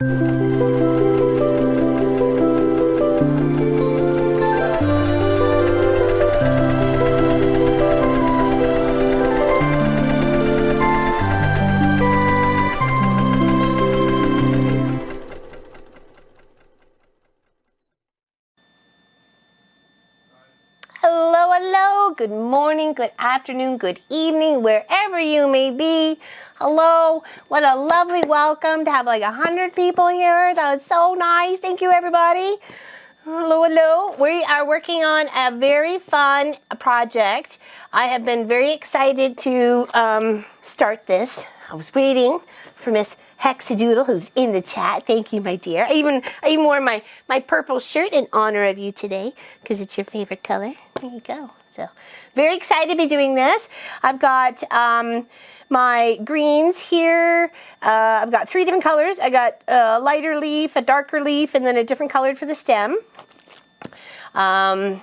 Hello, hello, good morning, good afternoon, good evening, wherever you may be. Hello, what a lovely welcome to have like 100 people here. That was so nice. Thank you, everybody. Hello, hello. We are working on a very fun project. I have been very excited to start this. I was waiting for Miss Hexadoodle, who's in the chat. Thank you, my dear. I even wore my purple shirt in honor of you today because it's your favorite color. There you go. So very excited to be doing this. I've got my greens here. I've got 3 different colors. I got a lighter leaf, a darker leaf, and then a different color for the stem. And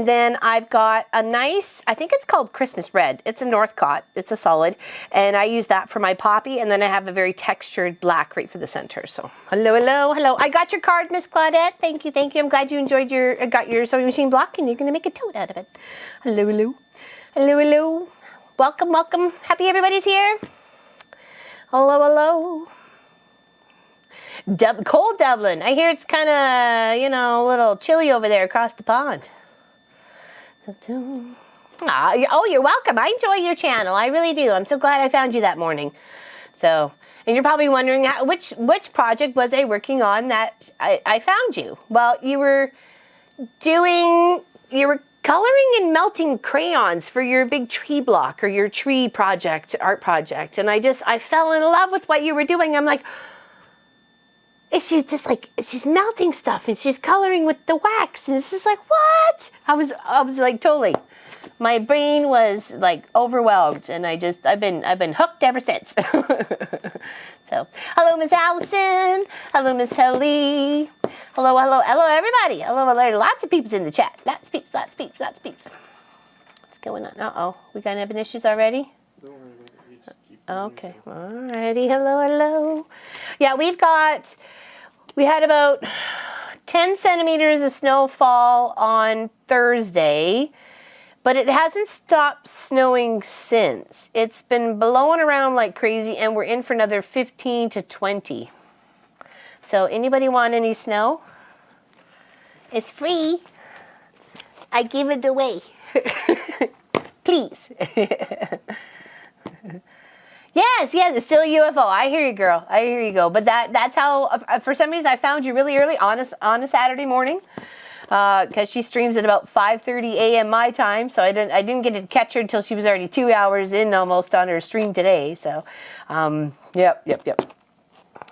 then I've got a nice, I think it's called Christmas Red. It's a Northcott. It's a solid. And I use that for my poppy. And then I have a very textured black right for the center. So hello, hello, hello. I got your card, Miss Claudette. Thank you, thank you. I'm glad you enjoyed got your sewing machine block and you're going to make a tote out of it. Hello, hello. Hello, hello. Welcome, welcome. Happy everybody's here. Hello, hello. Cold Dublin. I hear it's kind of, you know, a little chilly over there across the pond. Oh, you're welcome. I enjoy your channel. I really do. I'm so glad I found you that morning. So, and you're probably wondering which project was I working on that I found you. Well, you were coloring and melting crayons for your big tree block or your tree project, art project. And I fell in love with what you were doing. I'm like, she's melting stuff and she's coloring with the wax and it's just like, what? I was like totally, my brain was like overwhelmed and I've been hooked ever since. So, hello Miss Allison, hello Miss Helly, hello, hello, hello everybody, hello, hello, lots of peeps in the chat, lots of peeps, lots of peeps, lots of peeps. What's going on? Uh-oh, we got having issues already? Okay, alrighty, hello, hello. Yeah, we had about 10 centimeters of snowfall on Thursday, but it hasn't stopped snowing since. It's been blowing around like crazy and we're in for another 15 to 20. So anybody want any snow? It's free. I give it away. Please. Yes, it's still a UFO. I hear you, girl. I hear you go. But that's how, for some reason, I found you really early on a Saturday morning, because she streams at about 5:30 a.m. my time. So I didn't get to catch her until she was already 2 hours in almost on her stream today. So, yep.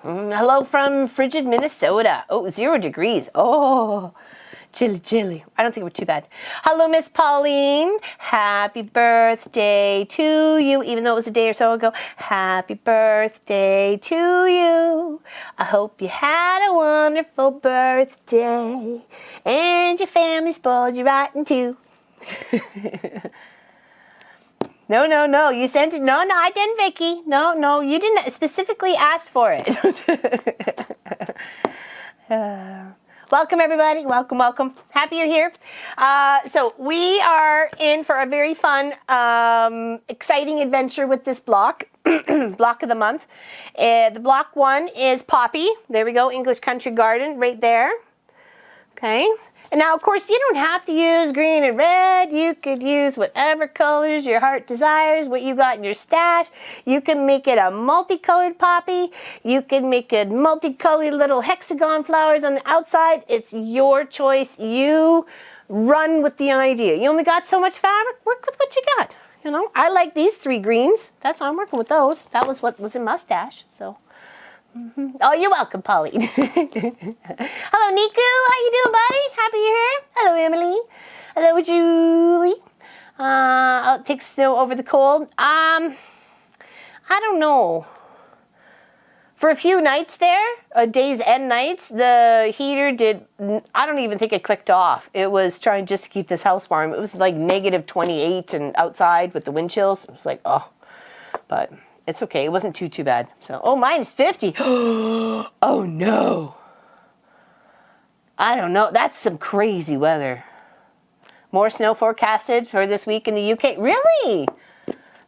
Hello from frigid Minnesota. Oh, 0 degrees. Oh. Chilly. I don't think we're too bad. Hello, Miss Pauline. Happy birthday to you. Even though it was a day or so ago. Happy birthday to you. I hope you had a wonderful birthday. And your family spoiled you rotten too. No. You sent it. No, I didn't, Vicky. No. You didn't specifically ask for it. Welcome, everybody. Welcome. Happy you're here. So we are in for a very fun, exciting adventure with this block, block of the month. The block 1 is Poppy. There we go, English Country Garden, right there. Okay. And now, of course, you don't have to use green and red. You could use whatever colors your heart desires, what you got in your stash. You can make it a multicolored poppy. You can make it multicolored little hexagon flowers on the outside. It's your choice. You run with the idea. You only got so much fabric. Work with what you got. You know, I like these 3 greens. That's why I'm working with those. That was what was in my stash. So. Oh, you're welcome, Pauline. Hello, Niku. How you doing, buddy? Happy you're here. Hello, Emily. Hello, Julie. I'll take snow over the cold. I don't know. For a few nights there, days and nights, the heater I don't even think it clicked off. It was trying just to keep this house warm. It was like -28 and outside with the wind chills. It was like, oh. But it's okay. It wasn't too bad. So, oh, -50. Oh no. I don't know. That's some crazy weather. More snow forecasted for this week in the UK. Really?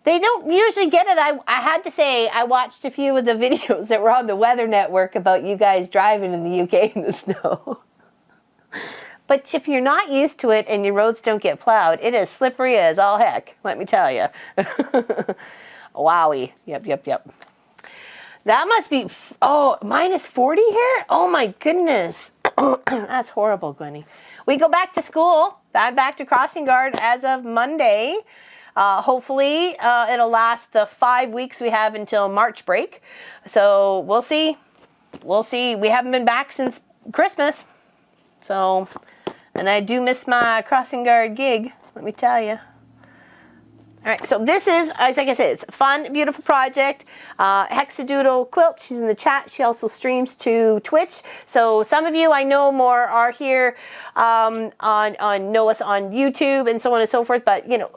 They don't usually get it. I had to say, I watched a few of the videos that were on the Weather Network about you guys driving in the UK in the snow. But if you're not used to it and your roads don't get plowed, it is slippery as all heck, let me tell you. Wowie. Yep. That must be, oh, -40 here? Oh my goodness. That's horrible, Gwenny. We go back to school, back to crossing guard as of Monday. Hopefully, it'll last the 5 weeks we have until March break. So we'll see. We haven't been back since Christmas. So, and I do miss my crossing guard gig, let me tell you. All right, so this is, like I said, it's a fun, beautiful project. Hexadoodle Quilt, she's in the chat. She also streams to Twitch. So some of you I know more are here know us on YouTube and so on and so forth. But, you know,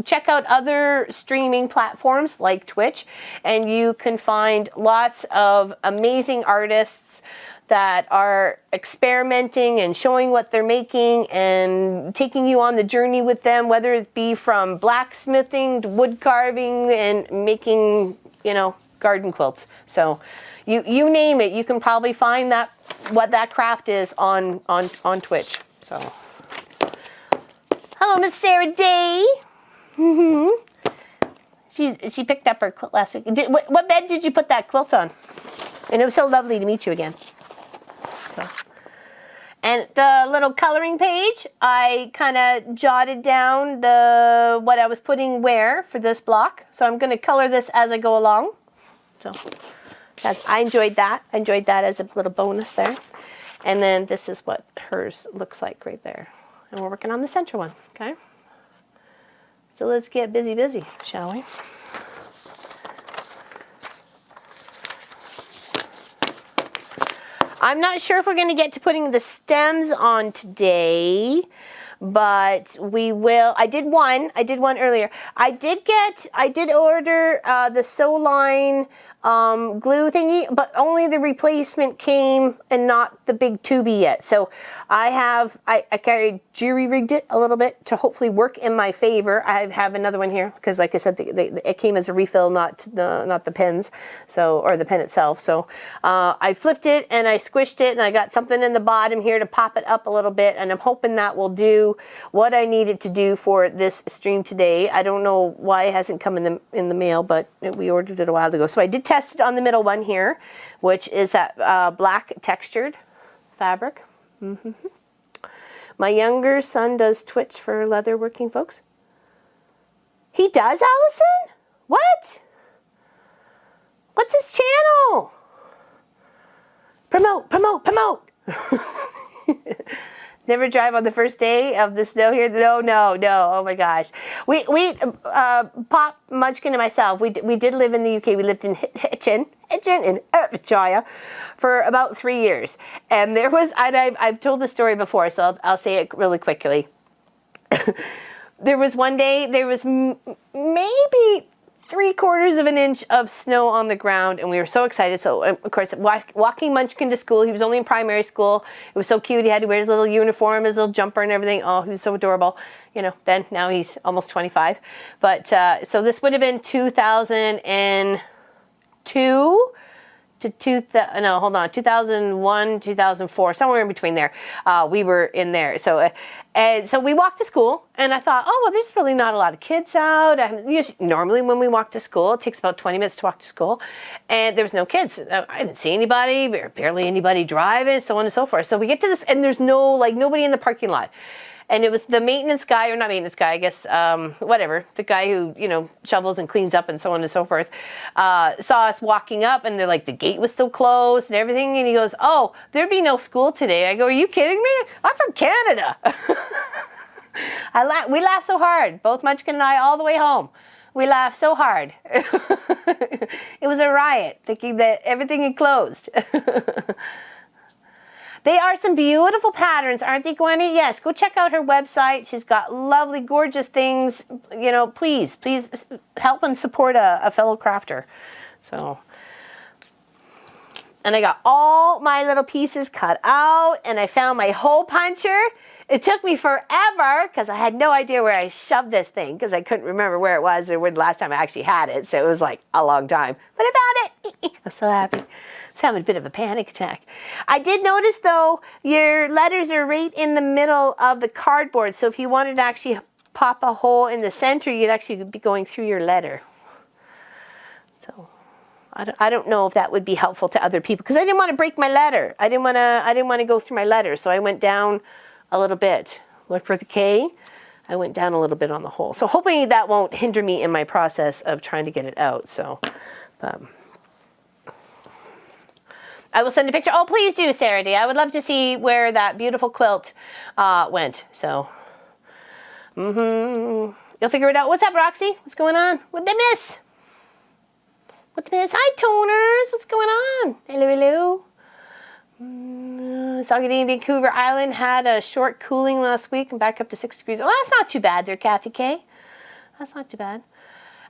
check out other streaming platforms like Twitch. And you can find lots of amazing artists that are experimenting and showing what they're making and taking you on the journey with them, whether it be from blacksmithing to wood carving and making, you know, garden quilts. So you name it, you can probably find that what that craft is on Twitch. So hello, Miss Sarah Day. She picked up her quilt last week. What bed did you put that quilt on? And it was so lovely to meet you again. So, and the little coloring page, I kind of jotted down what I was putting where for this block. So I'm going to color this as I go along. So I enjoyed that. I enjoyed that as a little bonus there. And then this is what hers looks like right there. And we're working on the center one, okay? So let's get busy, shall we? I'm not sure if we're going to get to putting the stems on today, but we will. I did one earlier. I did order the Soline glue thingy, but only the replacement came and not the big tubey yet. So I carried jury rigged it a little bit to hopefully work in my favor. I have another one here because, like I said, it came as a refill, not the pens, or the pen itself. So I flipped it and I squished it, and I got something in the bottom here to pop it up a little bit, and I'm hoping that will do what I needed to do for this stream today. I don't know why it hasn't come in the mail, but we ordered it a while ago. So I did test it on the middle one here, which is that black textured fabric. My younger son does Twitch for leather working folks. He does, Allison? What? What's his channel? Promote. Never drive on the first day of the snow here. No. Oh my gosh. We Pop, Munchkin, and myself. We did live in the UK. We lived in Hitchin in Hertfordshire for about 3 years. And there was, and I've told the story before, so I'll say it really quickly. There was one day, there was maybe 3/4 of an inch of snow on the ground, and we were so excited. So of course, walking Munchkin to school, he was only in primary school. It was so cute. He had to wear his little uniform, his little jumper and everything. Oh, he was so adorable. You know, now he's almost 25. But so this would have been 2002 to 2001, 2004, somewhere in between there. We were in there. So we walked to school, and I thought, oh, well, there's really not a lot of kids out. Normally when we walk to school, it takes about 20 minutes to walk to school, and there was no kids. I didn't see anybody, barely anybody driving, so on and so forth. So we get to this, and there's nobody in the parking lot. And it was the maintenance guy, or not maintenance guy, I guess, whatever, the guy who, shovels and cleans up and so on and so forth, saw us walking up, and they're like, the gate was still closed and everything. And he goes, oh, there'd be no school today. I go, are you kidding me? I'm from Canada. We laughed so hard, both Munchkin and I, all the way home. We laughed so hard. It was a riot, thinking that everything had closed. They are some beautiful patterns, aren't they, Gwenny? Yes, go check out her website. She's got lovely, gorgeous things. You know, please help and support a fellow crafter. So, and I got all my little pieces cut out, and I found my hole puncher. It took me forever because I had no idea where I shoved this thing because I couldn't remember where it was or when the last time I actually had it. So it was like a long time. But I found it. I'm so happy. I was having a bit of a panic attack. I did notice, though, your letters are right in the middle of the cardboard. So if you wanted to actually pop a hole in the center, you'd actually be going through your letter. So I don't know if that would be helpful to other people because I didn't want to break my letter. I didn't want to go through my letter. So I went down a little bit. Look for the K. I went down a little bit on the hole. So hoping that won't hinder me in my process of trying to get it out. So I will send a picture. Oh, please do, Sarah D. I would love to see where that beautiful quilt went. So, you'll figure it out. What's up, Roxy? What's going on? What did I miss? What's miss? Hi, Toners. What's going on? Hello, hello. Saugerty in Vancouver Island had a short cooling last week and back up to 6 degrees. Oh, that's not too bad there, Kathy K. That's not too bad.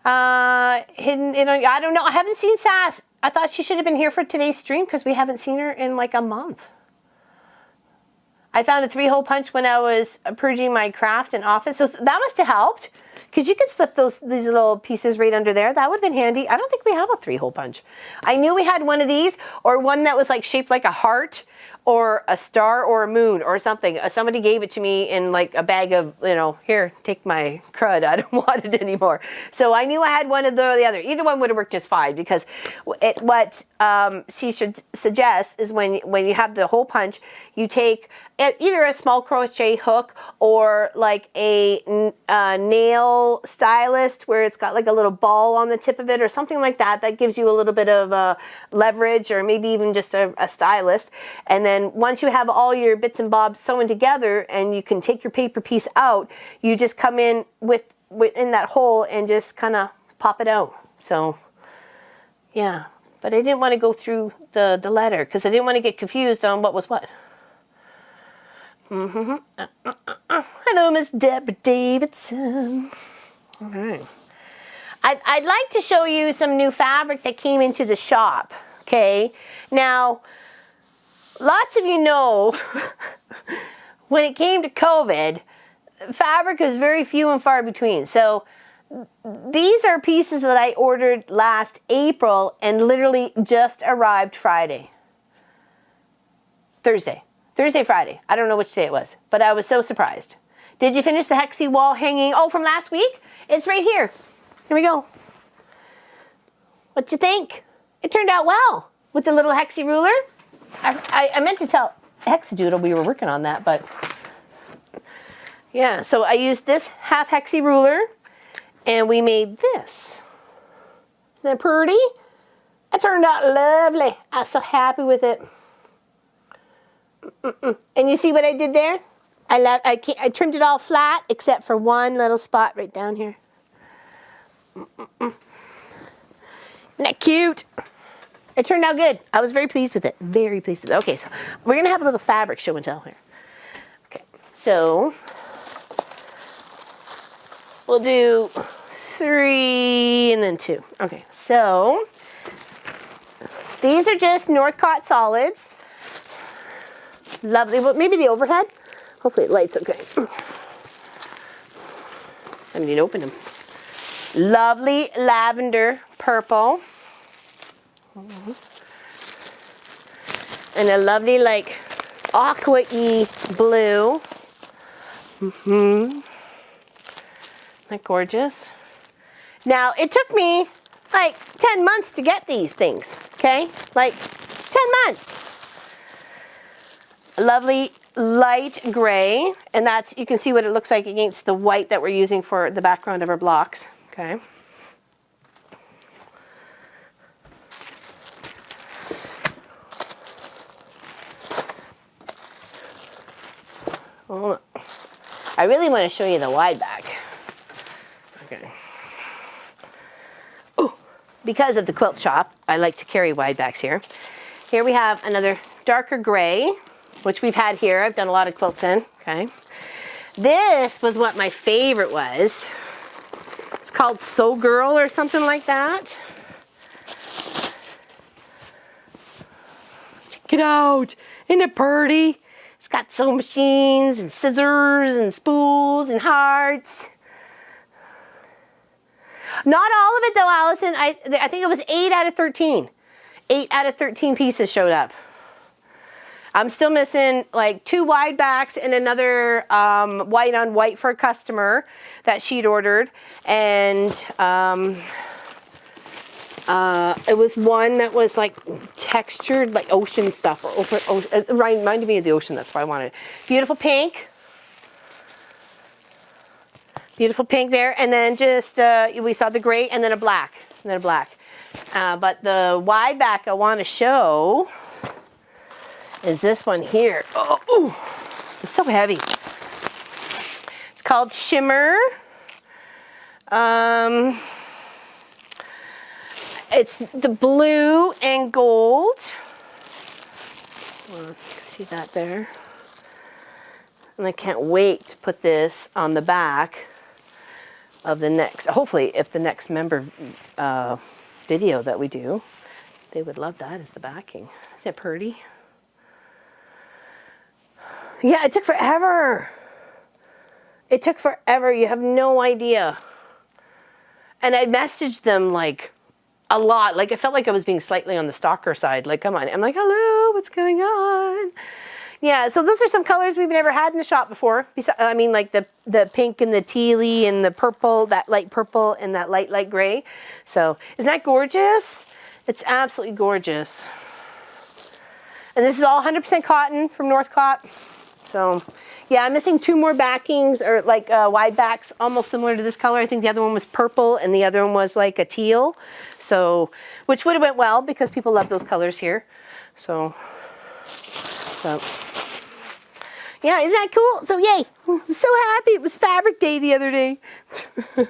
I don't know. I haven't seen Sass. I thought she should have been here for today's stream because we haven't seen her in like a month. I found a 3-hole punch when I was purging my craft and office. So that must have helped because you could slip these little pieces right under there. That would have been handy. I don't think we have a 3-hole punch. I knew we had one of these or one that was like shaped like a heart or a star or a moon or something. Somebody gave it to me in like a bag of, here, take my crud. I don't want it anymore. So I knew I had one of the other. Either one would have worked just fine because what she should suggest is when you have the hole punch, you take either a small crochet hook or like a nail stylist where it's got like a little ball on the tip of it or something like that. That gives you a little bit of leverage or maybe even just a stylist. And then once you have all your bits and bobs sewn together and you can take your paper piece out, you just come in within that hole and just kind of pop it out. So yeah, but I didn't want to go through the letter because I didn't want to get confused on what was what. Hello, Miss Deborah Davidson. All right. I'd like to show you some new fabric that came into the shop. Okay. Now, lots of you know when it came to COVID, fabric was very few and far between. So these are pieces that I ordered last April and literally just arrived Friday. Thursday, Friday. I don't know which day it was, but I was so surprised. Did you finish the hexie wall hanging? Oh, from last week? It's right here. Here we go. What you think? It turned out well with the little hexie ruler. I meant to tell Hexadoodle we were working on that, but yeah. So I used this half hexie ruler, and we made this. Isn't that pretty? It turned out lovely. I was so happy with it. And you see what I did there? I trimmed it all flat except for one little spot right down here. Isn't that cute? It turned out good. I was very pleased with it. Very pleased with it. Okay, so we're going to have a little fabric show and tell here. Okay, so we'll do 3 and then 2. Okay, so these are just Northcott solids. Lovely. Well, maybe the overhead. Hopefully it lights okay. I need to open them. Lovely lavender purple. And a lovely like aqua-y blue. Isn't that gorgeous? Now, it took me like 10 months to get these things, okay? Like 10 months. Lovely light gray, and that's, you can see what it looks like against the white that we're using for the background of our blocks, okay? Hold on. I really want to show you the wide back. Okay. Ooh, because of the quilt shop, I like to carry wide backs here. Here we have another darker gray. which we've had here. I've done a lot of quilts in, okay. This was what my favorite was. It's called So Girl or something like that. Check it out, isn't it pretty? It's got sewing machines and scissors and spools and hearts. Not all of it though, Allison. I think it was 8 out of 13. 8 out of 13 pieces showed up. I'm still missing like 2 wide backs and another white on white for a customer that she'd ordered. And it was one that was like textured, like ocean stuff. Or it reminded me of the ocean, that's why I wanted it. Beautiful pink. Beautiful pink there. And then just, we saw the gray and then a black. And then a black. But the wide back I want to show is this one here. Oh, ooh, it's so heavy. It's called Shimmer. It's the blue and gold. See that there? And I can't wait to put this on the back of the next, hopefully if the next member video that we do, they would love that as the backing. Isn't that pretty? Yeah, it took forever. It took forever. You have no idea. And I messaged them like a lot. Like I felt like I was being slightly on the stalker side. Like, come on. I'm like, hello, what's going on? Yeah, so those are some colors we've never had in the shop before. I mean, like the pink and the tealy and the purple, that light purple and that light gray. So isn't that gorgeous? It's absolutely gorgeous. And this is all 100% cotton from Northcott. So yeah, I'm missing 2 more backings or like wide backs, almost similar to this color. I think the other one was purple and the other one was like a teal. So, which would have went well because people love those colors here. So yeah, isn't that cool? So yay, I'm so happy. It was Fabric Day the other day. I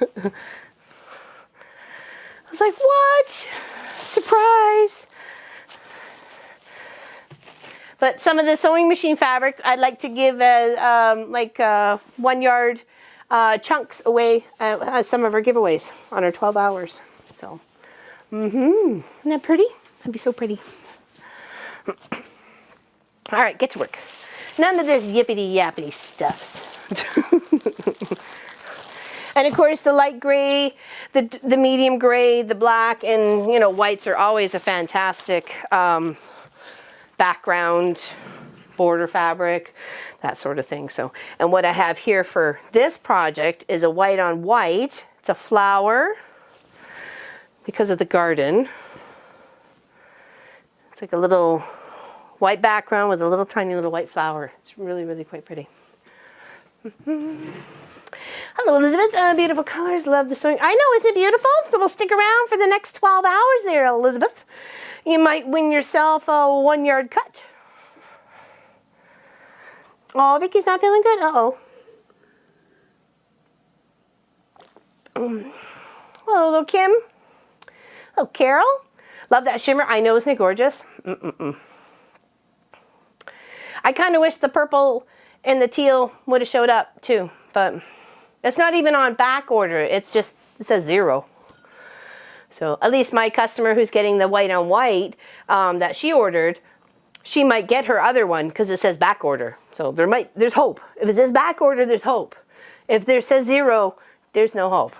was like, what? Surprise. But some of the sewing machine fabric, I'd like to give as 1 yard chunks away as some of our giveaways on our 12 hours. So, isn't that pretty? That'd be so pretty. All right, get to work. None of this yippity-yappity stuffs. And of course, the light gray, the medium gray, the black, and you know, whites are always a fantastic background, border fabric, that sort of thing. So, and what I have here for this project is a white on white. It's a flower because of the garden. It's like a little white background with a little tiny little white flower. It's really, really quite pretty. Hello, Elizabeth. Beautiful colors. Love the sewing. I know, isn't it beautiful? So we'll stick around for the next 12 hours there, Elizabeth. You might win yourself a 1 yard cut. Oh, Vicky's not feeling good? Uh-oh. Hello, little Kim. Hello, Carol. Love that shimmer. I know, isn't it gorgeous? I kind of wish the purple and the teal would have showed up too, but it's not even on back order. It's just, it says 0. So at least my customer who's getting the white on white that she ordered, she might get her other one because it says back order. So there's hope. If it says back order, there's hope. If there says 0, there's no hope.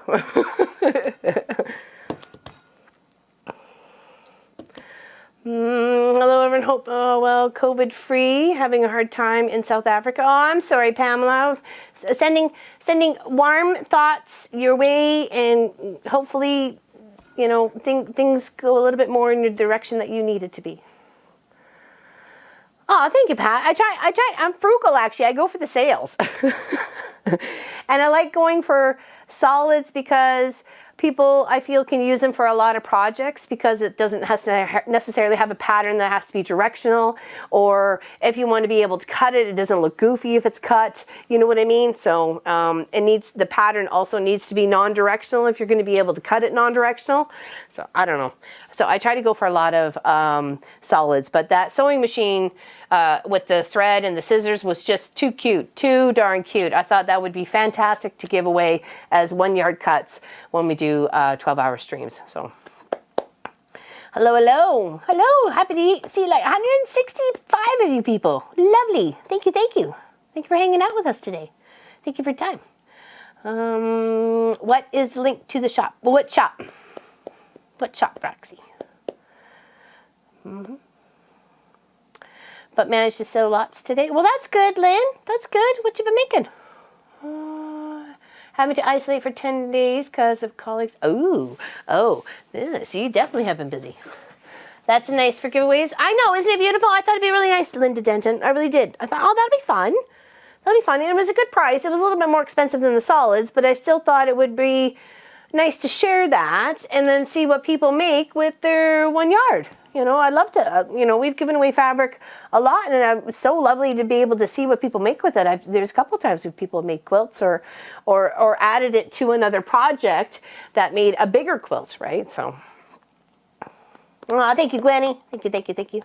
Hello, everyone. Hope, oh, well, COVID free, having a hard time in South Africa. Oh, I'm sorry, Pamela. Sending warm thoughts your way, and hopefully, you know, things go a little bit more in your direction that you need it to be. Oh, thank you, Pat. I try. I'm frugal, actually. I go for the sales. And I like going for solids because people, I feel, can use them for a lot of projects because it doesn't necessarily have a pattern that has to be directional, or if you want to be able to cut it, it doesn't look goofy if it's cut, you know what I mean? So the pattern also needs to be non-directional if you're going to be able to cut it non-directional. So I don't know. So I try to go for a lot of solids, but that sewing machine with the thread and the scissors was just too cute, too darn cute. I thought that would be fantastic to give away as 1 yard cuts when we do 12-hour streams. So hello, hello, hello. Happy to see like 165 of you people. Lovely. Thank you, thank you. Thank you for hanging out with us today. Thank you for your time. What is the link to the shop? Well, what shop? What shop, Roxy? But managed to sew lots today. Well, that's good, Lynn. That's good. What you been making? Having to isolate for 10 days because of colleagues. Oh, yeah, so you definitely have been busy. That's nice for giveaways. I know, isn't it beautiful? I thought it'd be really nice, Linda Denton. I really did. I thought, oh, that'd be fun. That'd be fun. And it was a good price. It was a little bit more expensive than the solids, but I still thought it would be nice to share that and then see what people make with their 1 yard. You know, I love to, you know, we've given away fabric a lot, and it's so lovely to be able to see what people make with it. There's a couple of times where people make quilts or added it to another project that made a bigger quilt, right? So, oh, thank you, Gwenny. Thank you, thank you, thank you.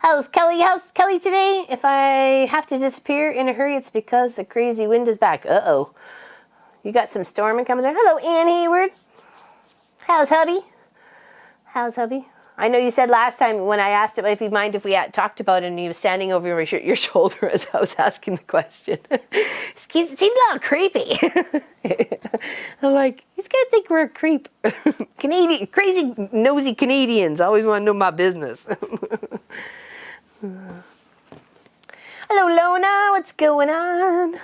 How's Kelly? How's Kelly today? If I have to disappear in a hurry, it's because the crazy wind is back. Uh-oh. You got some storming coming there. Hello, Ann Hayward. How's hubby? How's hubby? I know you said last time when I asked him if he'd mind if we had talked about it, and he was standing over your shoulder as I was asking the question. It seemed a little creepy. I'm like, he's going to think we're a creep. Canadian, crazy, nosy Canadians always want to know my business. Hello, Lona. What's going on?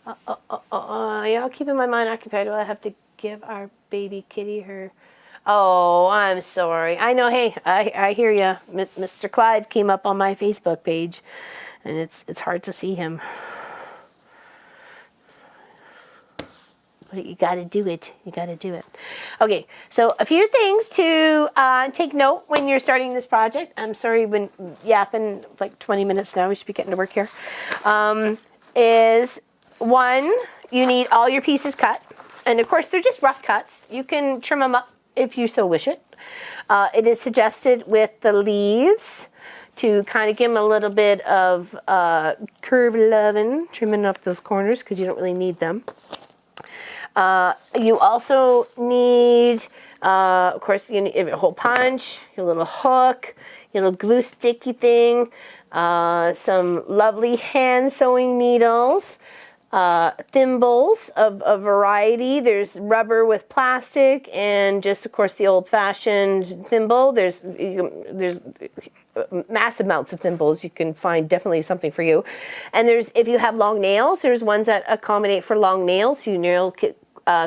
Yeah, I'll keep my mind occupied while I have to give our baby kitty her. Oh, I'm sorry. I know. Hey, I hear you. Mr. Clive came up on my Facebook page, and it's hard to see him. But you got to do it. You got to do it. Okay, so a few things to take note when you're starting this project. I'm sorry, been yapping like 20 minutes now. We should be getting to work here. Is one, you need all your pieces cut. And of course, they're just rough cuts. You can trim them up if you so wish it. It is suggested with the leaves to kind of give them a little bit of curve loving, trimming up those corners because you don't really need them. You also need, of course, you need a hole punch, your little hook, your little glue sticky thing, some lovely hand sewing needles, thimbles of a variety. There's rubber with plastic, and just of course the old-fashioned thimble. There's massive amounts of thimbles. You can find definitely something for you. And there's, if you have long nails, there's ones that accommodate for long nails. Your nail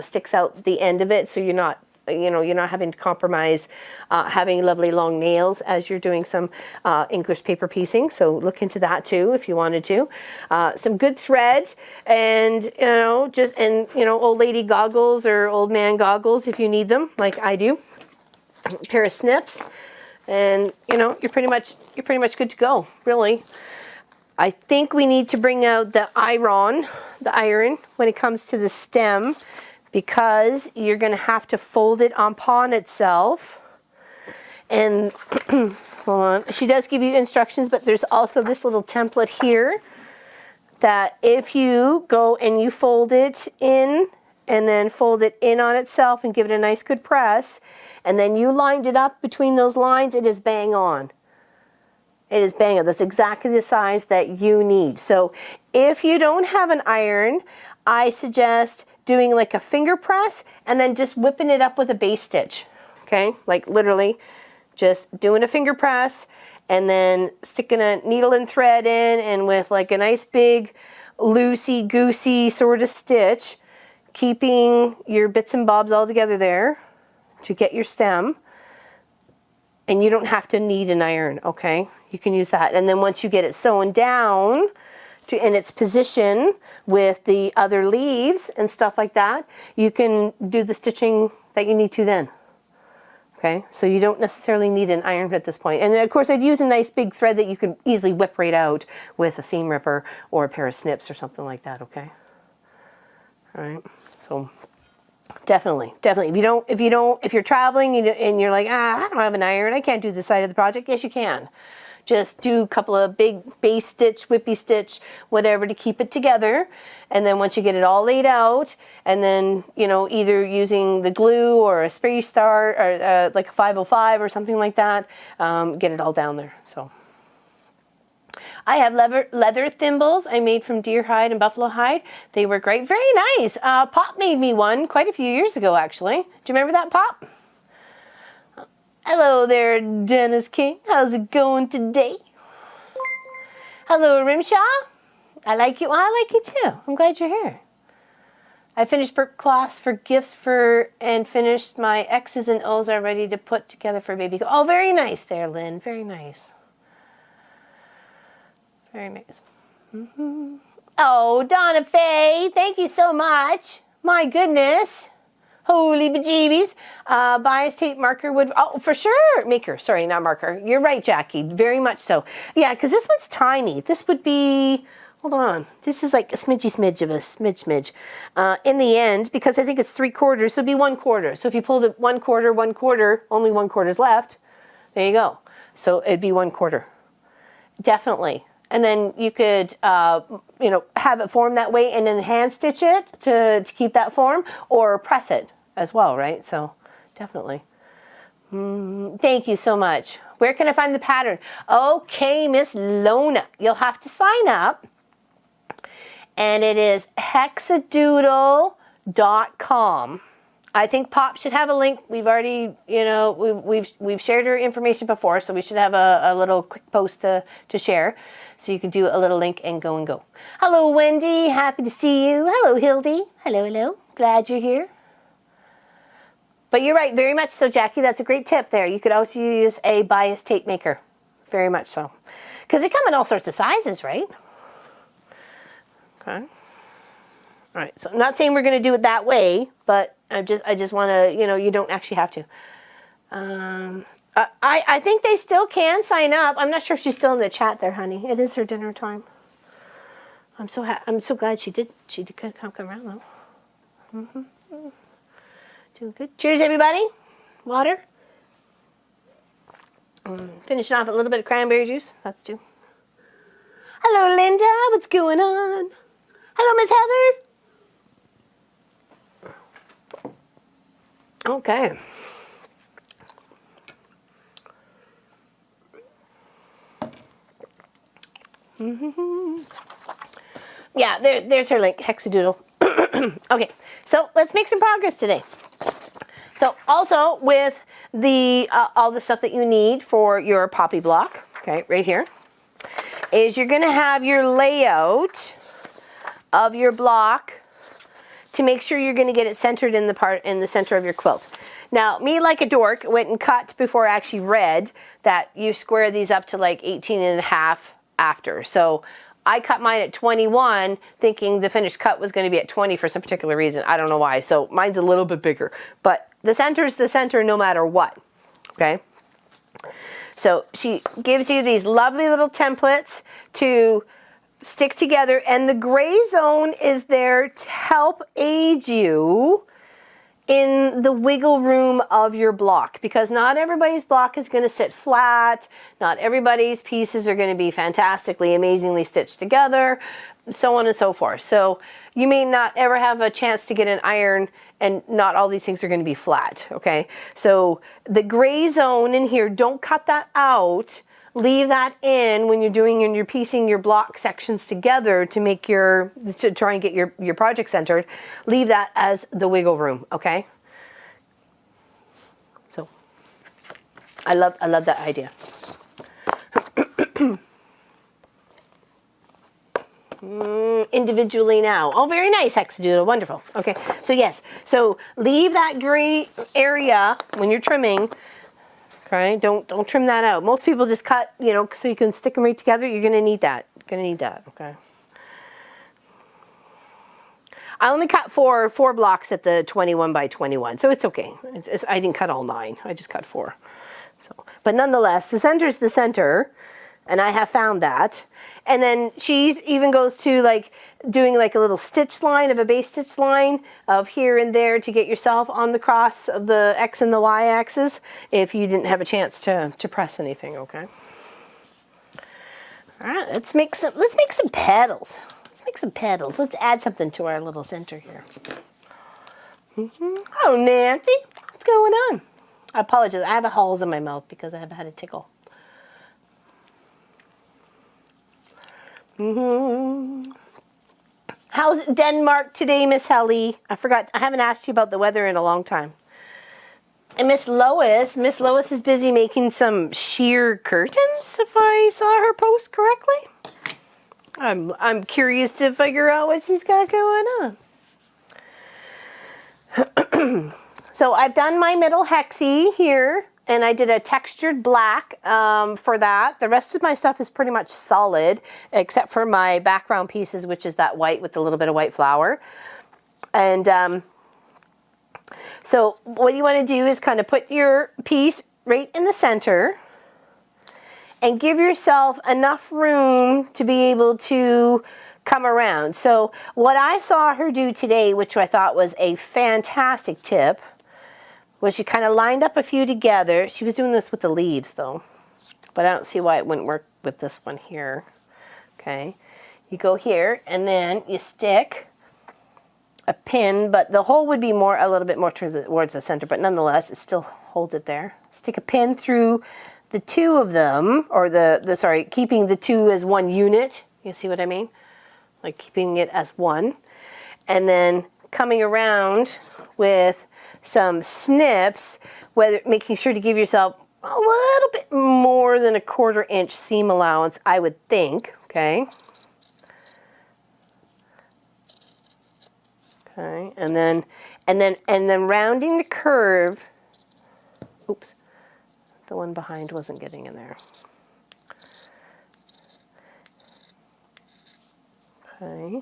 sticks out the end of it, so you're not, you know, you're not having to compromise having lovely long nails as you're doing some English paper piecing. So look into that too if you wanted to. Some good thread, and old lady goggles or old man goggles if you need them, like I do. A pair of snips, and you're pretty much good to go, really. I think we need to bring out the iron when it comes to the stem, because you're going to have to fold it upon itself. And hold on, she does give you instructions, but there's also this little template here that if you go and you fold it in and then fold it in on itself and give it a nice good press, and then you lined it up between those lines, it is bang on. It is bang on. That's exactly the size that you need. So if you don't have an iron, I suggest doing like a finger press and then just whipping it up with a base stitch. Okay, like literally just doing a finger press and then sticking a needle and thread in, and with like a nice big loosey-goosey sort of stitch, keeping your bits and bobs all together there to get your stem. And you don't have to need an iron, okay? You can use that. And then once you get it sewn down in its position with the other leaves and stuff like that, you can do the stitching that you need to then. Okay, so you don't necessarily need an iron at this point. And then of course I'd use a nice big thread that you can easily whip right out with a seam ripper or a pair of snips or something like that, okay? All right, so Definitely, definitely. If you're traveling and you're like, I don't have an iron, I can't do this side of the project. Yes, you can. Just do a couple of big base stitch, whippy stitch, whatever to keep it together. And then once you get it all laid out, and then, you know, either using the glue or a spray start or like a 505 or something like that, get it all down there. So I have leather thimbles I made from deer hide and buffalo hide. They were great. Very nice. Pop made me one quite a few years ago, actually. Do you remember that, Pop? Hello there, Dennis King. How's it going today? Hello, Rimshaw. I like you. Well, I like you too. I'm glad you're here. I finished Burke cloths for gifts and finished my X's and O's are ready to put together for baby. Oh, very nice there, Lynn. Very nice. Very nice. Oh, Donna Faye, thank you so much. My goodness. Holy bejeebies. Bias tape marker would, oh, for sure. Maker, sorry, not marker. You're right, Jackie, very much so. Yeah, because this one's tiny. This would be, hold on. This is like a smidge of a smidge. In the end, because I think it's 3/4, so it'd be 1/4. So if you pulled it 1/4, only 1/4 is left. There you go. So it'd be 1/4. Definitely. And then you could, you know, have it form that way and then hand stitch it to keep that form, or press it as well, right? So definitely. Thank you so much. Where can I find the pattern? Okay, Miss Lona, you'll have to sign up. And it is hexadoodle.com. I think Pop should have a link. We've already, you know, we've shared her information before, so we should have a little quick post to share. So you can do a little link and go. Hello, Wendy. Happy to see you. Hello, Hildy. Hello. Glad you're here. But you're right, very much so, Jackie. That's a great tip there. You could also use a bias tape maker. Very much so. Because they come in all sorts of sizes, right? Okay. All right, so I'm not saying we're going to do it that way, but I just want to, you know, you don't actually have to. I think they still can sign up. I'm not sure if she's still in the chat there, honey. It is her dinner time. I'm so glad she did come around though. Doing good. Cheers, everybody. Water. Finishing off a little bit of cranberry juice. That's two. Hello, Linda. What's going on? Hello, Miss Heather. Okay. Yeah, there's her link, Hexadoodle. Okay, so let's make some progress today. So also with the all the stuff that you need for your poppy block, okay, right here, is you're gonna have your layout of your block to make sure you're gonna get it centered in the center of your quilt. Now, me like a dork went and cut before I actually read that you square these up to like 18.5 after. So I cut mine at 21 thinking the finished cut was going to be at 20 for some particular reason. I don't know why. So mine's a little bit bigger, but the center is the center no matter what. Okay. So she gives you these lovely little templates to stick together, and the gray zone is there to help aid you in the wiggle room of your block, because not everybody's block is going to sit flat. Not everybody's pieces are going to be fantastically, amazingly stitched together, so on and so forth. So you may not ever have a chance to get an iron, and not all these things are going to be flat. Okay, so the gray zone in here, don't cut that out. Leave that in when you're doing and you're piecing your block sections together to make to try and get your project centered. Leave that as the wiggle room, okay? So I love that idea. Individually now. Oh, very nice, Hexadoodle. Wonderful. Okay, so yes. So leave that gray area when you're trimming. Okay, don't trim that out. Most people just cut, you know, so you can stick them right together. You're gonna need that. Okay. I only cut four blocks at the 21 by 21, so it's okay. I didn't cut all 9. I just cut 4. So, but nonetheless, the center is the center. And I have found that. And then she even goes to like doing like a little stitch line of a base stitch line of here and there to get yourself on the cross of the X and the Y axis if you didn't have a chance to press anything, okay? All right, let's make some petals. Let's make some petals. Let's add something to our little center here. Oh, Nancy, what's going on? I apologize. I have holes in my mouth because I have had a tickle. How's Denmark today, Miss Helly? I forgot. I haven't asked you about the weather in a long time. And Miss Lois is busy making some sheer curtains, if I saw her post correctly. I'm curious to figure out what she's got going on. So I've done my middle hexie here, and I did a textured black for that. The rest of my stuff is pretty much solid, except for my background pieces, which is that white with a little bit of white flower. And so what you want to do is kind of put your piece right in the center and give yourself enough room to be able to come around. So what I saw her do today, which I thought was a fantastic tip, was she kind of lined up a few together. She was doing this with the leaves though, but I don't see why it wouldn't work with this one here. Okay, you go here and then you stick a pin, but the hole would be a little bit more towards the center, but nonetheless it still holds it there. Stick a pin through the two of them, or sorry, keeping the two as one unit. You see what I mean? Like keeping it as one, and then coming around with some snips, making sure to give yourself a little bit more than a 1/4 inch seam allowance, I would think. Okay. Okay, and then rounding the curve. Oops, the one behind wasn't getting in there. Okay.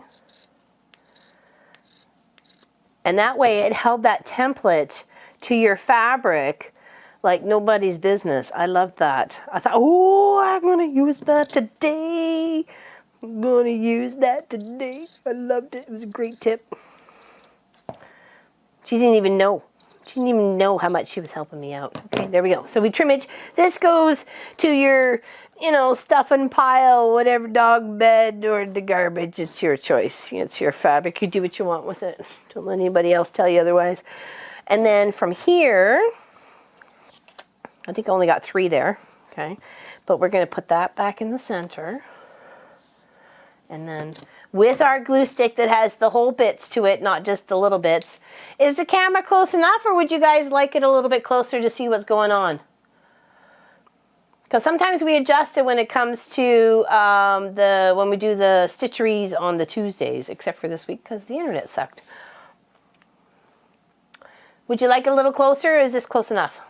And that way it held that template to your fabric like nobody's business. I loved that. I thought, oh, I'm going to use that today. I'm going to use that today. I loved it. It was a great tip. She didn't even know. She didn't even know how much she was helping me out. Okay, there we go. So we trimmage. This goes to your, stuffing pile, whatever, dog bed, or the garbage. It's your choice. It's your fabric. You do what you want with it. Don't let anybody else tell you otherwise. And then from here, I think I only got 3 there. Okay, but we're going to put that back in the center. And then with our glue stick that has the whole bits to it, not just the little bits. Is the camera close enough, or would you guys like it a little bit closer to see what's going on? Because sometimes we adjust it when it comes to when we do the stitcheries on the Tuesdays, except for this week because the internet sucked. Would you like a little closer, or is this close enough?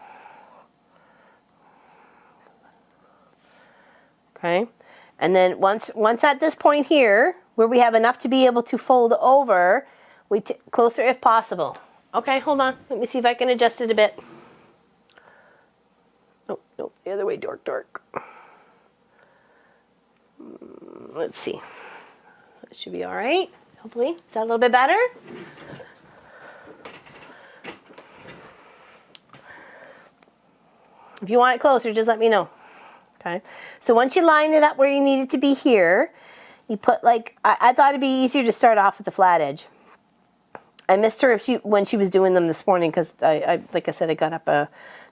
Okay. And then once at this point here, where we have enough to be able to fold over, we closer if possible. Okay, hold on. Let me see if I can adjust it a bit. Oh, no, the other way, dork. Let's see. That should be all right, hopefully. Is that a little bit better? If you want it closer, just let me know. Okay, so once you line it up where you need it to be here, you put like, I thought it'd be easier to start off with the flat edge. I missed her when she was doing them this morning because like I said, I got up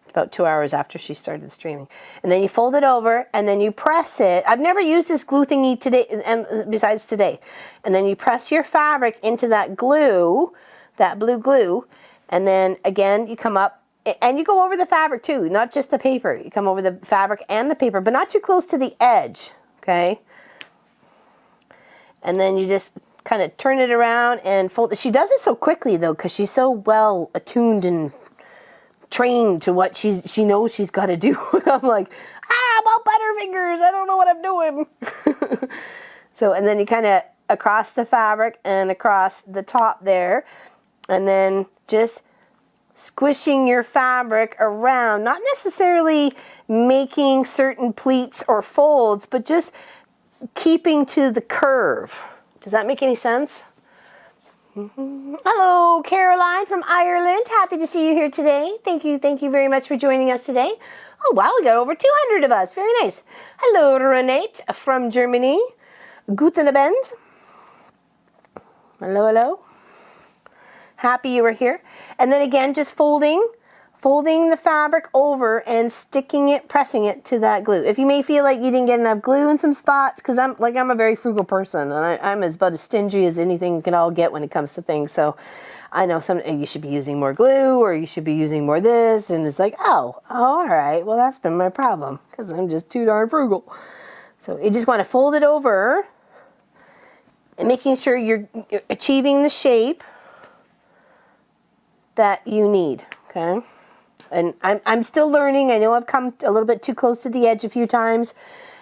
about 2 hours after she started streaming. And then you fold it over and then you press it. I've never used this glue thingy today, and besides today. And then you press your fabric into that glue, that blue glue, and then again you come up. And you go over the fabric too, not just the paper. You come over the fabric and the paper, but not too close to the edge, okay? And then you just kind of turn it around and fold it. She does it so quickly though, because she's so well attuned and trained to what she knows she's got to do. And I'm like, I'm all butterfingers. I don't know what I'm doing. So, and then you kind of across the fabric and across the top there, and then just squishing your fabric around, not necessarily making certain pleats or folds, but just keeping to the curve. Does that make any sense? Hello, Caroline from Ireland. Happy to see you here today. Thank you very much for joining us today. Oh wow, we got over 200 of us. Very nice. Hello, Renate from Germany. Guten Abend. Hello, hello. Happy you were here. And then again, just folding the fabric over and sticking it, pressing it to that glue. If you may feel like you didn't get enough glue in some spots, because I'm a very frugal person, and I'm about as stingy as anything can all get when it comes to things. So I know you should be using more glue, or you should be using more this, and it's like, oh, all right, well that's been my problem, because I'm just too darn frugal. So you just want to fold it over, and making sure you're achieving the shape that you need, okay? And I'm still learning. I know I've come a little bit too close to the edge a few times.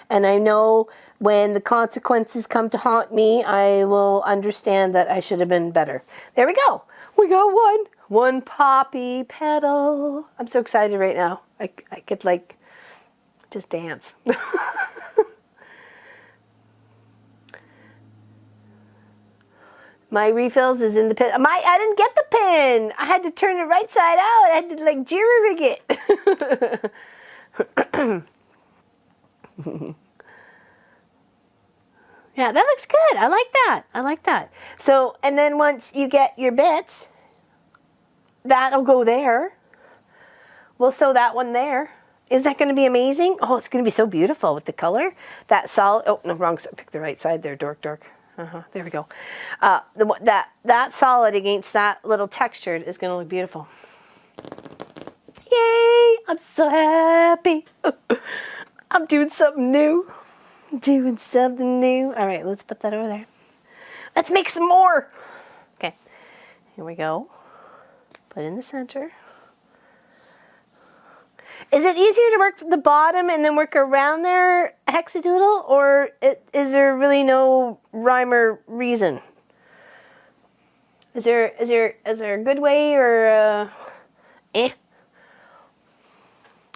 And I know when the consequences come to haunt me, I will understand that I should have been better. There we go. We got one poppy petal. I'm so excited right now. I could like just dance. My refills is in the pin. I didn't get the pin. I had to turn it right side out. I had to like jerry-rig it. Yeah, that looks good. I like that. I like that. So, and then once you get your bits, that'll go there. We'll sew that one there. Is that going to be amazing? Oh, it's going to be so beautiful with the color. That solid. Oh, no, wrong side. Pick the right side there, dork. There we go. That solid against that little textured is going to look beautiful. Yay! I'm so happy. I'm doing something new. Doing something new. All right, let's put that over there. Let's make some more. Okay, here we go. Put in the center. Is it easier to work from the bottom and then work around there, hexadoodle, or is there really no rhyme or reason? Is there a good way or eh?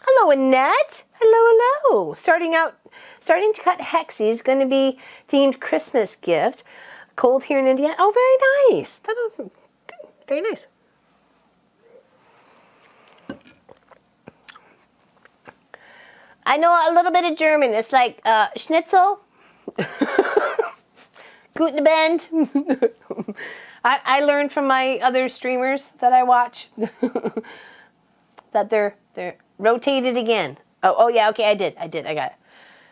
Hello, Annette. Hello. Starting to cut hexes. Going to be themed Christmas gift. Cold here in India. Oh, very nice. Good. Very nice. I know a little bit of German. It's like Schnitzel. Guten Abend. I learned from my other streamers that I watch that they're rotated again. Oh yeah, okay, I did. I got it.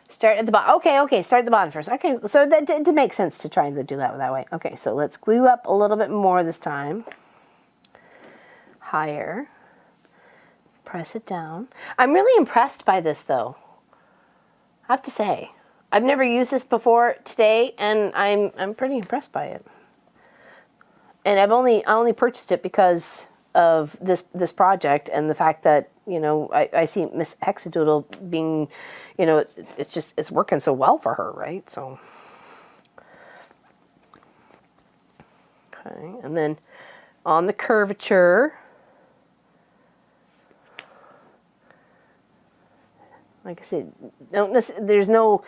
Start at the bottom. Okay, start at the bottom first. Okay, so that did make sense to try and do that way. Okay, so let's glue up a little bit more this time. Higher. Press it down. I'm really impressed by this though. I have to say. I've never used this before today, and I'm pretty impressed by it. And I only purchased it because of this project and the fact that, you know, I see Miss Hexadoodle being, you know, it's working so well for her, right? So okay, and then on the curvature, like I said, there's no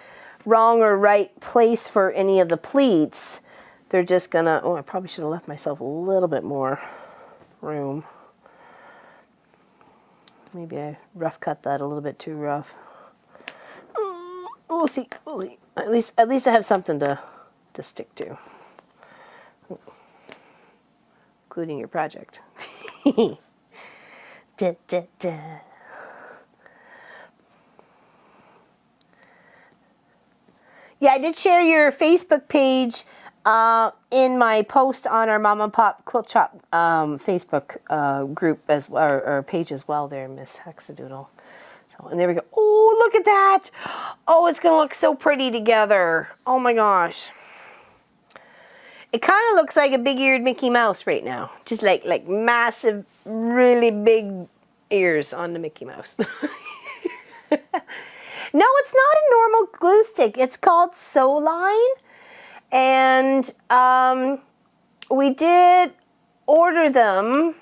wrong or right place for any of the pleats. They're just gonna, oh, I probably should have left myself a little bit more room. Maybe I rough cut that a little bit too rough. We'll see. At least I have something to stick to, including your project. Da, da, da. Yeah, I did share your Facebook page in my post on our Mom and Pop Quilt Shop Facebook group as well, or page as well there, Miss Hexadoodle. So, and there we go. Oh, look at that. Oh, it's going to look so pretty together. Oh my gosh. It kind of looks like a big-eared Mickey Mouse right now. Just like massive, really big ears on the Mickey Mouse. No, it's not a normal glue stick. It's called Sew Line. And we did order them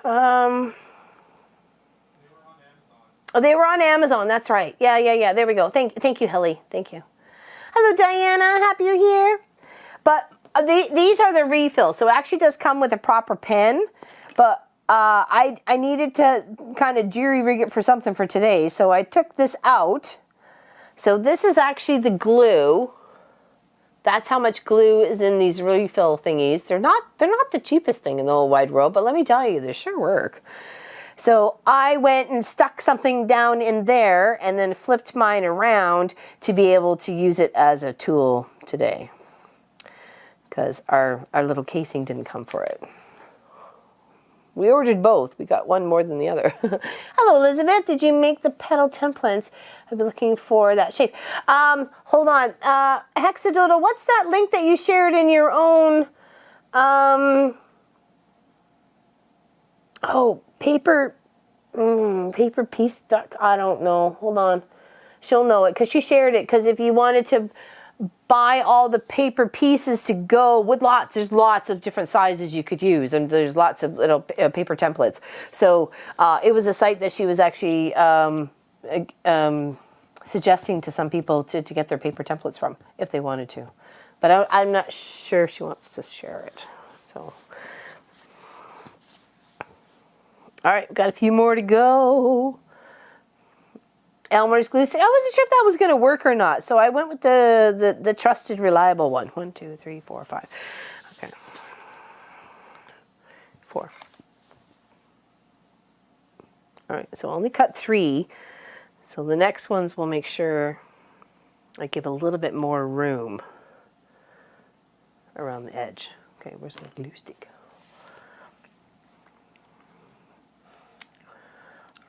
Oh, they were on Amazon. That's right. Yeah. There we go. Thank you, Hilly. Thank you. Hello, Diana. Happy you're here. But these are the refills. So it actually does come with a proper pen. But I needed to kind of jury-rig it for something for today. So I took this out. So this is actually the glue. That's how much glue is in these refill thingies. They're not the cheapest thing in the whole wide world, but let me tell you, they sure work. So I went and stuck something down in there and then flipped mine around to be able to use it as a tool today. Because our little casing didn't come for it. We ordered both. We got one more than the other. Hello, Elizabeth. Did you make the petal templates? I've been looking for that shape. Hold on. Hexadoodle, what's that link that you shared in your own... paper piece. I don't know. Hold on. She'll know it because she shared it. Because if you wanted to buy all the paper pieces to go with there's lots of different sizes you could use, and there's lots of little paper templates. So it was a site that she was actually suggesting to some people to get their paper templates from if they wanted to. But I'm not sure she wants to share it. So. All right, got a few more to go. Elmer's glue stick. I wasn't sure if that was going to work or not, so I went with the trusted, reliable one. 1, 2, 3, 4, 5. Okay. 4. All right, so I only cut 3. So the next ones will make sure I give a little bit more room around the edge. Okay, where's my glue stick?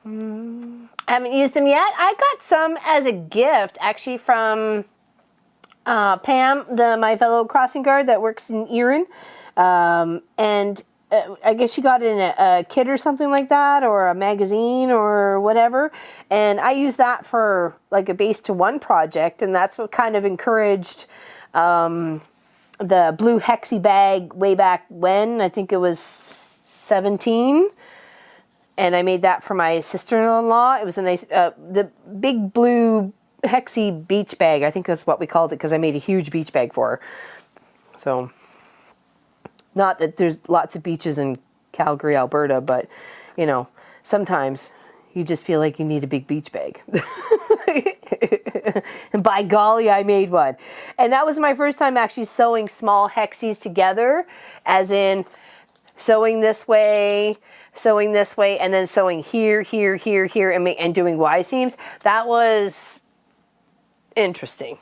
I haven't used them yet. I got some as a gift, actually, from Pam, my fellow crossing guard that works in Erin. And I guess she got it in a kit or something like that, or a magazine or whatever. And I used that for like a base to one project, and that's what kind of encouraged the blue hexie bag way back when. I think it was 17. And I made that for my sister-in-law. It was a nice, the big blue hexie beach bag. I think that's what we called it because I made a huge beach bag for her. So, not that there's lots of beaches in Calgary, Alberta, but, you know, sometimes you just feel like you need a big beach bag. And by golly, I made one. And that was my first time actually sewing small hexies together, as in sewing this way, and then sewing here, and doing Y seams. That was interesting.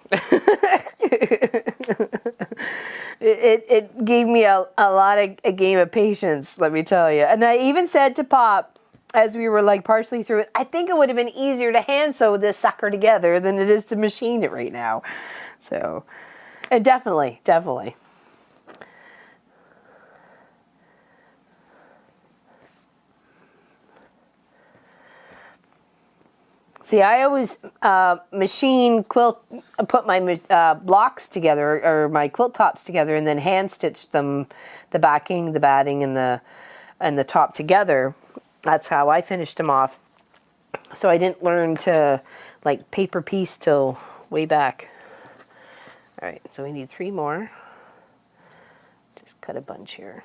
it gave me a lot of a game of patience, let me tell you. And I even said to Pop, as we were like partially through it, I think it would have been easier to hand sew this sucker together than it is to machine it right now. So, and definitely. See, I always machine quilt, put my blocks together, or my quilt tops together, and then hand stitch them, the backing, the batting, and the top together. That's how I finished them off. So I didn't learn to like paper piece till way back. All right, so we need 3 more. Just cut a bunch here.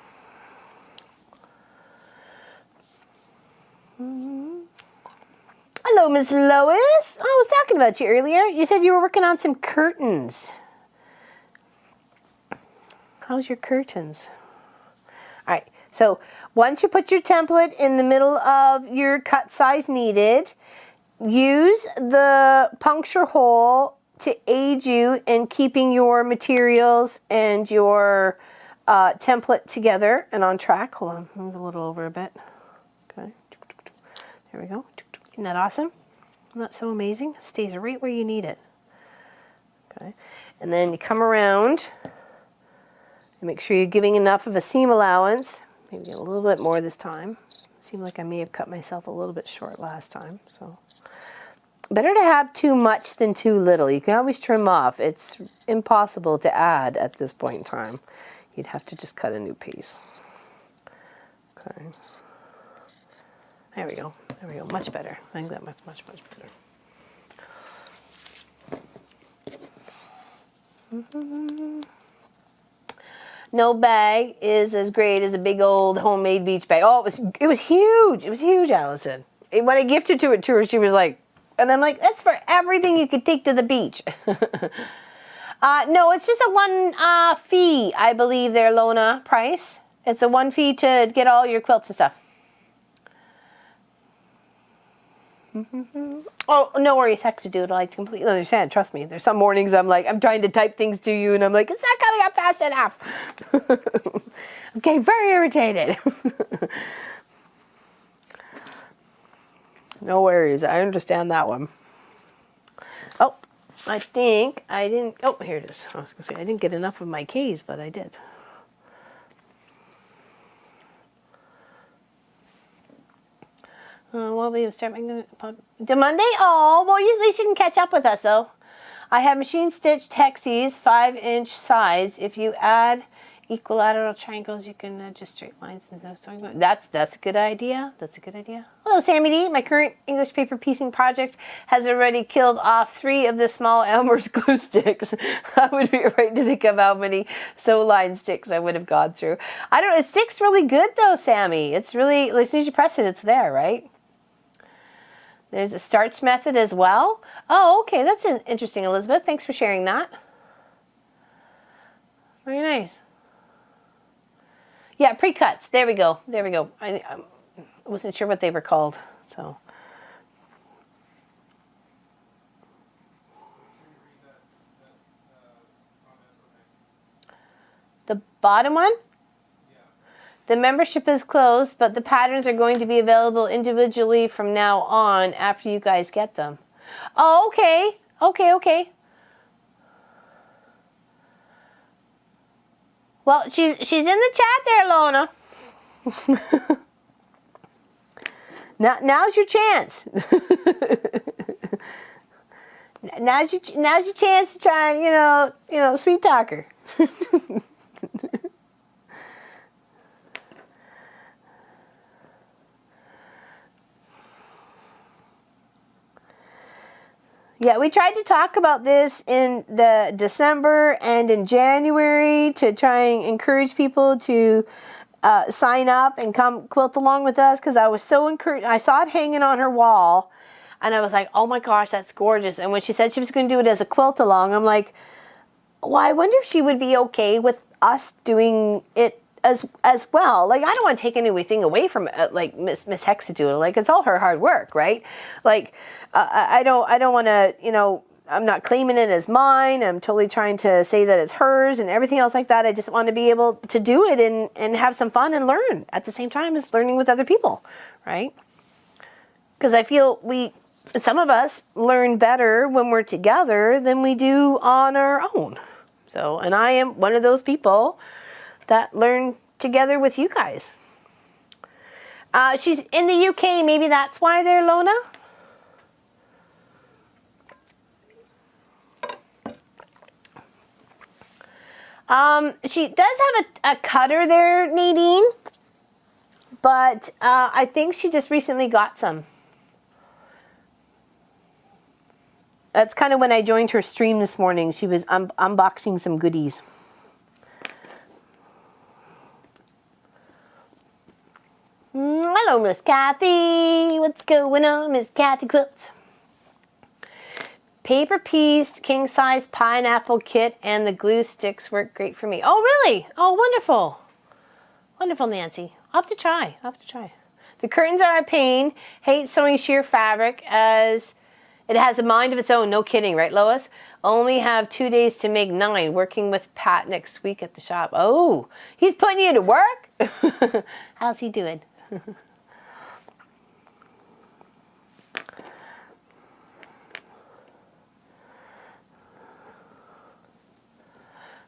Hello, Miss Lois. Oh, I was talking about you earlier. You said you were working on some curtains. How's your curtains? All right, so once you put your template in the middle of your cut size needed, use the puncture hole to aid you in keeping your materials and your template together and on track. Hold on, move a little over a bit. Okay, there we go. Isn't that awesome? Isn't that so amazing? It stays right where you need it. Okay, and then you come around and make sure you're giving enough of a seam allowance. Maybe a little bit more this time. Seemed like I may have cut myself a little bit short last time. So better to have too much than too little. You can always trim off. It's impossible to add at this point in time. You'd have to just cut a new piece. Okay. There we go. There we go. Much better. I think that much better. No bag is as great as a big old homemade beach bag. Oh, it was huge. It was huge, Allison. When I gifted it to her, she was like, and I'm like, that's for everything you could take to the beach. No, it's just a one fee, I believe, there, Lona, price. It's a one fee to get all your quilts and stuff. Oh, no worries, Hexadoodle. I completely understand. Trust me. There's some mornings I'm like, I'm trying to type things to you, and I'm like, it's not coming up fast enough. I'm getting very irritated. No worries. I understand that one. Oh, I think I didn't. Oh, here it is. I was going to say I didn't get enough of my K's, but I did. Well, we start making the Monday. Oh, well, at least you can catch up with us, though. I have machine stitched hexes, 5-inch size. If you add equilateral triangles, you can adjust straight lines. And that's a good idea. That's a good idea. Hello, Sammy D. My current English paper piecing project has already killed off 3 of the small Elmer's glue sticks. I would be right to think of how many sew line sticks I would have gone through. I don't know. It sticks really good, though, Sammy. It's really, as soon as you press it, it's there, right? There's a starch method as well. Oh, okay. That's interesting, Elizabeth. Thanks for sharing that. Very nice. Yeah, pre-cuts. There we go. There we go. I wasn't sure what they were called. So. The bottom one? The membership is closed, but the patterns are going to be available individually from now on after you guys get them. Oh, okay. Okay, okay. Well, she's in the chat there, Lona. Now's your chance. now's your chance to try, you know, sweet talker. Yeah, we tried to talk about this in the December and in January to try and encourage people to sign up and come quilt along with us, because I was so encouraged. I saw it hanging on her wall and I was like, oh my gosh, that's gorgeous. And when she said she was going to do it as a quilt along, I'm like, well, I wonder if she would be okay with us doing it as well. Like, I don't want to take anything away from like Miss Hexadoodle. Like, it's all her hard work, right? Like, I don't want to, you know, I'm not claiming it as mine. I'm totally trying to say that it's hers and everything else like that. I just want to be able to do it and have some fun and learn at the same time as learning with other people, right? Because I feel some of us learn better when we're together than we do on our own. So, and I am one of those people that learn together with you guys. She's in the UK. Maybe that's why they're Lona. She does have a cutter there, Nadine, but I think she just recently got some. That's kind of when I joined her stream this morning. She was unboxing some goodies. Hello, Miss Kathy. What's going on, Miss Kathy Quilts? Paper pieced king size pineapple kit and the glue sticks work great for me. Oh, really? Oh, wonderful. Wonderful, Nancy. I'll have to try. I'll have to try. The curtains are a pain. Hate sewing sheer fabric as it has a mind of its own. No kidding, right, Lois? Only have 2 days to make 9. Working with Pat next week at the shop. Oh, he's putting you to work? How's he doing?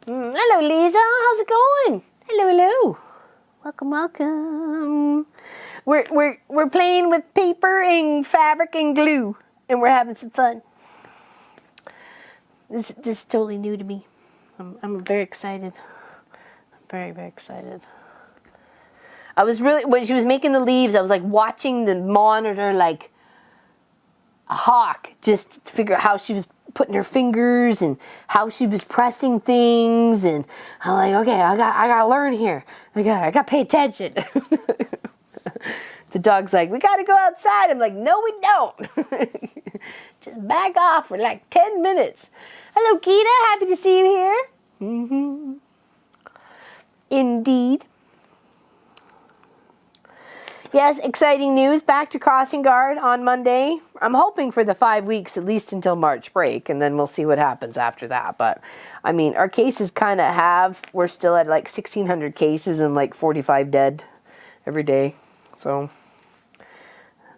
Hello, Lisa. How's it going? Hello, hello. Welcome, welcome. We're playing with paper and fabric and glue, and we're having some fun. This is totally new to me. I'm very excited. I'm very, very excited. I was really, when she was making the leaves, I was like watching the monitor like a hawk, just to figure out how she was putting her fingers and how she was pressing things. And I'm like, okay, I gotta learn here. I gotta pay attention. The dog's like, we gotta go outside. I'm like, no, we don't. Just back off for like 10 minutes. Hello, Kita. Happy to see you here. Mm-hmm. Indeed. Yes, exciting news. Back to crossing guard on Monday. I'm hoping for the 5 weeks, at least until March break, and then we'll see what happens after that. But, I mean, our cases kind of we're still at like 1,600 cases and like 45 dead every day. So,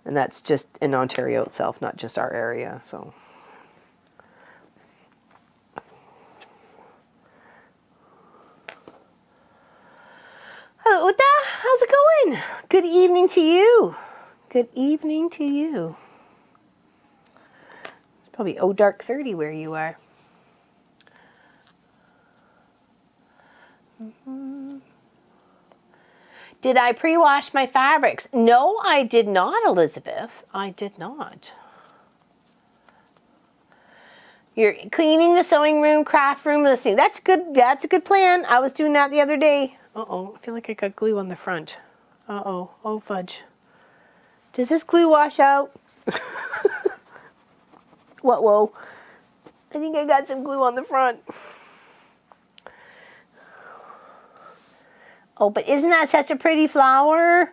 and that's just in Ontario itself, not just our area. So. Hello, Uta. How's it going? Good evening to you. Good evening to you. It's probably dark 30 where you are. Mm-hmm. Did I pre-wash my fabrics? No, I did not, Elizabeth. I did not. You're cleaning the sewing room, craft room, listening. That's good. That's a good plan. I was doing that the other day. Uh-oh, I feel like I got glue on the front. Uh-oh, oh fudge. Does this glue wash out? What, whoa? I think I got some glue on the front. Oh, but isn't that such a pretty flower?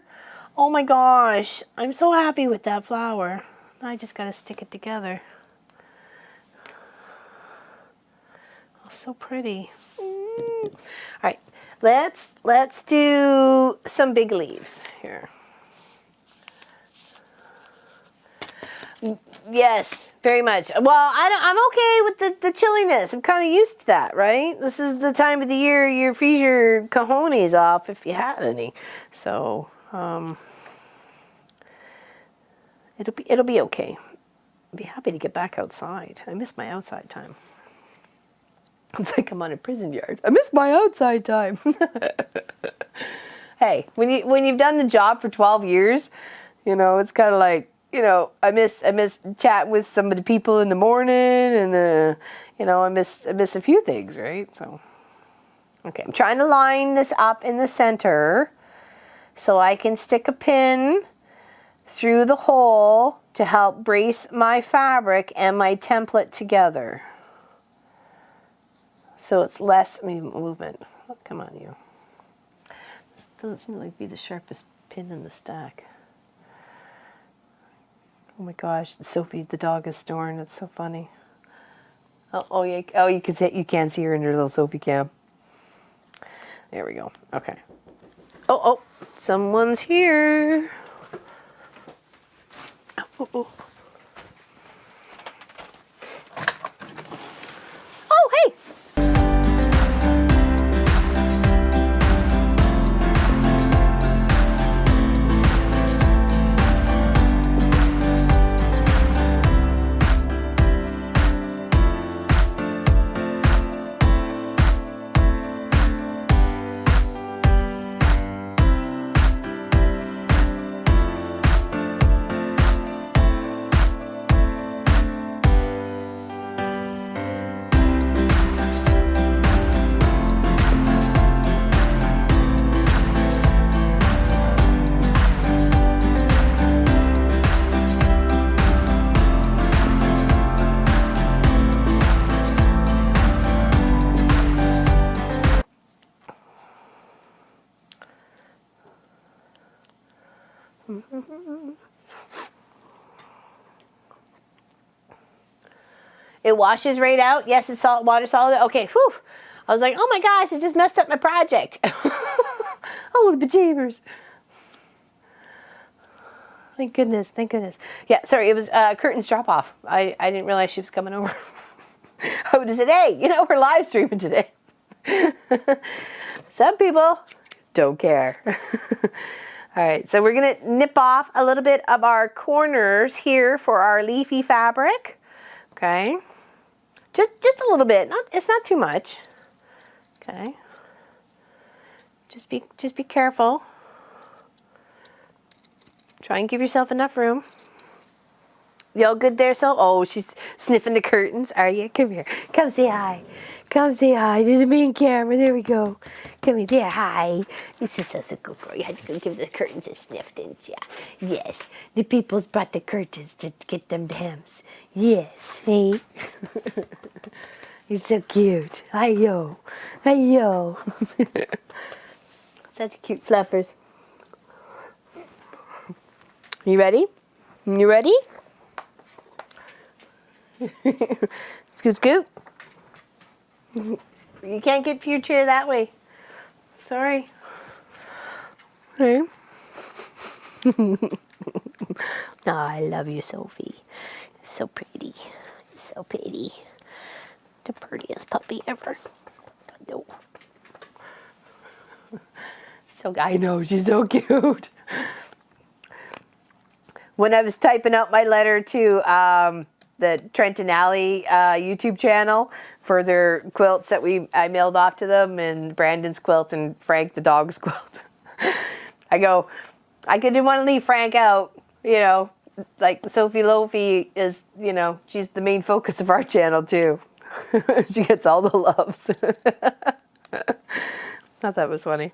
Oh my gosh, I'm so happy with that flower. I just gotta stick it together. Oh, so pretty. All right. Let's do some big leaves here. Yes, very much. Well, I'm okay with the chilliness. I'm kind of used to that, right? This is the time of the year you freeze your cojones off if you had any. So it'll be okay. I'll be happy to get back outside. I miss my outside time. It's like I'm on a prison yard. I miss my outside time. Hey, when you've done the job for 12 years, you know, it's kind of like, you know, I miss chatting with some of the people in the morning, and you know, I miss a few things, right? So, okay, I'm trying to line this up in the center so I can stick a pin through the hole to help brace my fabric and my template together. So it's less movement. Oh, come on, you. This doesn't seem like be the sharpest pin in the stack. Oh my gosh, Sophie, the dog is snoring. It's so funny. Oh yeah. Oh, you can see her in her little Sophie cam. There we go. Okay. Oh, someone's here. Oh. Oh, hey. It washes right out. Yes, it's water solid. Okay, whew. I was like, oh my gosh, I just messed up my project. Oh, the bejeebers. Thank goodness, thank goodness. Yeah, sorry, it was curtains drop off. I didn't realize she was coming over. I would have said, hey, you know, we're live streaming today. Some people don't care. All right, so we're gonna nip off a little bit of our corners here for our leafy fabric. Okay, just a little bit. It's not too much. Okay, just be careful. Try and give yourself enough room. You all good there, so? Oh, she's sniffing the curtains. Are you? Come here. Come say hi. Come say hi to the main camera. There we go. Come here. There. Hi. This is so good girl. You had to go give the curtains a sniff, didn't you? Yes. The people's brought the curtains to get them hems. Yes. Hey. You're so cute. Hi-yo. Hi-yo. Such cute fluffers. You ready? You ready? Scoot, scoot. You can't get to your chair that way. Sorry. Hey. Oh, I love you, Sophie. So pretty. So pretty. The prettiest puppy ever. No. So I know, she's so cute. When I was typing out my letter to the Trent and Allie YouTube channel for their quilts that I mailed off to them, and Brandon's quilt and Frank the dog's quilt, I go, I didn't want to leave Frank out, you know, like Sophie Lofi is, you know, she's the main focus of our channel too. She gets all the loves. Thought that was funny.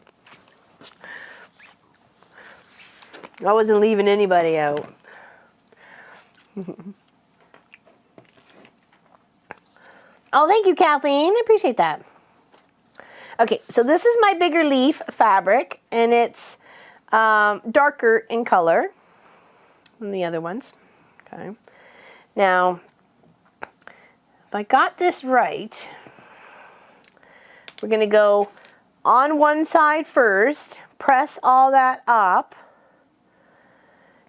I wasn't leaving anybody out. Oh, thank you, Kathleen. I appreciate that. Okay, so this is my bigger leaf fabric, and it's darker in color than the other ones. Okay. Now, if I got this right, we're going to go on one side first, press all that up,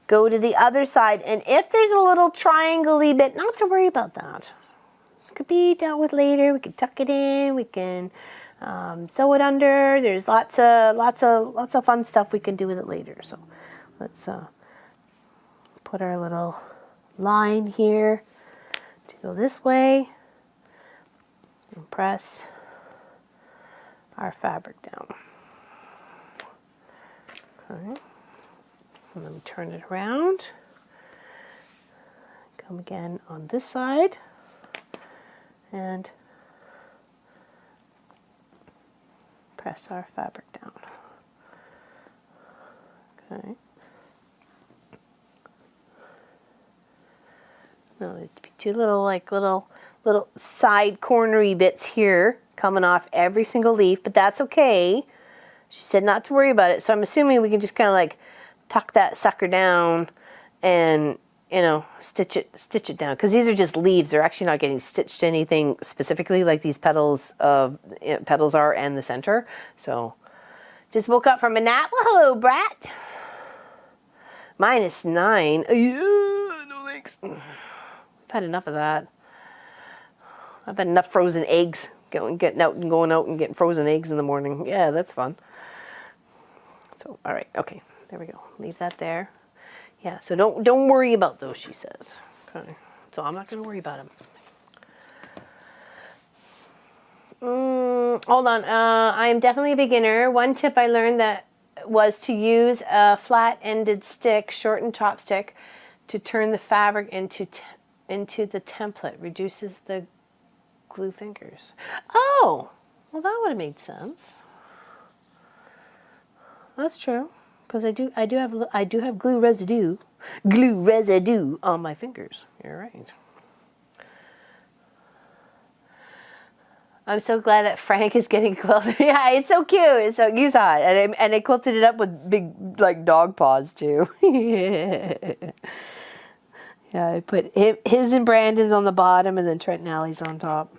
go to the other side, and if there's a little triangle-y bit, not to worry about that. It could be dealt with later. We can tuck it in. We can sew it under. There's lots of fun stuff we can do with it later. So let's put our little line here to go this way and press our fabric down. Okay. And then we turn it around. Come again on this side. And press our fabric down. Okay. Now there'd be two little side cornery bits here coming off every single leaf, but that's okay. She said not to worry about it, so I'm assuming we can just kind of like tuck that sucker down and, you know, stitch it down, because these are just leaves. They're actually not getting stitched to anything specifically like these petals are and the center. So just woke up from a nap. Well, hello, brat. -9. No thanks. I've had enough of that. I've had enough frozen eggs. Going out and getting frozen eggs in the morning. Yeah, that's fun. So, all right, okay, there we go. Leave that there. Yeah, so don't worry about those, she says. Okay, so I'm not going to worry about them. Hold on, I am definitely a beginner. One tip I learned that was to use a flat-ended stick, shortened chopstick, to turn the fabric into the template. Reduces the glue fingers. Oh, well, that would have made sense. That's true, because I do have glue residue on my fingers. You're right. I'm so glad that Frank is getting quilted. Yeah, it's so cute. It's so, you saw it, and I quilted it up with big like dog paws too. Yeah, I put his and Brandon's on the bottom, and then Trent and Allie's on top.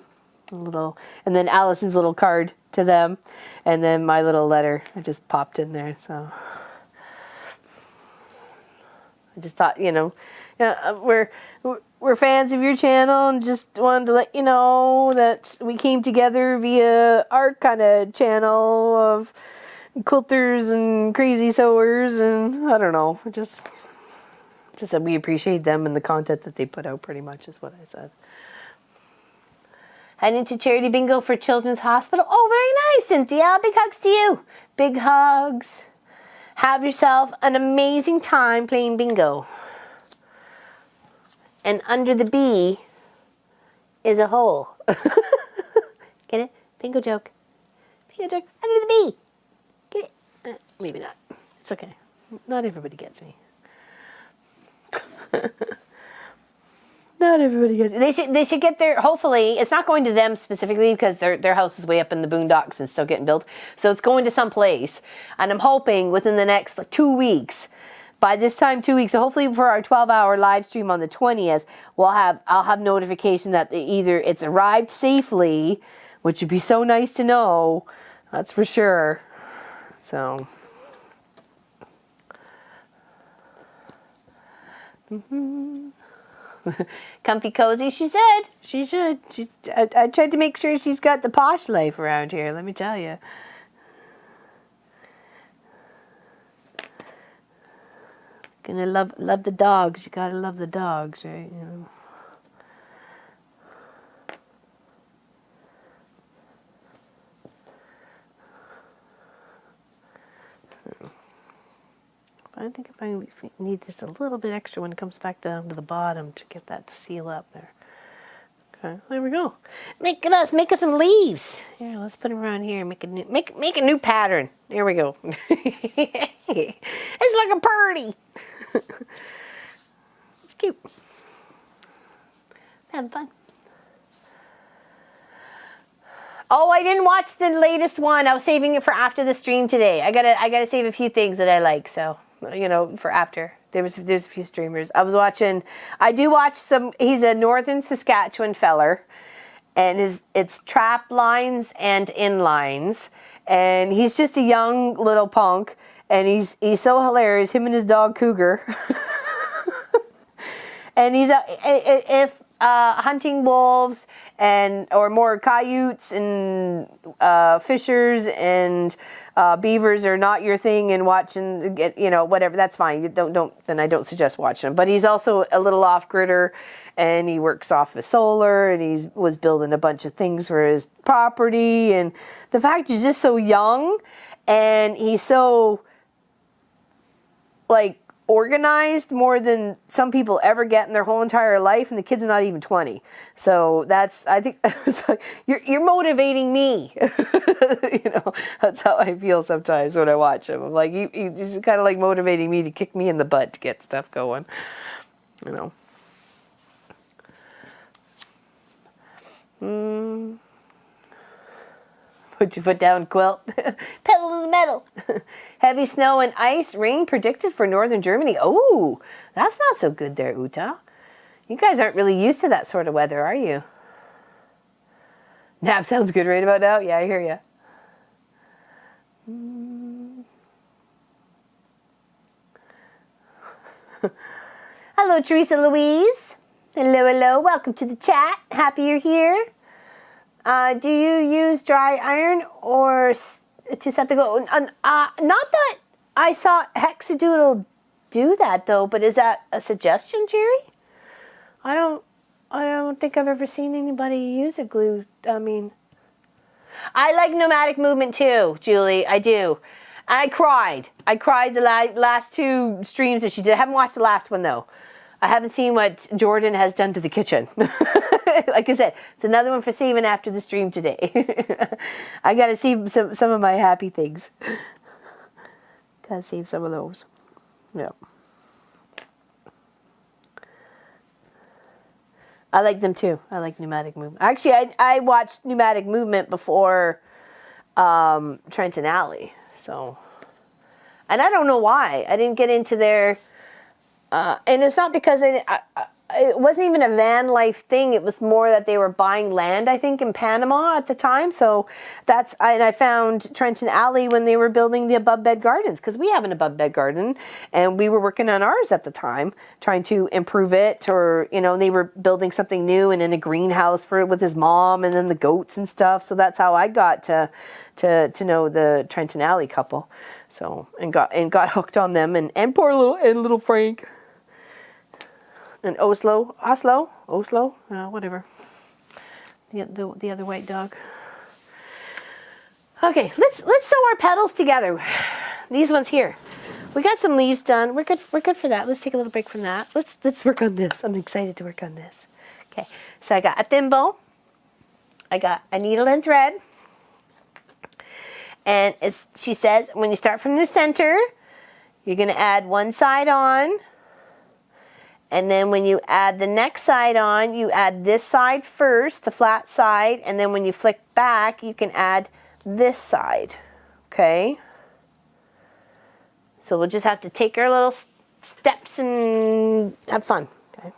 And then Allison's little card to them, and then my little letter I just popped in there. So I just thought, you know, we're fans of your channel, and just wanted to let you know that we came together via our kind of channel of quilters and crazy sewers, and I don't know, just said we appreciate them and the content that they put out. Pretty much is what I said. Heading to charity bingo for Children's Hospital. Oh, very nice, Cynthia. Big hugs to you. Big hugs. Have yourself an amazing time playing bingo. And under the B is a hole. Get it? Bingo joke. Bingo joke. Under the B. Get it? Maybe not. It's okay. Not everybody gets me. Not everybody gets me. They should get their, hopefully, it's not going to them specifically because their house is way up in the boondocks and still getting built. So it's going to some place. And I'm hoping within the next 2 weeks, by this time 2 weeks, so hopefully for our 12-hour live stream on the 20th, I'll have notification that either it's arrived safely, which would be so nice to know, that's for sure. So, comfy cozy, she said. She should. I tried to make sure she's got the posh life around here, let me tell you. Gonna love the dogs. You gotta love the dogs, right? You know. I think if I need just a little bit extra when it comes back down to the bottom to get that to seal up there. Okay, there we go. Make us some leaves. Here, let's put them around here. Make a new pattern. There we go. It's like a party. It's cute. Having fun. Oh, I didn't watch the latest one. I was saving it for after the stream today. I gotta save a few things that I like, so you know, for after. There's a few streamers. I do watch some. He's a northern Saskatchewan feller, and it's trap lines and inlines, and he's just a young little punk, and he's so hilarious. Him and his dog Cougar, and he's if hunting wolves or more coyotes and fishers and beavers are not your thing, and watching, you know, whatever, that's fine. You then I don't suggest watching him. But he's also a little off-gritter, and he works off of solar, and he was building a bunch of things for his property. And the fact he's just so young, and he's so like organized more than some people ever get in their whole entire life, and the kid's not even 20. So I think you're motivating me. You know, that's how I feel sometimes when I watch him. I'm like, he's kind of like motivating me to kick me in the butt to get stuff going, you know. Put your foot down, Quilt. Pedal to the metal. Heavy snow and ice, rain predicted for northern Germany. Oh, that's not so good there, Uta. You guys aren't really used to that sort of weather, are you? Nap sounds good right about now. Yeah, I hear you. Hello, Teresa Louise. Hello, hello. Welcome to the chat. Happy you're here. Do you use dry iron or to set the glow? Not that I saw Hexadoodle do that though, but is that a suggestion, Jerry? I don't think I've ever seen anybody use a glue. I mean, I like pneumatic movement too, Julie. I do. I cried. I cried the last two streams that she did. I haven't watched the last one though. I haven't seen what Jordan has done to the kitchen. Like I said, it's another one for saving after the stream today. I got to see some of my happy things. Got to save some of those. Yeah. I like them too. I like pneumatic movement. Actually, I watched pneumatic movement before Trenton Alley. So, and I don't know why. I didn't get into their... and it's not because it wasn't even a van life thing. It was more that they were buying land, I think, in Panama at the time. So and I found Trenton Alley when they were building the above bed gardens, because we have an above bed garden, and we were working on ours at the time, trying to improve it, or, you know, they were building something new and in a greenhouse for it with his mom and then the goats and stuff. So that's how I got to know the Trenton Alley couple. So, and got hooked on them, and poor little Frank. And Oslo, whatever. The other white dog. Okay, let's sew our petals together. These ones here. We got some leaves done. We're good for that. Let's take a little break from that. Let's work on this. I'm excited to work on this. Okay, so I got a thimble. I got a needle and thread. And she says, when you start from the center, you're going to add one side on. And then when you add the next side on, you add this side first, the flat side. And then when you flick back, you can add this side. Okay? So we'll just have to take our little steps and have fun. Okay?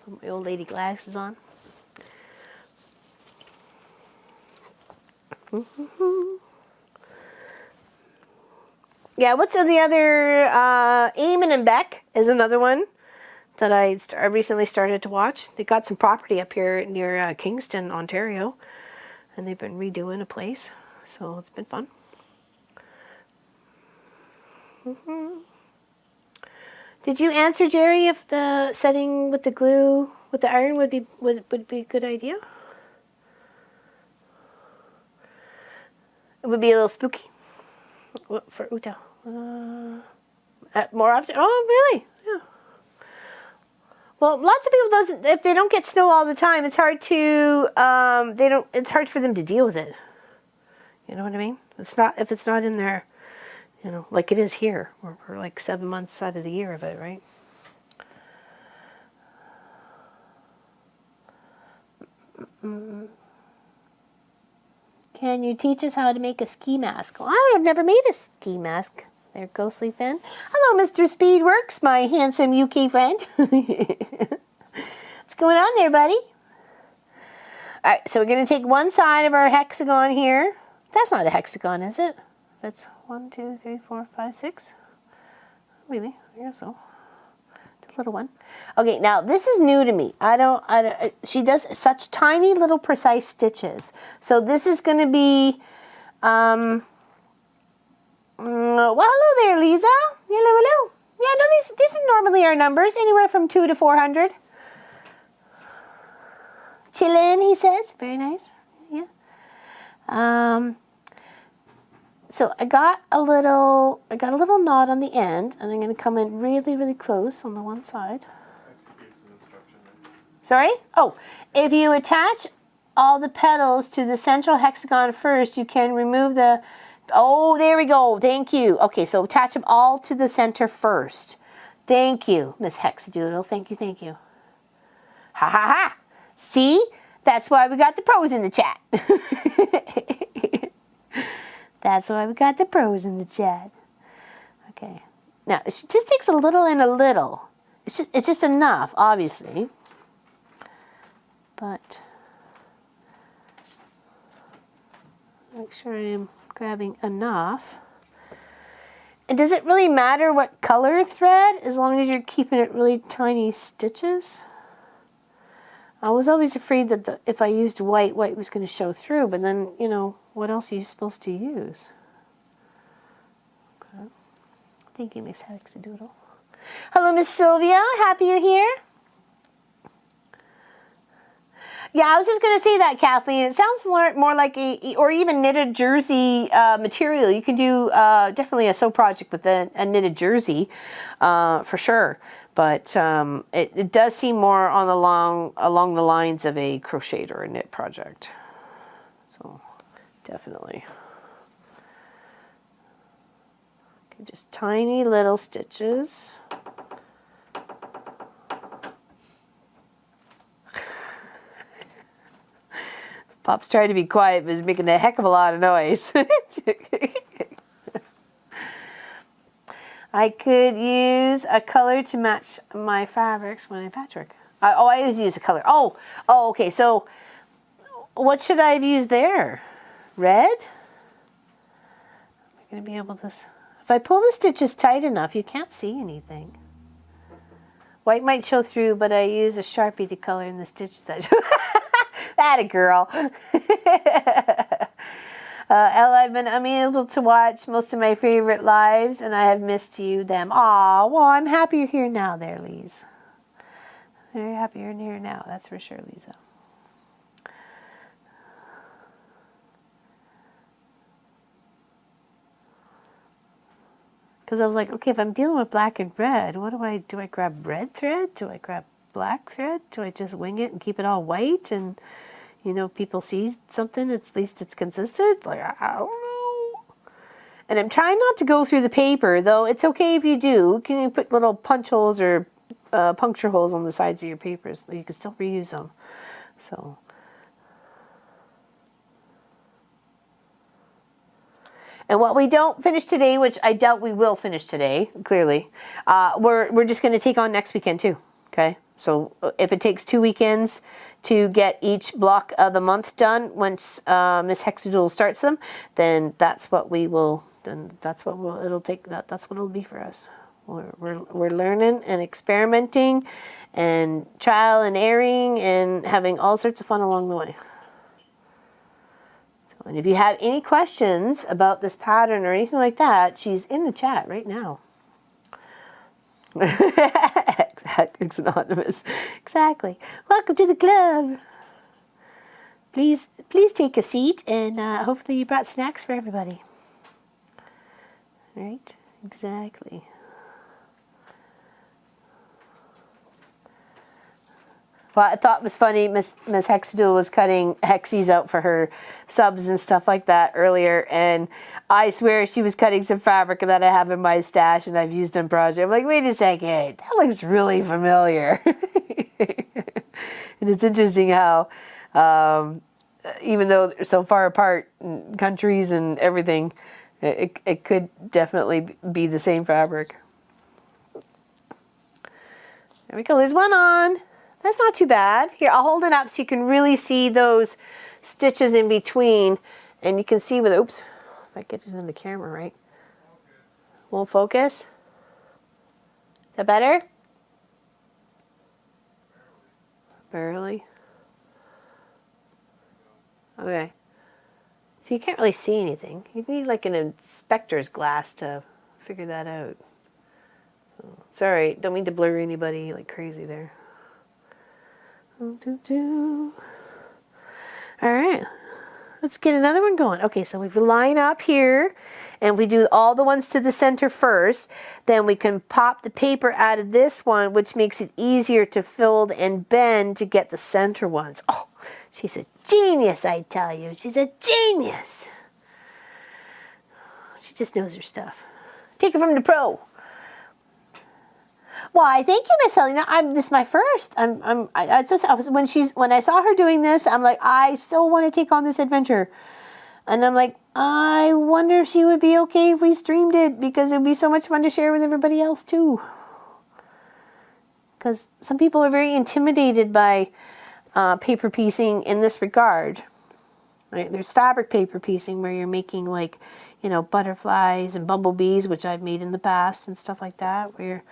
Put my old lady glasses on. Yeah, what's the other? Eamon and Beck is another one that I recently started to watch. They got some property up here near Kingston, Ontario, and they've been redoing a place, so it's been fun. Did you answer, Jerry, if the setting with the glue with the iron would be a good idea? It would be a little spooky. What for Uta? More often? Oh, really? Yeah. Well, lots of people doesn't. If they don't get snow all the time, it's hard to. It's hard for them to deal with it. You know what I mean? It's not if it's not in there. You know, like it is here. We're like 7 months out of the year of it, right? Can you teach us how to make a ski mask? Well, I've never made a ski mask. There, Ghostly Finn. Hello, Mr. Speedworks, my handsome UK friend. What's going on there, buddy? All right, so we're going to take one side of our hexagon here. That's not a hexagon, is it? That's 1, 2, 3, 4, 5, 6. Maybe. I guess so. The little one. Okay, now this is new to me. She does such tiny little precise stitches. So this is going to be, well, hello there, Lisa. Hello. Yeah, no, these are normally our numbers, anywhere from 2 to 400. Chillin', he says. Very nice. Yeah. So I got a little knot on the end, and I'm going to come in really, really close on the one side. Sorry? Oh, if you attach all the petals to the central hexagon first, you can remove the... Oh, there we go. Thank you. Okay, so attach them all to the center first. Thank you, Miss Hexadoodle. Thank you, thank you. Ha, ha, ha. See? That's why we got the pros in the chat. That's why we got the pros in the chat. Okay. Now, it just takes a little and a little. It's just enough, obviously. But make sure I'm grabbing enough. And does it really matter what color thread as long as you're keeping it really tiny stitches? I was always afraid that if I used white was going to show through, but then, you know, what else are you supposed to use? Okay. Thank you, Miss Hexadoodle. Hello, Miss Sylvia. Happy you're here. Yeah, I was just going to say that, Kathleen. It sounds more like or even knitted jersey material. You can do definitely a sew project with a knitted jersey for sure. But it does seem more along the lines of a crochet or a knit project. So definitely. Okay, just tiny little stitches. Pop's trying to be quiet, but is making a heck of a lot of noise. I could use a color to match my fabrics when I patchwork. I always use a color. Oh, okay. So what should I have used there? Red? Am I going to be able to... If I pull the stitches tight enough, you can't see anything. White might show through, but I use a Sharpie to color in the stitches. That a girl. Elle, I've been unable to watch most of my favorite lives, and I have missed them. Aw, well, I'm happy you're here now there, Lise. Very happy you're here now, that's for sure, Lisa. Because I was like, okay, if I'm dealing with black and red, what do I grab red thread? Do I grab black thread? Do I just wing it and keep it all white? And, you know, people see something, at least it's consistent. Like, I don't know. And I'm trying not to go through the paper, though it's okay if you do. Can you put little punch holes or puncture holes on the sides of your papers? You can still reuse them. So. And what we don't finish today, which I doubt we will finish today, clearly, we're just going to take on next weekend too. Okay, so if it takes 2 weekends to get each block of the month done, once Miss Hexadoodle starts them, then that's what we will. Then that's what it'll take. That's what it'll be for us. We're learning and experimenting, and trial and erring, and having all sorts of fun along the way. And if you have any questions about this pattern or anything like that, she's in the chat right now. It's anonymous. Exactly. Welcome to the club. Please take a seat, and hopefully you brought snacks for everybody. All right? Exactly. Well, I thought it was funny, Miss Hexadoodle was cutting hexies out for her subs and stuff like that earlier, and I swear she was cutting some fabric that I have in my stash and I've used on project. I'm like, wait a second, that looks really familiar. And it's interesting how, even though they're so far apart in countries and everything, it could definitely be the same fabric. There we go, there's one on. That's not too bad. Here, I'll hold it up so you can really see those stitches in between. And you can see with, oops, if I get it in the camera right. Won't focus? Is that better? Barely. Okay. So you can't really see anything. You need like an inspector's glass to figure that out. Sorry, don't mean to blur anybody like crazy there. All right, let's get another one going. Okay, so we line up here, and we do all the ones to the center first. Then we can pop the paper out of this one, which makes it easier to fold and bend to get the center ones. Oh, she's a genius, I tell you. She's a genius. She just knows her stuff. Take it from the pro. Why, thank you, Miss Helena. This is my first. When I saw her doing this, I'm like, I still want to take on this adventure. And I'm like, I wonder if she would be okay if we streamed it, because it would be so much fun to share with everybody else too. Because some people are very intimidated by paper piecing in this regard. Right? There's fabric paper piecing where you're making, like, you know, butterflies and bumblebees, which I've made in the past and stuff like that, where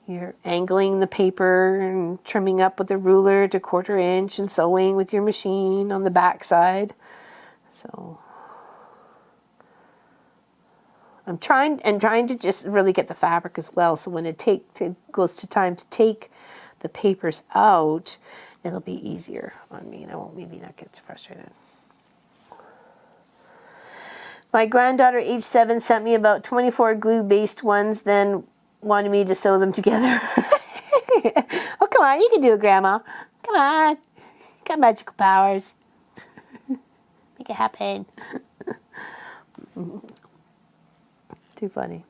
you're angling the paper and trimming up with a ruler to 1/4 inch and sewing with your machine on the back side. So I'm trying to just really get the fabric as well. So when it goes to time to take the papers out, it'll be easier on me, and I won't maybe not get too frustrated. My granddaughter, age 7, sent me about 24 glue-based ones, then wanted me to sew them together. Oh, come on, you can do it, Grandma. Come on. You got magical powers. Make it happen. Too funny.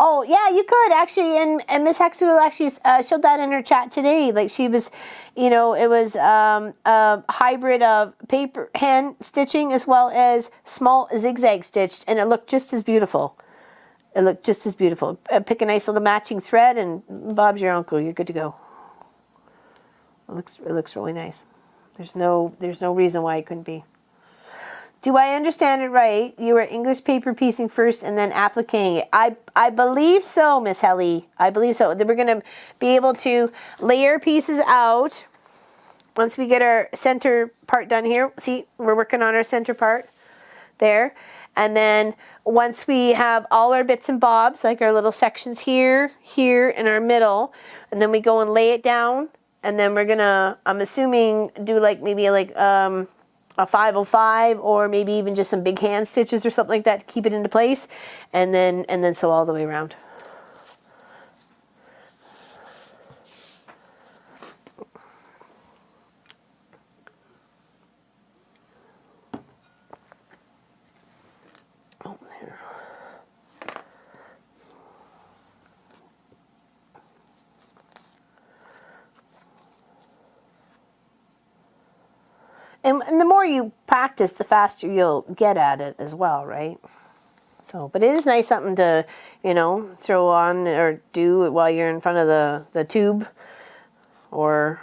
Oh, yeah, you could actually, and Miss Hexadoodle actually showed that in her chat today. Like, she was, you know, it was a hybrid of paper hand stitching as well as small zigzag stitched, and it looked just as beautiful. It looked just as beautiful. Pick a nice little matching thread, and Bob's your uncle. You're good to go. It looks really nice. There's no reason why it couldn't be. Do I understand it right? You were English paper piecing first and then appliquing it. I believe so, Miss Helly. I believe so. Then we're going to be able to layer pieces out once we get our center part done here. See, we're working on our center part there. And then once we have all our bits and bobs, like our little sections here, here, in our middle, and then we go and lay it down And then we're gonna, I'm assuming, do like maybe like a 505 or maybe even just some big hand stitches or something like that to keep it into place, and then sew all the way around. Oh, there. And the more you practice, the faster you'll get at it as well, right? So, but it is nice something to, you know, throw on or do while you're in front of the tube, or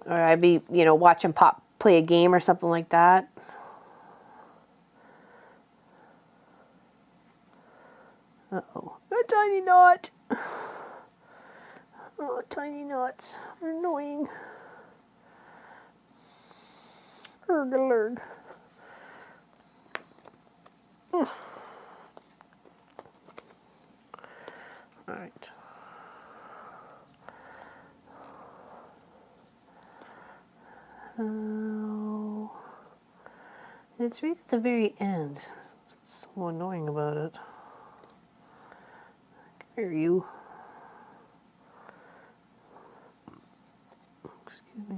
I'd be, you know, watching Pop play a game or something like that. Uh-oh, a tiny knot. Oh, tiny knots are annoying. Erg-a-lurg. All right. It's right at the very end. That's what's so annoying about it. Come here, you. Excuse me.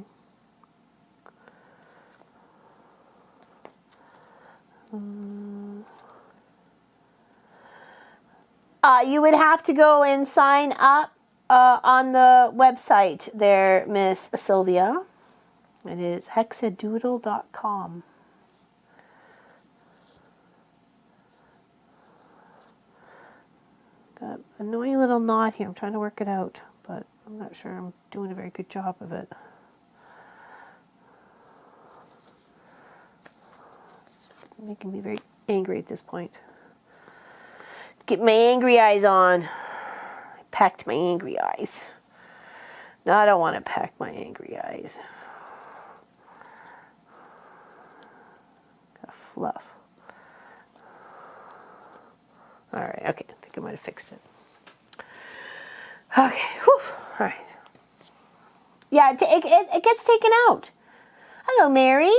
You would have to go and sign up on the website there, Miss Sylvia. It is hexadoodle.com. Got an annoying little knot here. I'm trying to work it out, but I'm not sure I'm doing a very good job of it. It's making me very angry at this point. Get my angry eyes on. I packed my angry eyes. No, I don't want to pack my angry eyes. Got fluff. All right, okay, I think I might have fixed it. Okay, whew, all right. Yeah, it gets taken out. Hello, Mary.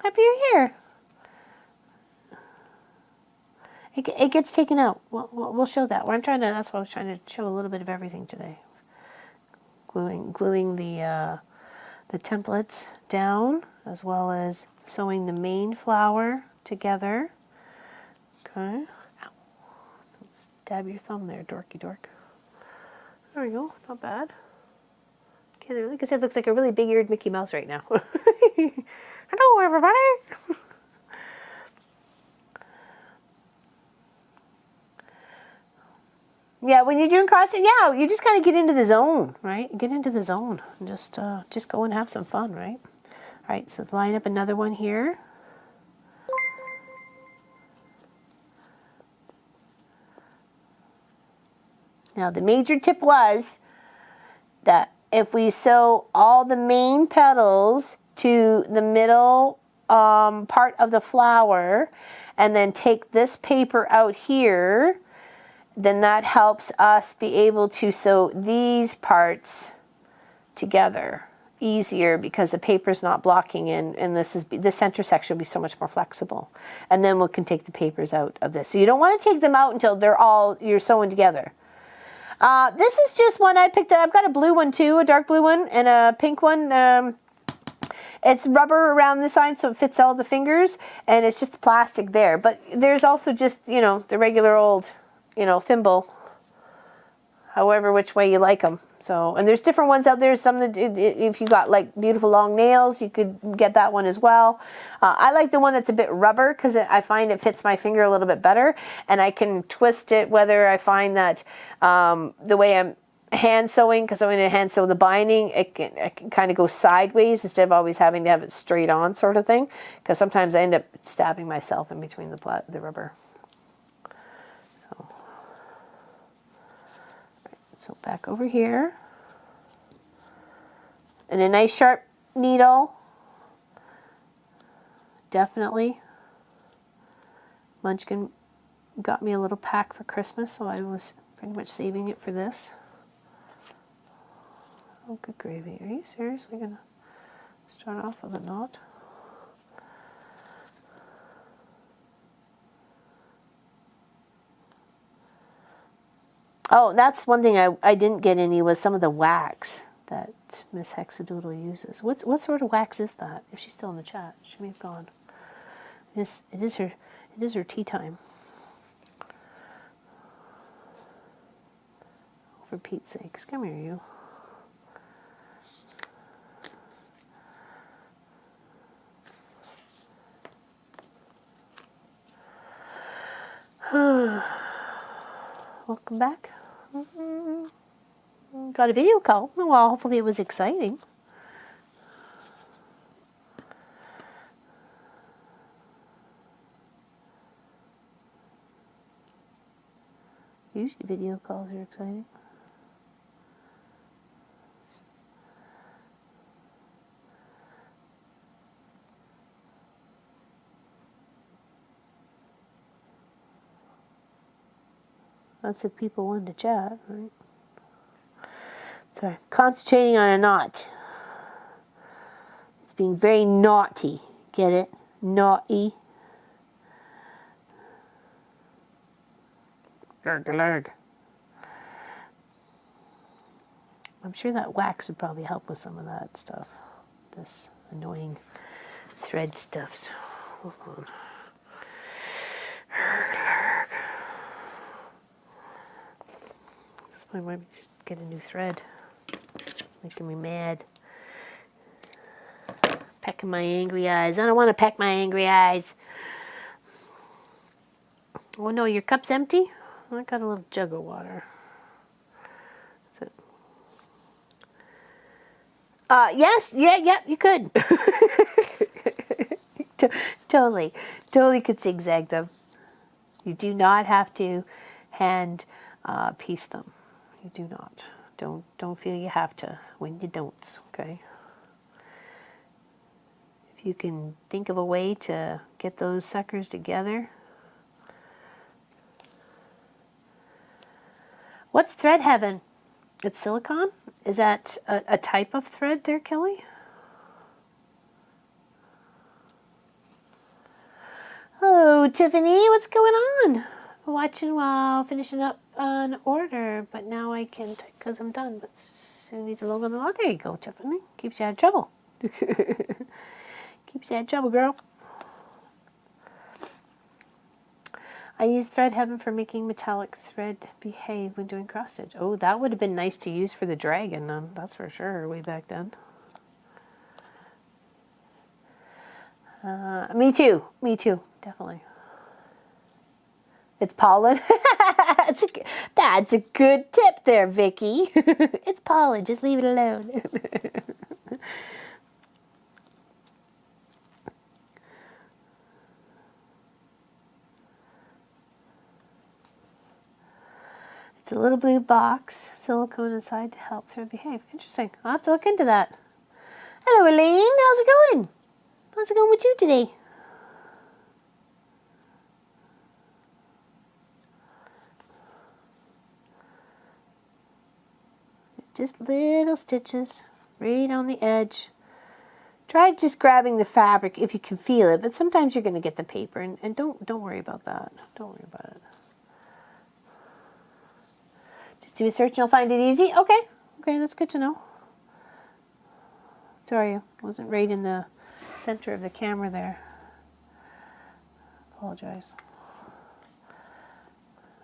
Happy you're here. It gets taken out. We'll show that. That's why I was trying to show a little bit of everything today. Gluing the templates down, as well as sewing the main flower together. Okay. Ow. Don't stab your thumb there, dorky dork. There we go. Not bad. Okay, like I said, it looks like a really big-eared Mickey Mouse right now. Hello, everybody. Yeah, when you're doing crossing, yeah, you just kind of get into the zone, right? Get into the zone and just go and have some fun, right? All right, so let's line up another one here. Now, the major tip was that if we sew all the main petals to the middle part of the flower and then take this paper out here, then that helps us be able to sew these parts together easier because the paper's not blocking in, and this center section will be so much more flexible. And then we can take the papers out of this. So you don't want to take them out until you're sewing together. This is just one I picked up. I've got a blue one too, a dark blue one, and a pink one. It's rubber around the side so it fits all the fingers, and it's just plastic there. But there's also just, you know, the regular old, you know, thimble, however which way you like them. So, and there's different ones out there. Some that, if you got like beautiful long nails, you could get that one as well. I like the one that's a bit rubber because I find it fits my finger a little bit better, and I can twist it whether I find that the way I'm hand sewing, because I'm going to hand sew the binding, I can kind of go sideways instead of always having to have it straight on sort of thing, because sometimes I end up stabbing myself in between the rubber. So back over here, and a nice sharp needle, definitely. Munchkin got me a little pack for Christmas, so I was pretty much saving it for this. Oh, good gravy. Are you seriously gonna start off with a knot? Oh, that's one thing I didn't get any was some of the wax that Miss Hexadoodle uses. What sort of wax is that? If she's still in the chat, she may have gone. It is her tea time. For Pete's sakes, come here, you. Welcome back. Got a video call. Well, hopefully it was exciting. Usually video calls are exciting. Lots of people wanted to chat, right? Sorry, concentrating on a knot. It's being very naughty. Get it? Naughty. Lurg. I'm sure that wax would probably help with some of that stuff. This annoying thread stuff. So, hold on. That's why I might just get a new thread. Making me mad. Pecking my angry eyes. I don't want to peck my angry eyes. Oh no, your cup's empty? I got a little jug of water. Yes, yeah, you could. Totally could zigzag them. You do not have to hand piece them. You do not. Don't feel you have to when you don't, okay? If you can think of a way to get those suckers together. What's thread heaven? It's silicone? Is that a type of thread there, Kelly? Oh, Tiffany, what's going on? I'm watching while finishing up an order, but now I can't because I'm done. But soon need to log on the log. There you go, Tiffany. Keeps you out of trouble. Keeps you out of trouble, girl. I use Thread Heaven for making metallic thread behave when doing cross stitch. Oh, that would have been nice to use for the dragon, that's for sure, way back then. Me too, definitely. It's pollen. That's a good tip there, Vicky. It's pollen, just leave it alone. It's a little blue box, silicone inside to help thread behave. Interesting. I'll have to look into that. Hello, Elaine. How's it going? How's it going with you today? Just little stitches right on the edge. Try just grabbing the fabric if you can feel it, but sometimes you're going to get the paper, and don't worry about that. Don't worry about it. Just do a search and you'll find it easy. Okay, that's good to know. Sorry, I wasn't right in the center of the camera there. Apologize.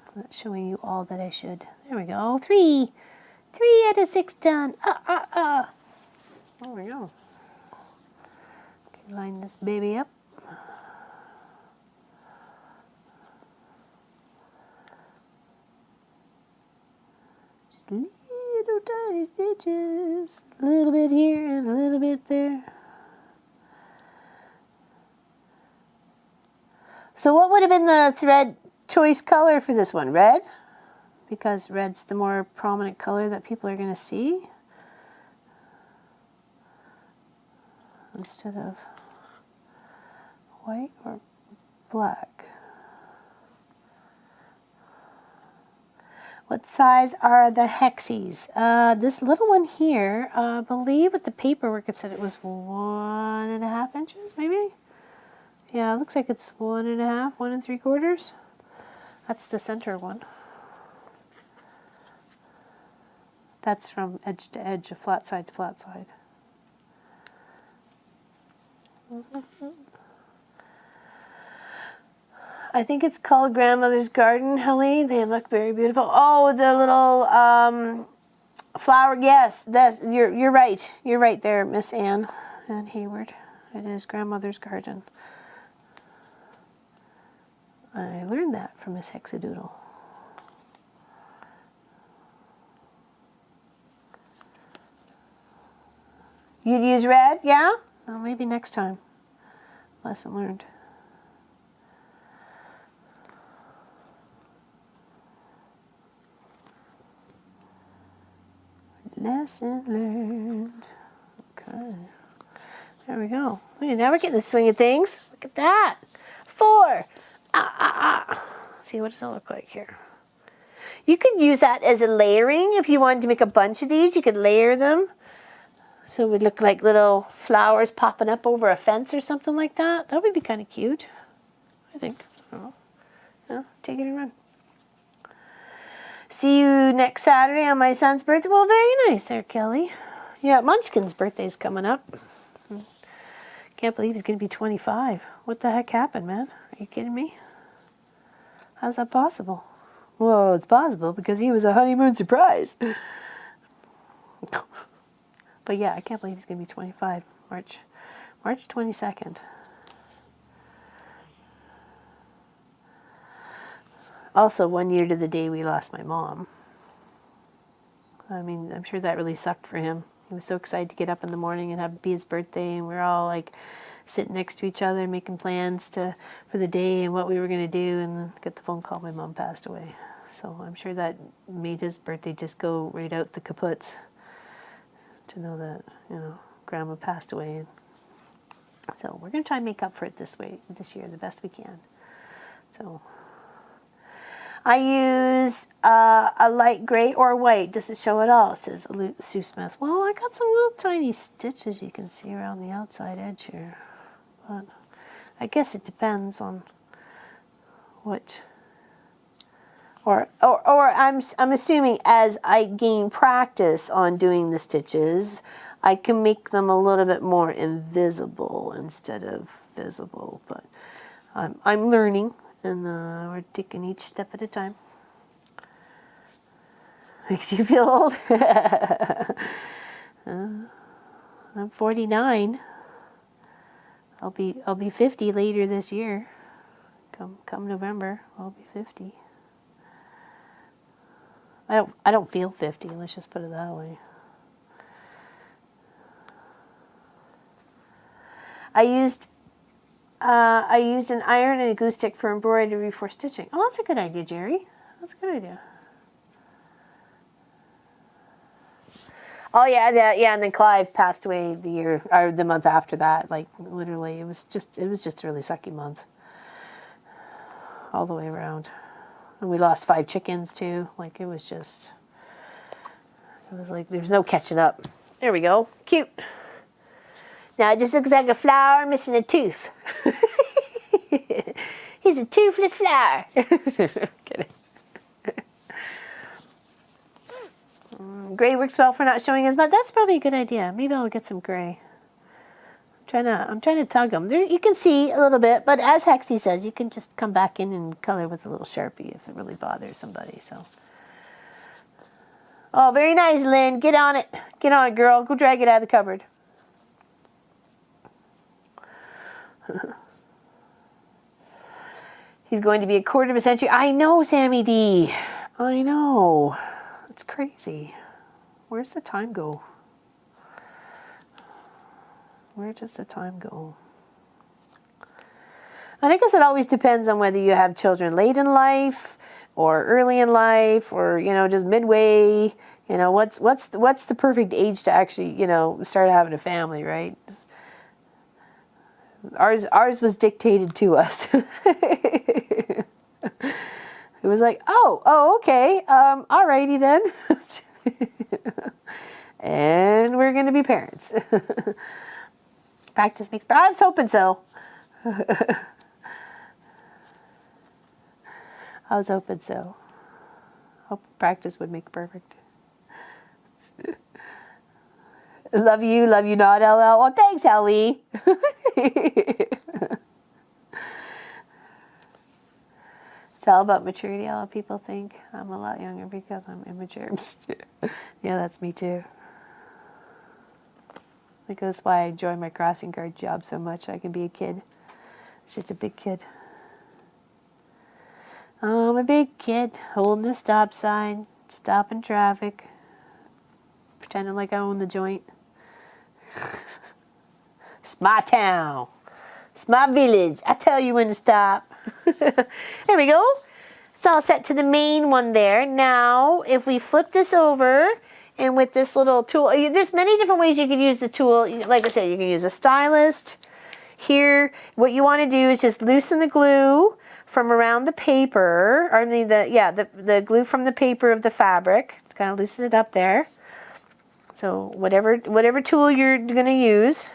I'm not showing you all that I should. There we go. 3 out of 6 done. There we go. Okay, line this baby up. Just little tiny stitches. A little bit here and a little bit there. So what would have been the thread choice color for this one? Red? Because red's the more prominent color that people are going to see. Instead of white or black. What size are the hexies? This little one here, I believe with the paperwork it said it was 1.5 inches, maybe? Yeah, it looks like it's 1.5, 1 3/4. That's the center one. That's from edge to edge, a flat side to flat side. I think it's called Grandmother's Garden, Helly. They look very beautiful. Oh, the little flower. Yes, you're right. You're right there, Miss Ann Hayward. It is Grandmother's Garden. I learned that from Miss Hexadoodle. You'd use red, yeah? Well, maybe next time. Lesson learned. Lesson learned. Okay. There we go. Okay, now we're getting the swing of things. Look at that. 4. See, what does it look like here? You could use that as a layering. If you wanted to make a bunch of these, you could layer them. So it would look like little flowers popping up over a fence or something like that. That would be kind of cute, I think. Oh. Yeah, take it and run. See you next Saturday on my son's birthday. Well, very nice there, Kelly. Yeah, Munchkin's birthday's coming up. Can't believe he's going to be 25. What the heck happened, man? Are you kidding me? How's that possible? Well, it's possible because he was a honeymoon surprise. But yeah, I can't believe he's going to be 25. March 22nd. Also, 1 year to the day we lost my mom. I mean, I'm sure that really sucked for him. He was so excited to get up in the morning and have it be his birthday, and we were all like sitting next to each other making plans for the day and what we were going to do, and then get the phone call my mom passed away. So I'm sure that made his birthday just go right out the kaputs to know that, you know, Grandma passed away. So we're going to try and make up for it this year the best we can. So I use a light gray or white. Does it show at all? Says Sue Smith. Well, I got some little tiny stitches you can see around the outside edge here. But I guess it depends on what. Or I'm assuming as I gain practice on doing the stitches, I can make them a little bit more invisible instead of visible. But I'm learning. And we're taking each step at a time. Makes you feel old. I'm 49. I'll be 50 later this year. Come November, I'll be 50. I don't feel 50. Let's just put it that way. I used an iron and a glue stick for embroidery before stitching. Oh, that's a good idea, Jerry. That's a good idea. Oh yeah, and then Clive passed away the month after that. Like literally, it was just a really sucky month, all the way around. And we lost 5 chickens too. Like it was like there's no catching up. There we go, cute. Now it just looks like a flower missing a tooth. He's a toothless flower. Kidding. Gray works well for not showing as much. That's probably a good idea. Maybe I'll get some gray. I'm trying to tug them. There, you can see a little bit, but as Hexie says, you can just come back in and color with a little Sharpie if it really bothers somebody. So. Oh, very nice, Lynn. Get on it. Get on it, girl. Go drag it out of the cupboard. He's going to be 1/4 of a century. I know, Sammy D. I know. It's crazy. Where's the time go? Where does the time go? And I guess it always depends on whether you have children late in life or early in life or, you know, just midway. You know, what's the perfect age to actually, you know, start having a family, right? Ours was dictated to us. It was like, oh, okay, alrighty then. And we're gonna be parents. Practice makes. I was hoping so. I was hoping so. Hope practice would make perfect. Love you not, LL. Oh, thanks, Ellie. It's all about maturity. A lot of people think I'm a lot younger because I'm immature. Yeah, that's me too. I think that's why I enjoy my crossing guard job so much. I can be a kid. It's just a big kid. I'm a big kid holding a stop sign, stopping traffic, pretending like I own the joint. It's my town. It's my village. I tell you when to stop. There we go. It's all set to the main one there. Now, if we flip this over, and with this little tool, there's many different ways you can use the tool. Like I said, you can use a stylus. Here, what you want to do is just loosen the glue from around the paper, or I mean the glue from the paper of the fabric. Kind of loosen it up there. So whatever tool you're going to use.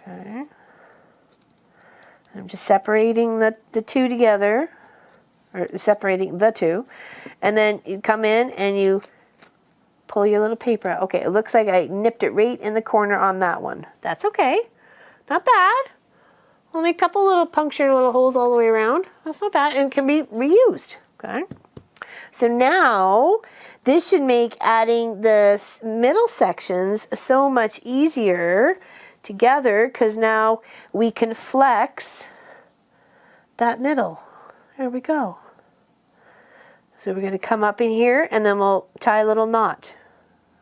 Okay. I'm just separating the two together, or separating the two, and then you come in and you pull your little paper out. Okay, it looks like I nipped it right in the corner on that one. That's okay. Not bad. Only a couple little punctured little holes all the way around. That's not bad, and can be reused. Okay. So now this should make adding the middle sections so much easier together, because now we can flex that middle. There we go. So we're going to come up in here and then we'll tie a little knot.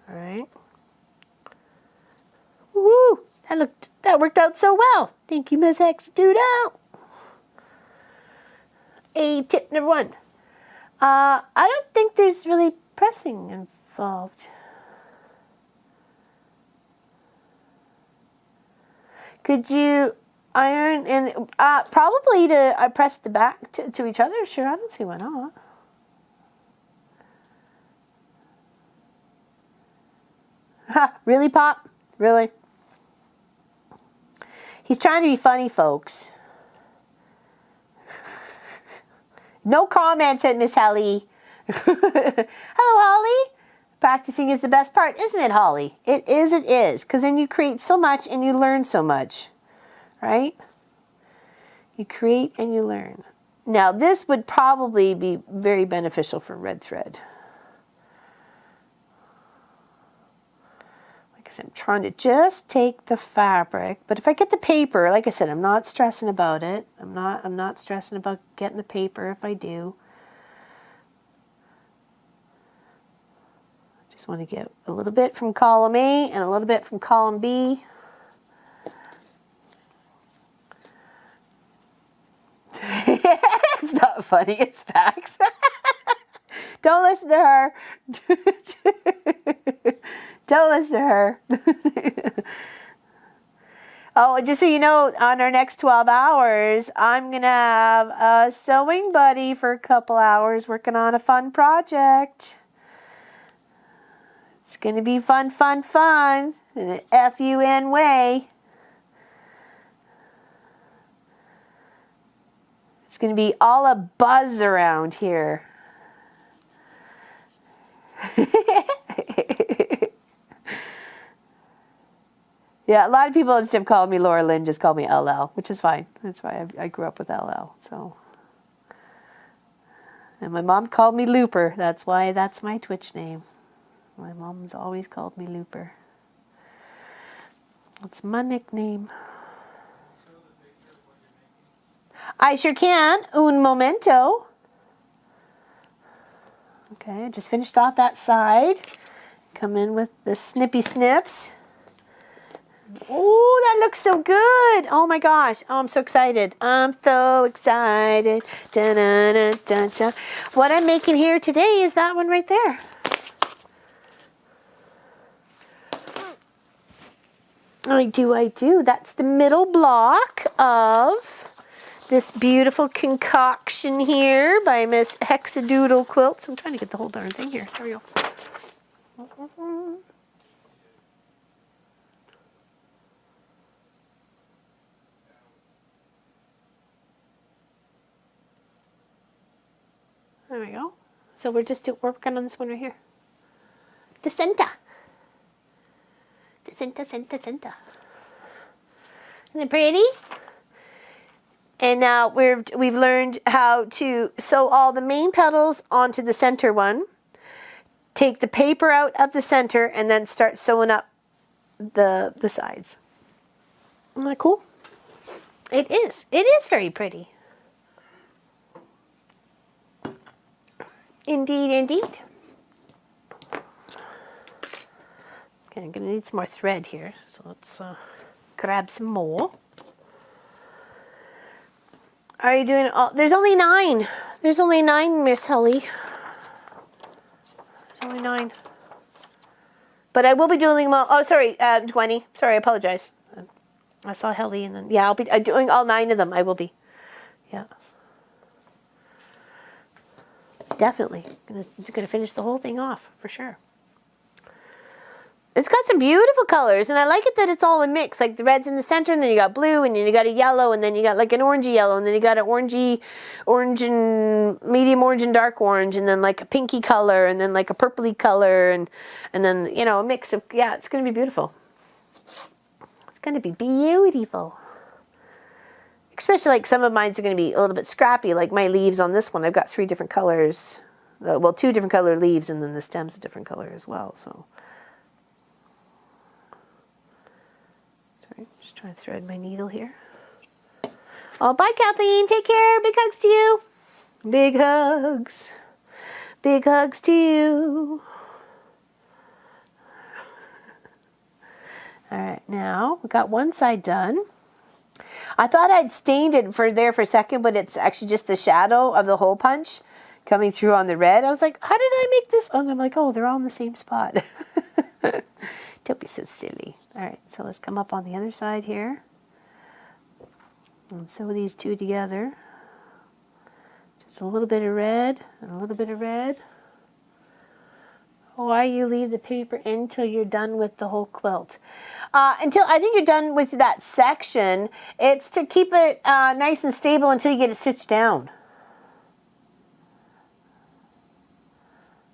All right. Woo! That worked out so well. Thank you, Miss X Doodle. Tip number 1. I don't think there's really pressing involved. Could you iron and probably to press the back to each other? Sure, I don't see why not. Ha, really, Pop? Really? He's trying to be funny, folks. No comment, said Miss Holly. Hello, Holly. Practicing is the best part, isn't it, Holly? It is. Because then you create so much and you learn so much. Right? You create and you learn. Now, this would probably be very beneficial for red thread. Like I said, I'm trying to just take the fabric. But if I get the paper, like I said, I'm not stressing about it. I'm not stressing about getting the paper if I do. Just want to get a little bit from column A and a little bit from column B. It's not funny, it's facts. Don't listen to her. Don't listen to her. Oh, just so you know, on our next 12 hours, I'm going to have a sewing buddy for a couple hours working on a fun project. It's going to be fun, fun, fun in an F-U-N way. It's going to be all a buzz around here. Yeah, a lot of people, instead of calling me Laura Lynn, just call me LL, which is fine. That's why I grew up with LL. So, and my mom called me Looper. That's why that's my Twitch name. My mom's always called me Looper. It's my nickname. I sure can. Un momento. Okay, I just finished off that side. Come in with the snippy snips. Oh, that looks so good. Oh my gosh. Oh, I'm so excited. I'm so excited. Dun, dun, dun, dun, dun. What I'm making here today is that one right there. I do. That's the middle block of this beautiful concoction here by Miss Hexadoodle Quilts. I'm trying to get the whole darn thing here. There we go. There we go. So we're working on this one right here. The center. The center. Isn't it pretty? And now we've learned how to sew all the main petals onto the center one. Take the paper out of the center and then start sewing up the sides. Isn't that cool? It is. It is very pretty. Indeed, indeed. Okay, I'm going to need some more thread here, so let's grab some more. Are you doing all? There's only 9. There's only 9, Miss Helly. There's only 9. But I will be doing them all. Oh, sorry, Gwenny. Sorry, I apologize. I saw Helly, and then yeah, I'll be doing all 9 of them. I will be. Yeah. Definitely. Gonna finish the whole thing off, for sure. It's got some beautiful colors, and I like it that it's all a mix. Like the red's in the center, and then you got blue, and then you got a yellow, and then you got like an orangey yellow, and then you got an orangey, orange and medium orange and dark orange, and then like a pinky color, and then like a purpley color, and then, you know, a mix of, yeah, it's gonna be beautiful. It's gonna be beautiful. Especially like some of mine's are going to be a little bit scrappy, like my leaves on this one. I've got 3 different colors. Well, 2 different color leaves, and then the stem's a different color as well. So, sorry, just trying to thread my needle here. Oh, bye, Kathleen. Take care. Big hugs to you. Big hugs. Big hugs to you. All right, now we got one side done. I thought I'd stained it for a second, but it's actually just the shadow of the hole punch coming through on the red. I was like, how did I make this? Oh, and I'm like, oh, they're all in the same spot. Don't be so silly. All right, so let's come up on the other side here. And sew these 2 together. Just a little bit of red and a little bit of red. Why you leave the paper in until you're done with the whole quilt? Until I think you're done with that section. It's to keep it nice and stable until you get it stitched down.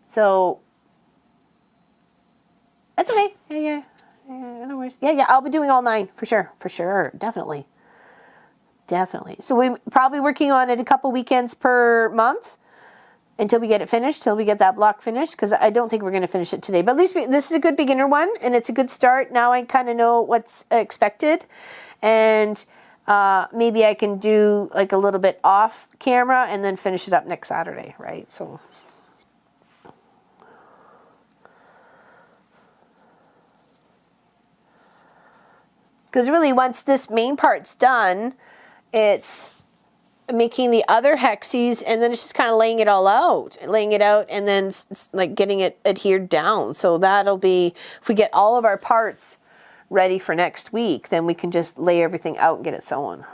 So that's okay. Yeah, no worries. Yeah, I'll be doing all 9 for sure, definitely. So we're probably working on it a couple weekends per month. Until we get it finished, till we get that block finished, because I don't think we're going to finish it today. But at least this is a good beginner one, and it's a good start. Now I kind of know what's expected, and maybe I can do like a little bit off camera and then finish it up next Saturday, right? So, because really once this main part's done, it's making the other hexies, and then it's just kind of laying it out, and then like getting it adhered down. So that'll be, if we get all of our parts ready for next week, then we can just lay everything out and get it sewn.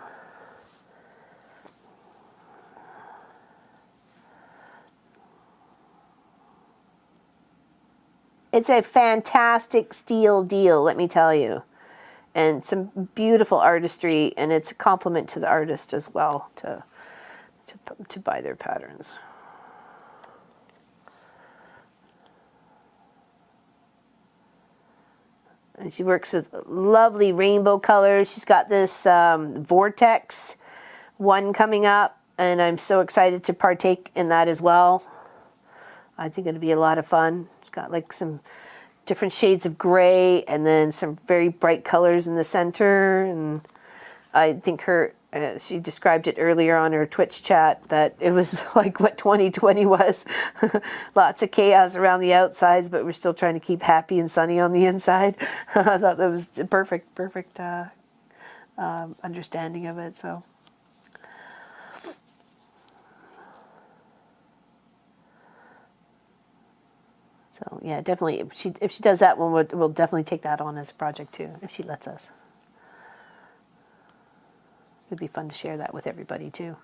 It's a fantastic steel deal, let me tell you. And some beautiful artistry, and it's a compliment to the artist as well to buy their patterns. And she works with lovely rainbow colors. She's got this vortex one coming up, and I'm so excited to partake in that as well. I think it'll be a lot of fun. She's got like some different shades of gray, and then some very bright colors in the center. And I think she described it earlier on her Twitch chat that it was like what 2020 was. Lots of chaos around the outsides, but we're still trying to keep happy and sunny on the inside. I thought that was a perfect understanding of it. So. So yeah, definitely. If she does that one, we'll definitely take that on as a project too, if she lets us. It'd be fun to share that with everybody too.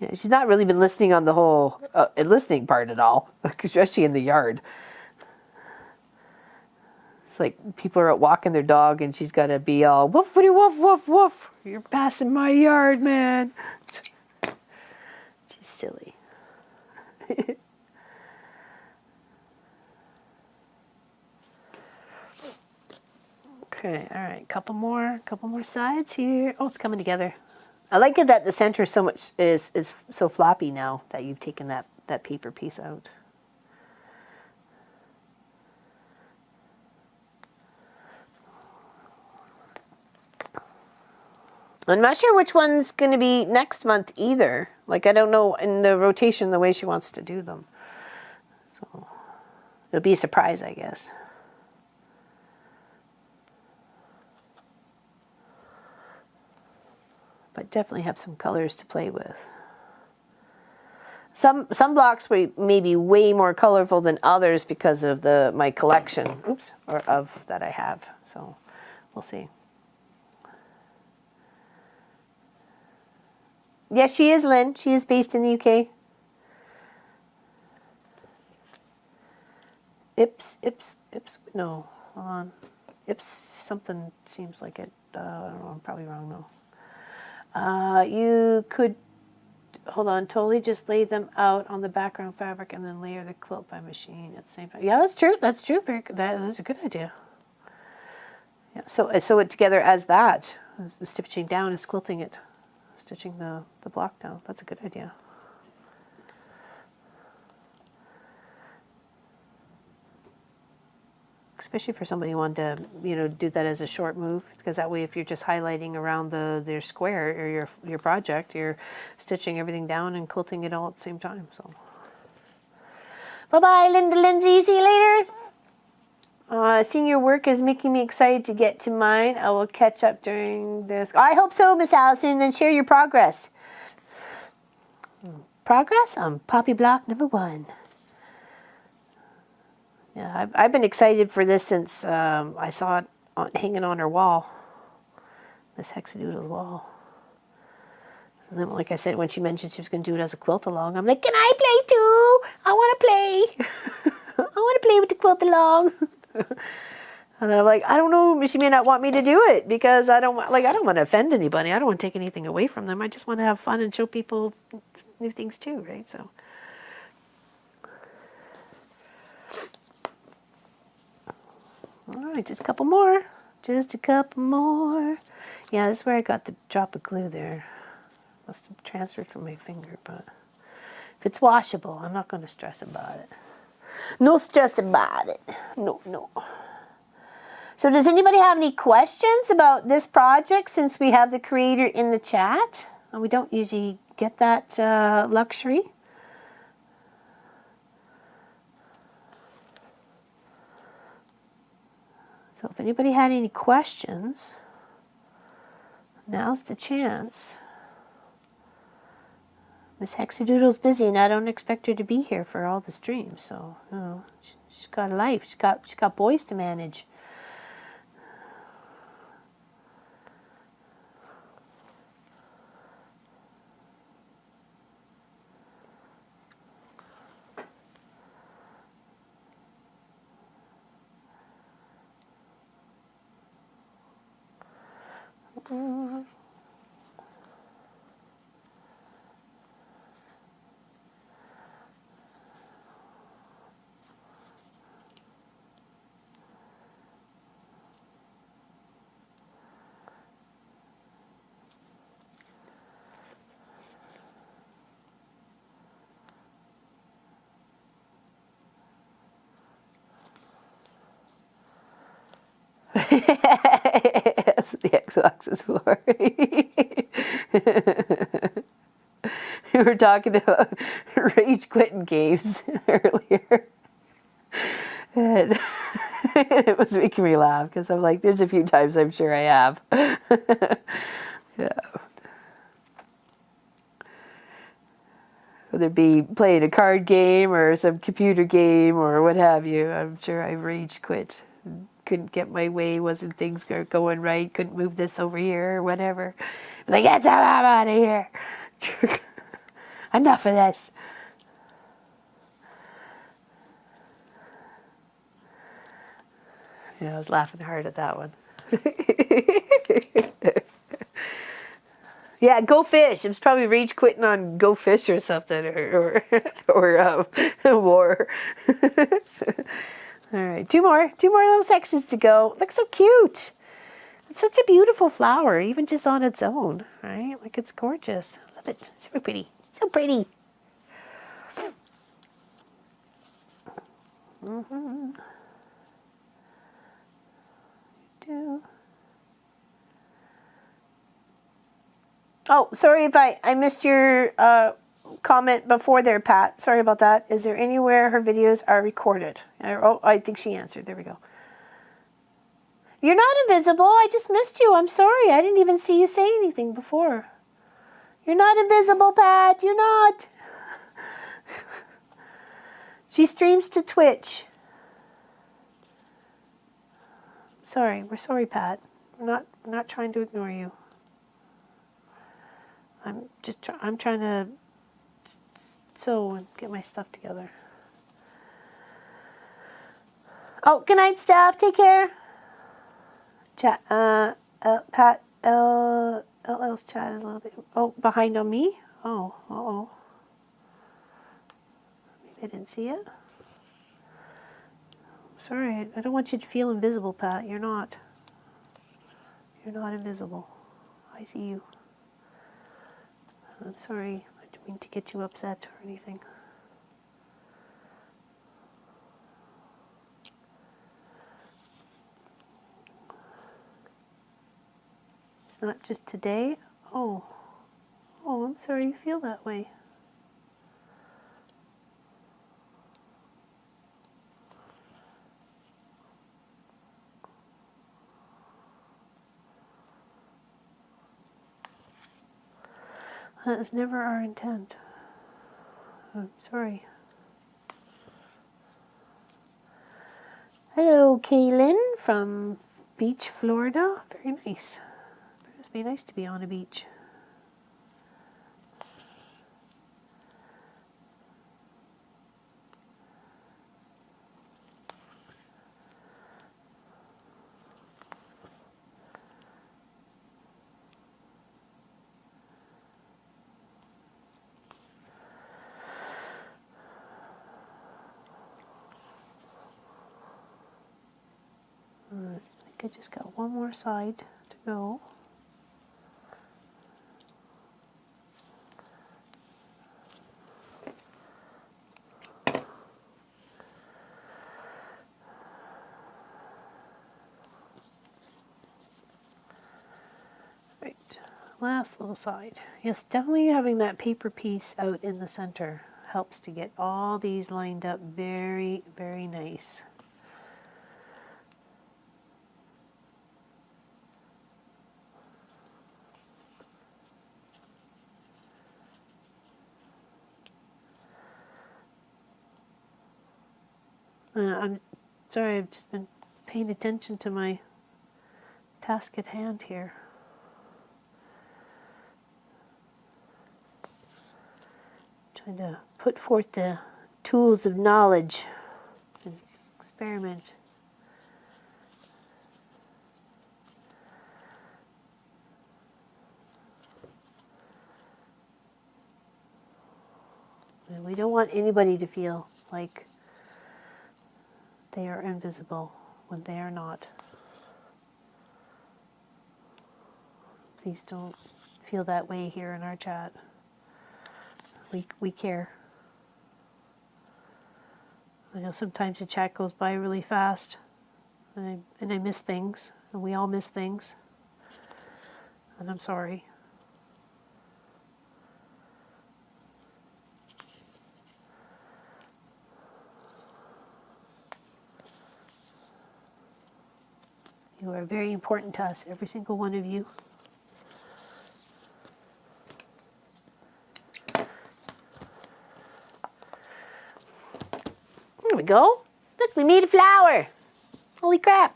Yeah, she's not really been listening on the whole listening part at all, especially in the yard. It's like people are out walking their dog and she's got to be all, woof, woof, woof, woof, woof. You're passing my yard, man. She's silly. Okay, all right, couple more sides here. Oh, it's coming together. I like it that the center is so floppy now that you've taken that paper piece out. I'm not sure which one's going to be next month either. Like, I don't know in the rotation the way she wants to do them. So it'll be a surprise, I guess. But definitely have some colors to play with. Some blocks may be way more colorful than others because of my collection, that I have. So we'll see. Yes, she is, Lynn. She is based in the UK. Ips. No, hold on. Ips something seems like it. I don't know, I'm probably wrong though. You could, hold on, totally just lay them out on the background fabric and then layer the quilt by machine at the same time. Yeah, that's true. That's true. Very good. That's a good idea. Yeah. So sew it together as that. The stitching down is quilting it. Stitching the block down. That's a good idea. Especially for somebody who wanted to, do that as a short move, because that way if you're just highlighting around their square or your project, you're stitching everything down and quilting it all at the same time. So, bye-bye, Lindsay. See you later. Seeing your work is making me excited to get to mine. I will catch up during this. I hope so, Miss Allison. Then share your progress. Progress on Poppy Block number 1. Yeah, I've been excited for this since I saw it hanging on her wall. This Hexadoodle's wall. And then, like I said, when she mentioned she was going to do it as a quilt along, I'm like, can I play too? I want to play. I want to play with the quilt along. And then I'm like, I don't know, she may not want me to do it because I don't want to offend anybody. I don't want to take anything away from them. I just want to have fun and show people new things too, right? So. All right, just a couple more. Just a couple more. Yeah, this is where I got the drop of glue there. Must have transferred from my finger, but if it's washable, I'm not going to stress about it. No stress about it. No. So does anybody have any questions about this project since we have the creator in the chat? And we don't usually get that luxury. So if anybody had any questions, now's the chance. Miss Hexadoodle's busy, and I don't expect her to be here for all the streams. So, she's got a life. She's got boys to manage. That's the X-axis floor. We were talking about rage quitting games earlier. And It was making me laugh because I'm like, there's a few times I'm sure I have. Yeah. Whether it be playing a card game or some computer game or what have you, I'm sure I rage quit. Couldn't get my way, wasn't things going right, couldn't move this over here or whatever. Like, get some out of here. Enough of this. Yeah, I was laughing hard at that one. Yeah, go fish. It was probably rage quitting on go fish or something, or war. All right, two more little sections to go. Looks so cute. It's such a beautiful flower, even just on its own, right? Like, it's gorgeous. I love it. It's so pretty. So pretty. Oh, sorry if I missed your comment before there, Pat. Sorry about that. Is there anywhere her videos are recorded? Oh, I think she answered. There we go. You're not invisible. I just missed you. I'm sorry. I didn't even see you say anything before. You're not invisible, Pat. You're not. She streams to Twitch. Sorry. We're sorry, Pat. We're not trying to ignore you. I'm trying to sew and get my stuff together. Oh, good night, Steph. Take care. Chat. Pat. LL's chat is a little bit. Oh, behind on me. Oh. Uh-oh. Maybe I didn't see it. Sorry. I don't want you to feel invisible, Pat. You're not. You're not invisible. I see you. I'm sorry. I didn't mean to get you upset or anything. It's not just today. Oh, I'm sorry you feel that way. That is never our intent. I'm sorry. Hello, Kaylin from Beach, Florida. Very nice. It must be nice to be on a beach. I think I just got one more side to go. Right, last little side. Yes, definitely having that paper piece out in the center helps to get all these lined up very, very nice. I'm sorry, I've just been paying attention to my task at hand here. Trying to put forth the tools of knowledge and experiment. And we don't want anybody to feel like they are invisible when they are not. Please don't feel that way here in our chat. We care. I know sometimes the chat goes by really fast, and I miss things, and we all miss things, and I'm sorry. You are very important to us, every single one of you. There we go. Look, we made a flower. Holy crap.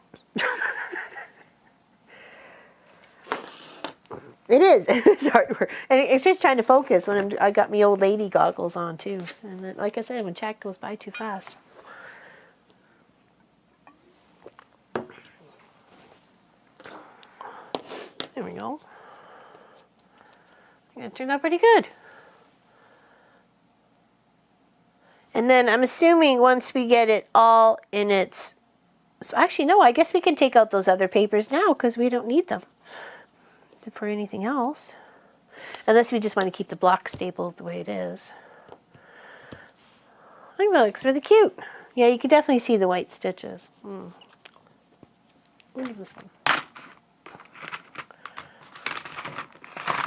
It is. It's hard work. And it's just trying to focus when I got my old lady goggles on too. And then, like I said, when chat goes by too fast. There we go. I think it turned out pretty good. And then I'm assuming once we get it all in its... So actually, no, I guess we can take out those other papers now because we don't need them for anything else. Unless we just want to keep the block stapled the way it is. I think that looks really cute. Yeah, you can definitely see the white stitches. Where's this one?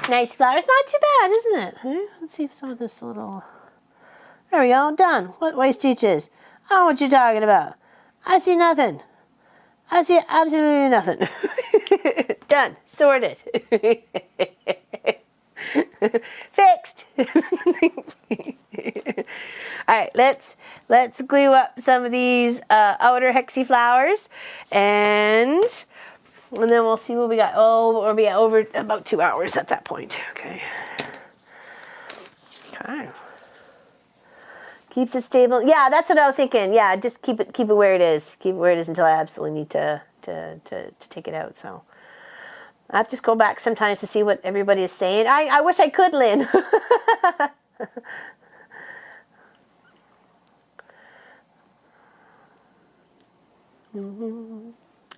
Nice flowers. Not too bad, isn't it? Huh? Let's see if some of this little... There we go, done. What white stitches? I don't know what you're talking about. I see nothing. I see absolutely nothing. Done. Sorted. Fixed. All right, let's glue up some of these outer hexy flowers, and then we'll see what we got. Oh, we'll be over about 2 hours at that point. Okay. Okay. Keeps it stable. Yeah, that's what I was thinking. Yeah, just keep it where it is. Keep it where it is until I absolutely need to take it out. So I have to just go back sometimes to see what everybody is saying. I wish I could, Lynn.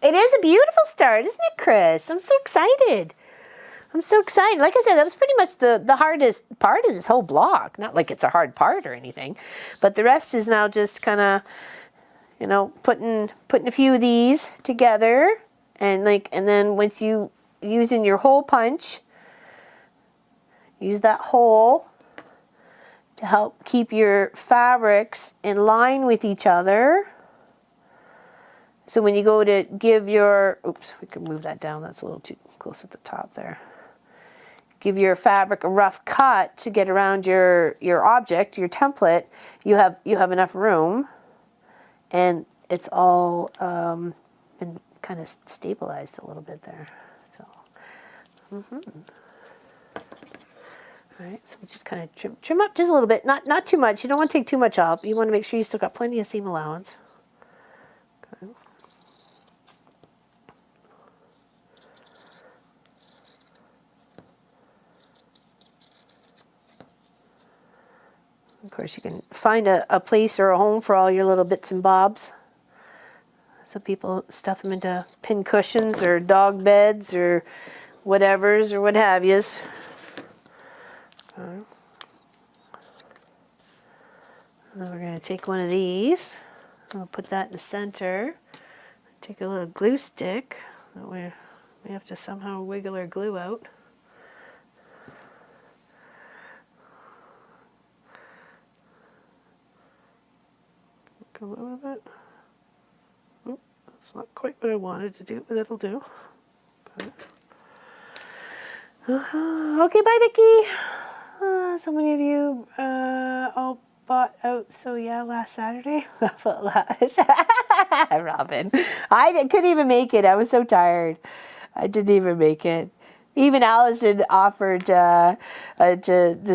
It is a beautiful start, isn't it, Chris? I'm so excited. I'm so excited. Like I said, that was pretty much the hardest part of this whole block. Not like it's a hard part or anything, but the rest is now just kind of, you know, putting a few of these together, and then once you using your hole punch, use that hole to help keep your fabrics in line with each other. So when you go to give your, oops, we can move that down. That's a little too close at the top there. Give your fabric a rough cut to get around your object, your template. You have enough room, and it's all been kind of stabilized a little bit there. So, all right. So we just kind of trim up just a little bit, not too much. You don't want to take too much off. You want to make sure you still got plenty of seam allowance. Okay. Of course, you can find a place or a home for all your little bits and bobs. Some people stuff them into pin cushions or dog beds or whatevers or what have yous. Okay. Then we're going to take one of these. I'll put that in the center. Take a little glue stick. That way we have to somehow wiggle our glue out. A little bit. Oh, that's not quite what I wanted to do, but that'll do. Okay. Okay, bye, Vicky. So many of you all bought out. So yeah, last Saturday. Robin, I couldn't even make it. I was so tired. I didn't even make it. Even Allison offered to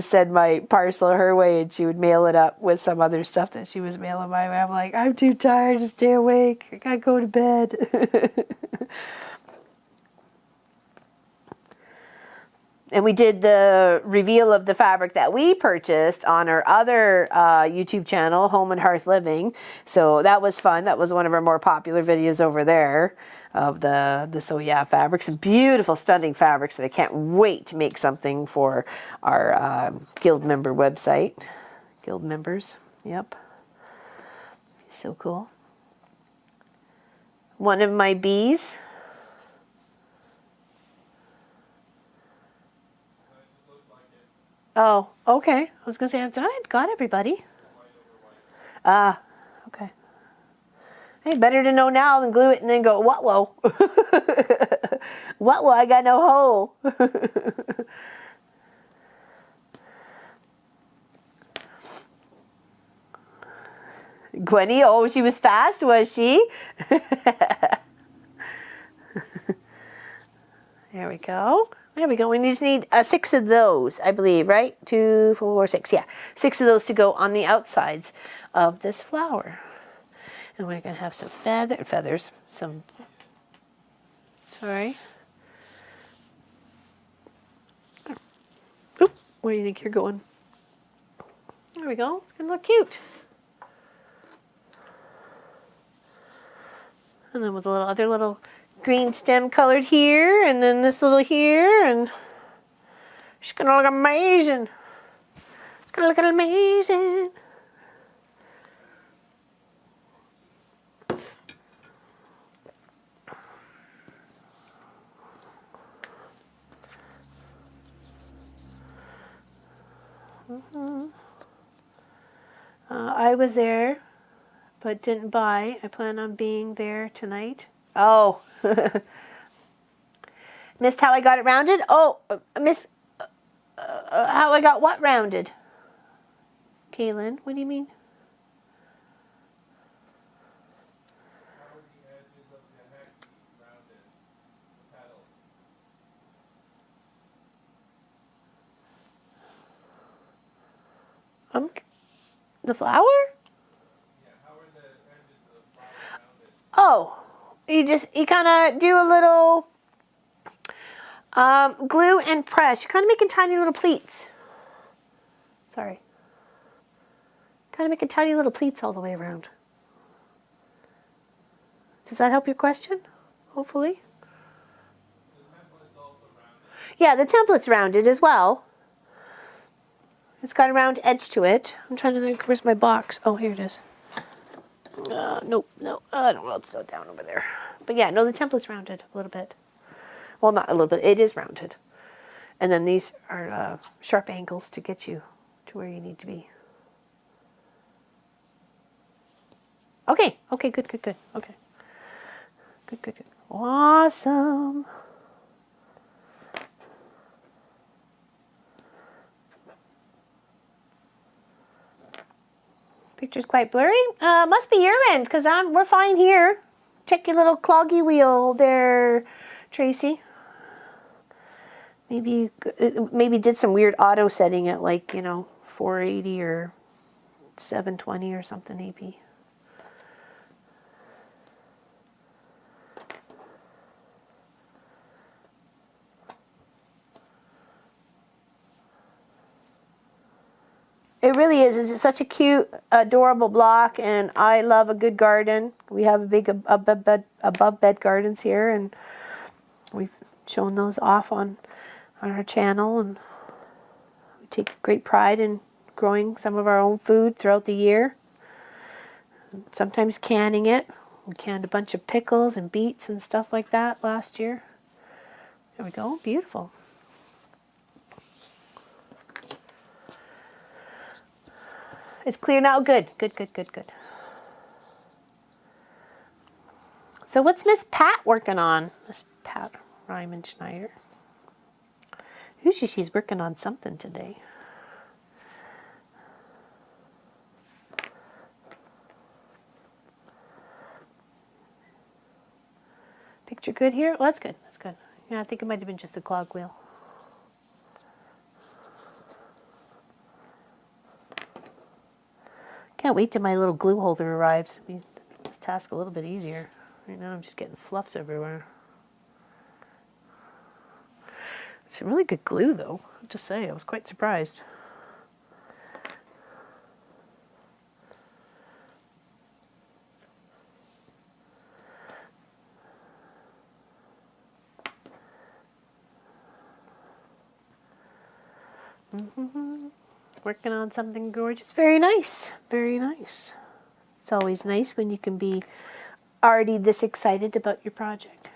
send my parcel her way, and she would mail it up with some other stuff that she was mailing my way. I'm like, I'm too tired to stay awake. I gotta go to bed. And we did the reveal of the fabric that we purchased on our other YouTube channel, Home and Hearth Living. So that was fun. That was one of our more popular videos over there of the So Yeah fabrics. Beautiful, stunning fabrics that I can't wait to make something for our Guild member website. Guild members, yep. So cool. One of my bees. Oh, okay. I was going to say, I thought I'd got everybody. Ah, okay. Hey, better to know now than glue it and then go, what, whoa. What, whoa, I got no hole. Gwenny, oh, she was fast, was she? There we go. There we go. We just need 6 of those, I believe, right? 2, 4, 6. Yeah, 6 of those to go on the outsides of this flower. And we're going to have some feathers, some, sorry. Oop, where do you think you're going? There we go. It's going to look cute. And then with a little other little green stem colored here, and then this little here, and it's going to look amazing. It's going to look amazing. I was there, but didn't buy. I plan on being there tonight. Oh, missed how I got it rounded? Oh, miss how I got what rounded? Kaylin, what do you mean? How are the edges of the hex rounded? The petals. The flower? Yeah, how are the edges of the flower rounded? Oh, you kind of do a little glue and press. You're kind of making tiny little pleats. Sorry. Kind of making tiny little pleats all the way around. Does that help your question? Hopefully. The template's also rounded. Yeah, the template's rounded as well. It's got a round edge to it. I'm trying to think, where's my box? Oh, here it is. Nope, no. I don't know, it's still down over there. But yeah, no, the template's rounded a little bit. Well, not a little bit, it is rounded. And then these are sharp angles to get you to where you need to be. Okay, okay, good, good, good. Okay. Good, good, good. Awesome. Picture's quite blurry. Must be your end, because we're fine here. Check your little cloggy wheel there, Tracy. Maybe did some weird auto setting at, like, 480 or 720 or something maybe. It really is. It's such a cute, adorable block, and I love a good garden. We have a big above bed gardens here, and we've shown those off on our channel, and we take great pride in growing some of our own food throughout the year. Sometimes canning it. We canned a bunch of pickles and beets and stuff like that last year. There we go. Beautiful. It's clear now. Good, good, good, good, good. So what's Miss Pat working on? Miss Pat Ryman Schneider. Usually she's working on something today. Picture good here? Well, that's good. That's good. Yeah, I think it might have been just a clog wheel. Can't wait till my little glue holder arrives. It makes this task a little bit easier. Right now I'm just getting fluffs everywhere. It's a really good glue though, I have to say. I was quite surprised. Working on something gorgeous. Very nice. Very nice. It's always nice when you can be already this excited about your project.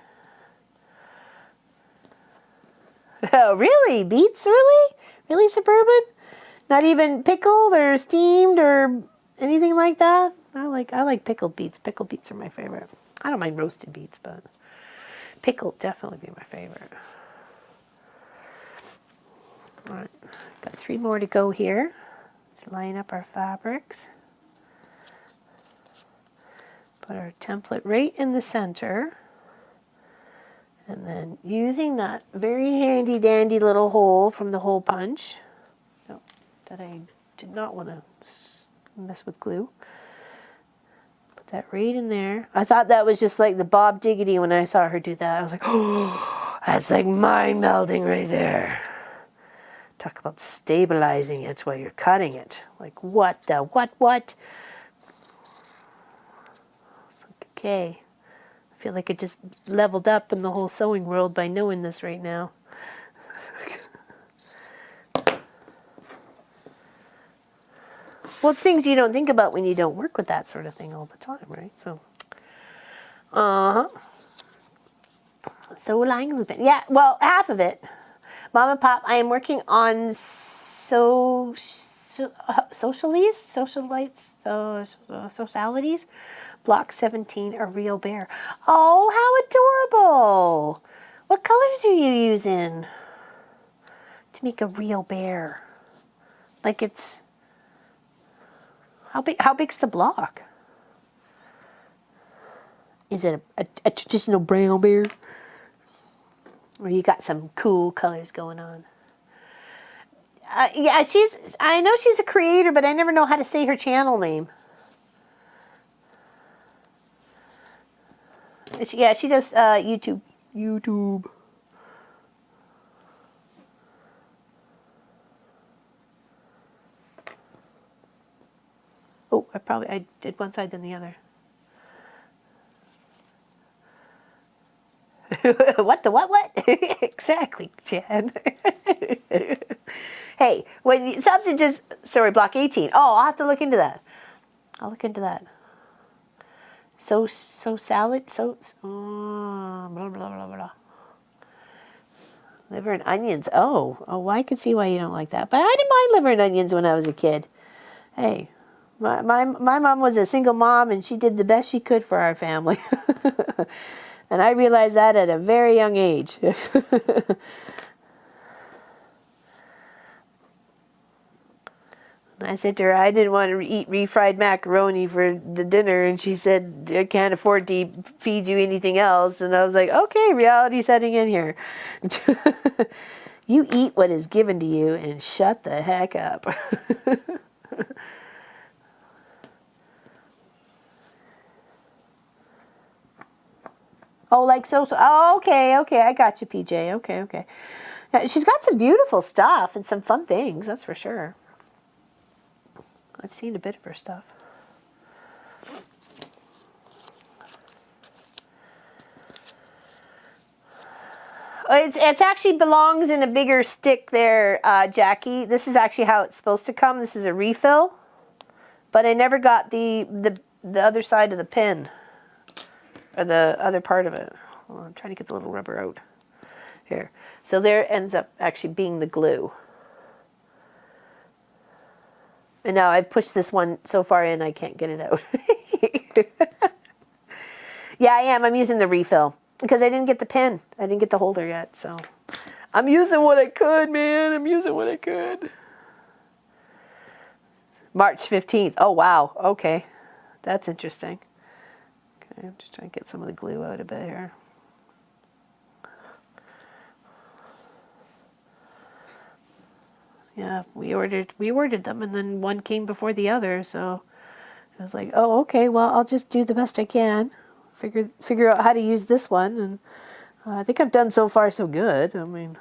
Oh, really? Beets? Really? Really, Suburban? Not even pickled or steamed or anything like that? I like pickled beets. Pickled beets are my favorite. I don't mind roasted beets, but pickled definitely be my favorite. All right, got 3 more to go here. Let's line up our fabrics. Put our template right in the center. And then using that very handy dandy little hole from the hole punch, that I did not want to mess with glue. Put that right in there. I thought that was just like the Bob Diggity when I saw her do that. I was like, oh, that's like mind melding right there. Talk about stabilizing it while you're cutting it. Like what the, what? It's like, okay. I feel like it just leveled up in the whole sewing world by knowing this right now. Well, it's things you don't think about when you don't work with that sort of thing all the time, right? So, So line looping. Yeah, well, half of it. Mom and Pop, I am working on socialities. Block 17, a real bear. Oh, how adorable. What colors are you using to make a real bear? Like it's, how big's the block? Is it a traditional brown bear? Or you got some cool colors going on? Yeah, I know she's a creator, but I never know how to say her channel name. Yeah, she does YouTube. Oh, I did one side then the other. What the what? Exactly, Jan. Hey, when something just, sorry, block 18. Oh, I'll have to look into that. I'll look into that. So salad, blah, blah, blah, blah. Liver and onions. Oh, well, I can see why you don't like that. But I didn't mind liver and onions when I was a kid. Hey, my mom was a single mom, and she did the best she could for our family. And I realized that at a very young age. I said to her, I didn't want to eat refried macaroni for the dinner, and she said, I can't afford to feed you anything else. And I was like, okay, reality setting in here. You eat what is given to you and shut the heck up. Oh, like so. Oh, okay, I got you, PJ. Okay. Yeah, she's got some beautiful stuff and some fun things, that's for sure. I've seen a bit of her stuff. It actually belongs in a bigger stick there, Jackie. This is actually how it's supposed to come. This is a refill, but I never got the other side of the pin, or the other part of it. Well, I'm trying to get the little rubber out here. So there ends up actually being the glue. And now I've pushed this one so far in I can't get it out. Yeah, I am. I'm using the refill because I didn't get the pin. I didn't get the holder yet, so I'm using what I could, man. I'm using what I could. March 15th. Oh, wow. Okay. That's interesting. Okay, I'm just trying to get some of the glue out a bit here. Yeah, we ordered them, and then one came before the other, so I was like, oh, okay, well, I'll just do the best I can. Figure out how to use this one, and I think I've done so far so good. I mean,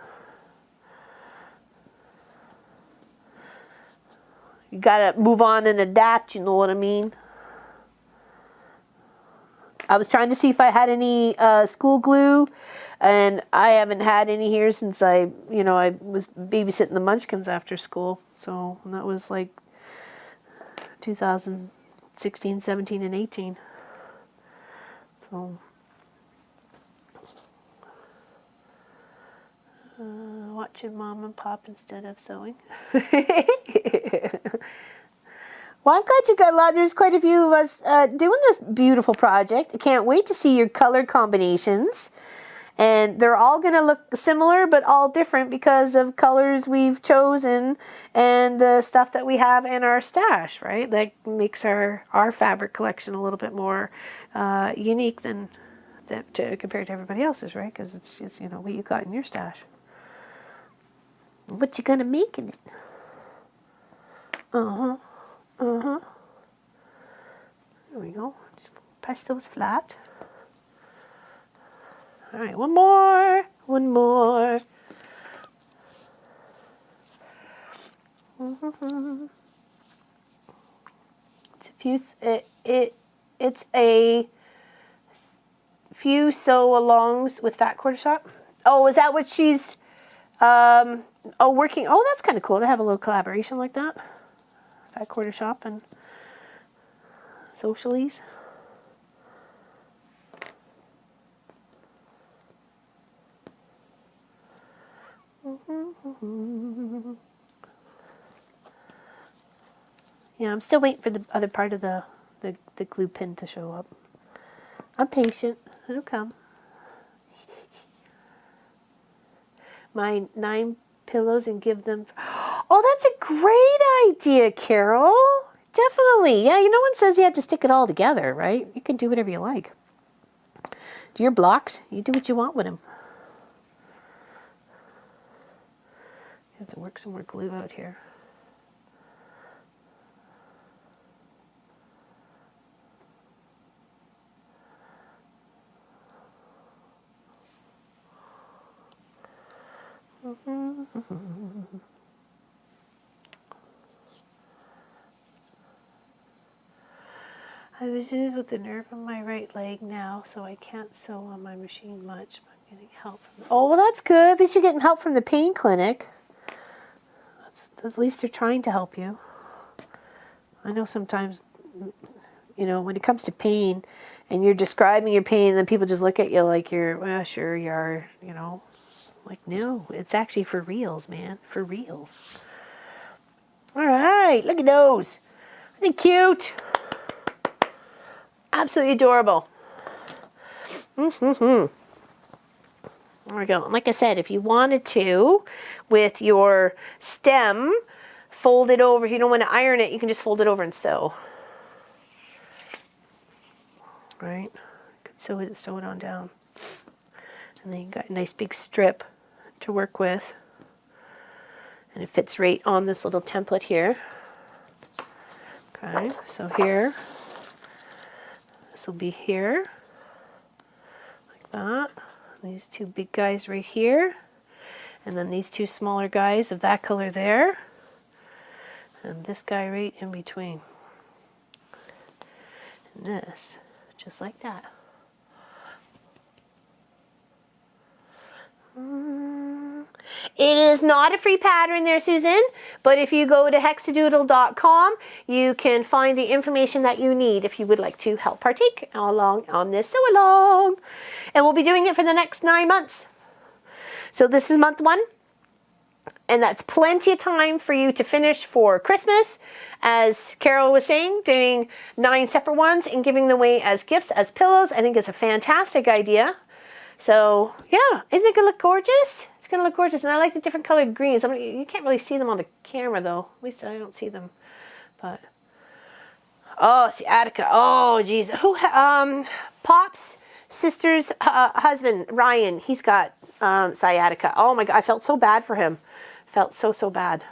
you gotta move on and adapt, you know what I mean? I was trying to see if I had any school glue, and I haven't had any here since I was babysitting the Munchkins after school. So that was like 2016, 17, and 18. So watching Mom and Pop instead of sewing. Well, I'm glad you got a lot. There's quite a few of us doing this beautiful project. I can't wait to see your color combinations. And they're all going to look similar, but all different because of colors we've chosen and the stuff that we have in our stash, right? That makes our fabric collection a little bit more unique than compared to everybody else's, right? Because it's you know what you got in your stash. What you gonna make in it? There we go. Just press those flat. All right, one more. It's a few sew-alongs with fat quarter shop. Oh, is that what she's working? Oh, that's kind of cool to have a little collaboration like that. Fat quarter shop and Socialies. Yeah, I'm still waiting for the other part of the glue pin to show up. I'm patient. It'll come. My 9 pillows and give them... Oh, that's a great idea, Carol. Definitely. Yeah, no one says you have to stick it all together, right? You can do whatever you like. Do your blocks. You do what you want with them. You have to work some more glue out here. I was used with the nerve in my right leg now, so I can't sew on my machine much. I'm getting help from... Oh, well, that's good. At least you're getting help from the pain clinic. At least they're trying to help you. I know sometimes, you know, when it comes to pain and you're describing your pain, and then people just look at you like you're, well, sure you are, you know. Like, no, it's actually for reals, man. For reals. All right, look at those. Aren't they cute? Absolutely adorable. There we go. Like I said, if you wanted to, with your stem, fold it over. If you don't want to iron it, you can just fold it over and sew. Right? You could sew it on down. And then you got a nice big strip to work with. And it fits right on this little template here. Okay, so here, this will be here, like that. These two big guys right here. And then these two smaller guys of that color there. And this guy right in between. And this, just like that. It is not a free pattern there, Susan, but if you go to hexadoodle.com, you can find the information that you need if you would like to help partake along on this sew-along. And we'll be doing it for the next 9 months. So this is month 1, and that's plenty of time for you to finish for Christmas. As Carol was saying, doing 9 separate ones and giving them away as gifts, as pillows, I think is a fantastic idea. So, yeah, isn't it going to look gorgeous? It's going to look gorgeous, and I like the different colored greens. I mean, you can't really see them on the camera, though. At least I don't see them. But, oh, sciatica. Oh, geez. Pop's sister's husband, Ryan, he's got sciatica. Oh, my God. I felt so bad for him. Felt so bad.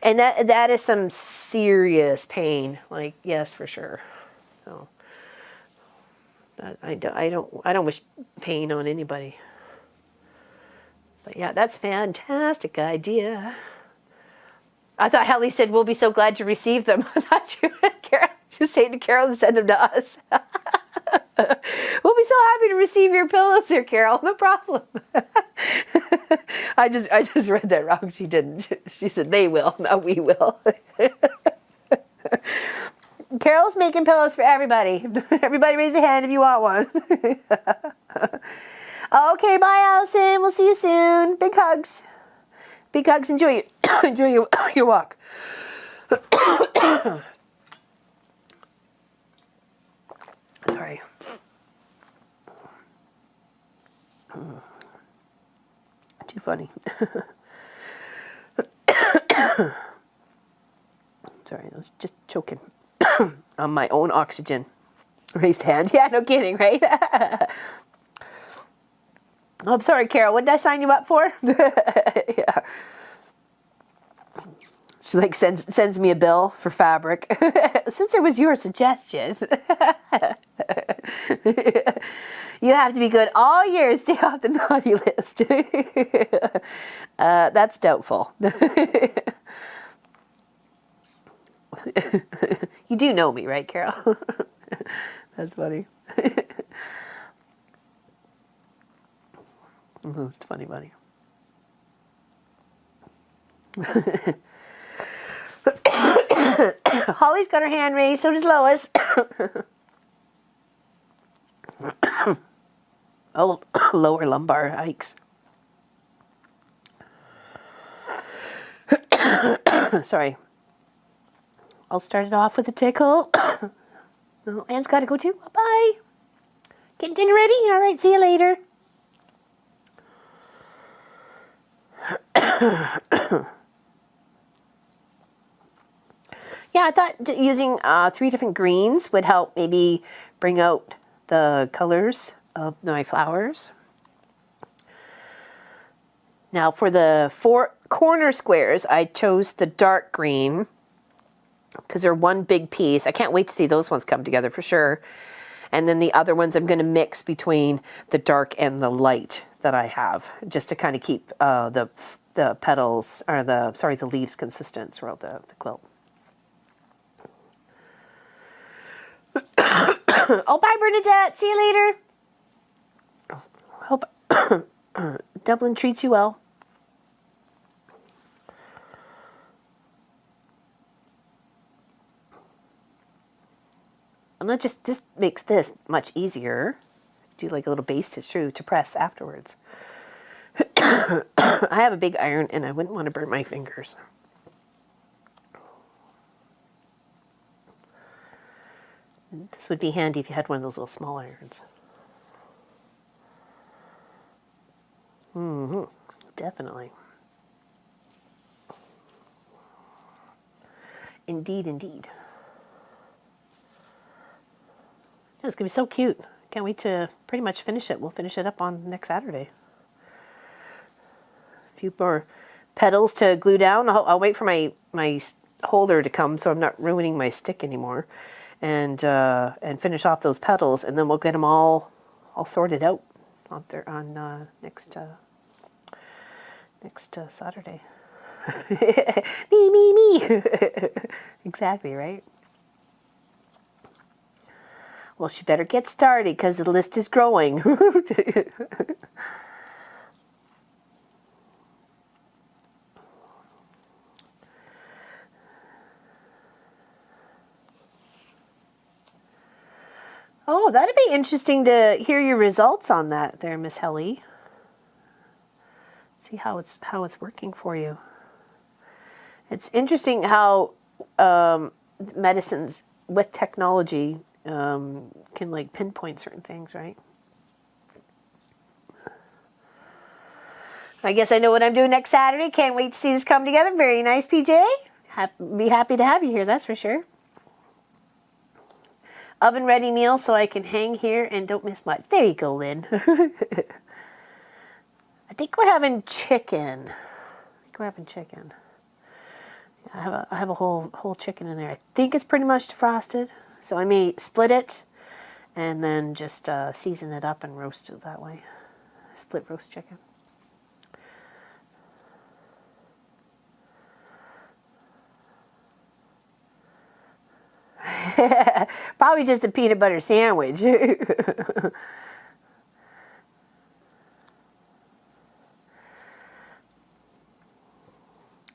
And that is some serious pain. Like, yes, for sure. So... I don't wish pain on anybody. But yeah, that's a fantastic idea. I thought Helly said, we'll be so glad to receive them. I thought you were saying to Carol to send them to us. We'll be so happy to receive your pillows here, Carol. No problem. I just read that wrong. She didn't. She said they will, not we will. Carol's making pillows for everybody. Everybody raise a hand if you want one. Okay, bye, Allison. We'll see you soon. Big hugs. Big hugs. Enjoy your walk. Sorry. Too funny. Sorry, I was just choking on my own oxygen. Raised hand. Yeah, no kidding, right? Oh, I'm sorry, Carol. What did I sign you up for? Yeah. She like sends me a bill for fabric. Since it was your suggestion. You have to be good all year, stay off the naughty list. That's doubtful. You do know me, right, Carol? That's funny. It's funny, buddy. Holly's got her hand raised, so does Lois. Oh, lower lumbar hikes. Sorry. I'll start it off with a tickle. Oh, Anne's got to go too. Bye-bye. Getting dinner ready? All right, see you later. Yeah, I thought using 3 different greens would help maybe bring out the colors of my flowers. Now for the 4 corner squares, I chose the dark green because they're one big piece. I can't wait to see those ones come together for sure. And then the other ones I'm going to mix between the dark and the light that I have, just to kind of keep the petals, or the leaves consistent throughout the quilt. Oh, bye, Bernadette. See you later. Hope Dublin treats you well. And this makes this much easier. Do like a little base stitch through to press afterwards. I have a big iron and I wouldn't want to burn my fingers. This would be handy if you had one of those little small irons. Definitely. Indeed, indeed. Yeah, it's going to be so cute. Can't wait to pretty much finish it. We'll finish it up on next Saturday. A few more petals to glue down. I'll wait for my holder to come so I'm not ruining my stick anymore. And finish off those petals, and then we'll get them all sorted out on next Saturday. Me. Exactly, right? Well, she better get started because the list is growing. Oh, that'd be interesting to hear your results on that there, Miss Helly. See how it's working for you. It's interesting how medicines with technology can like pinpoint certain things, right? I guess I know what I'm doing next Saturday. Can't wait to see this come together. Very nice, PJ. Be happy to have you here, that's for sure. Oven ready meal so I can hang here and don't miss much. There you go, Lynn. I think we're having chicken. I have a whole chicken in there. I think it's pretty much defrosted. So I may split it and then just season it up and roast it that way. Split roast chicken. Probably just a peanut butter sandwich.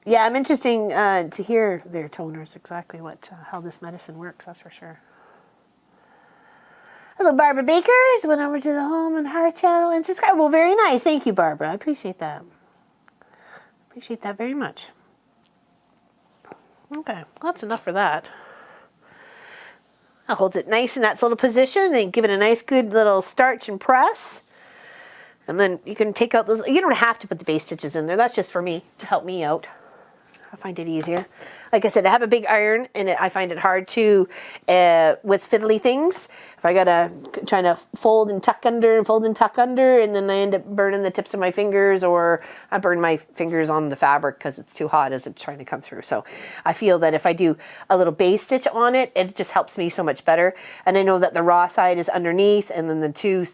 Yeah, I'm interesting to hear their toners exactly how this medicine works. That's for sure. Hello, Barbara Bakers. Went over to the Home and Heart channel and subscribe. Well, very nice. Thank you, Barbara. I appreciate that. Appreciate that very much. Okay, well, that's enough for that. That holds it nice in that little position. Then give it a nice good little starch and press. And then you can take out those. You don't have to put the base stitches in there. That's just for me, to help me out. I find it easier. Like I said, I have a big iron, and I find it hard to, with fiddly things. If I gotta try to fold and tuck under and fold and tuck under, and then I end up burning the tips of my fingers, or I burn my fingers on the fabric because it's too hot as it's trying to come through. So I feel that if I do a little base stitch on it, it just helps me so much better. And I know that the raw side is underneath, and then the two,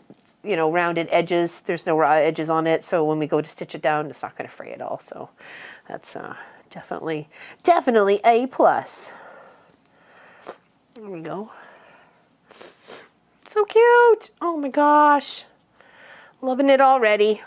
you know, rounded edges, there's no raw edges on it. So when we go to stitch it down, it's not gonna fray at all. So that's definitely a plus. There we go. So cute. Oh my gosh. Loving it already.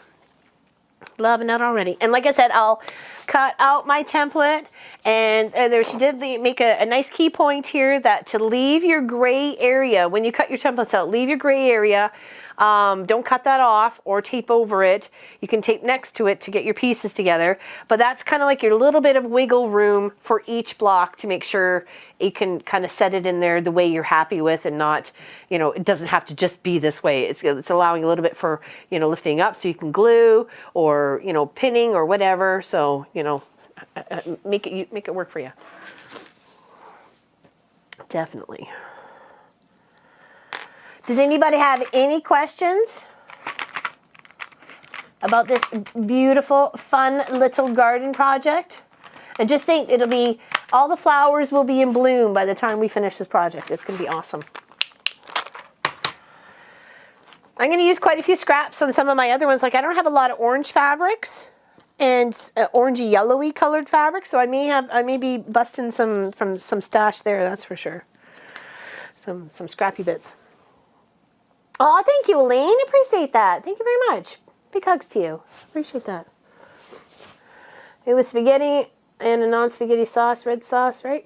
Loving it already. And like I said, I'll cut out my template, and there she did make a nice key point here that to leave your gray area, when you cut your templates out, leave your gray area. Don't cut that off or tape over it. You can tape next to it to get your pieces together, but that's kind of like your little bit of wiggle room for each block to make sure you can kind of set it in there the way you're happy with, and not, you know, it doesn't have to just be this way. It's allowing a little bit for, you know, lifting up so you can glue, or, you know, pinning or whatever. So, you know, make it work for you. Definitely. Does anybody have any questions about this beautiful, fun little garden project? And just think, it'll be, all the flowers will be in bloom by the time we finish this project. It's going to be awesome. I'm going to use quite a few scraps on some of my other ones. Like, I don't have a lot of orange fabrics and orangey yellowy colored fabrics, so I may be busting some from some stash there, that's for sure. Some scrappy bits. Oh, thank you, Elaine. Appreciate that. Thank you very much. Big hugs to you. Appreciate that. It was spaghetti and a non-spaghetti sauce, red sauce, right?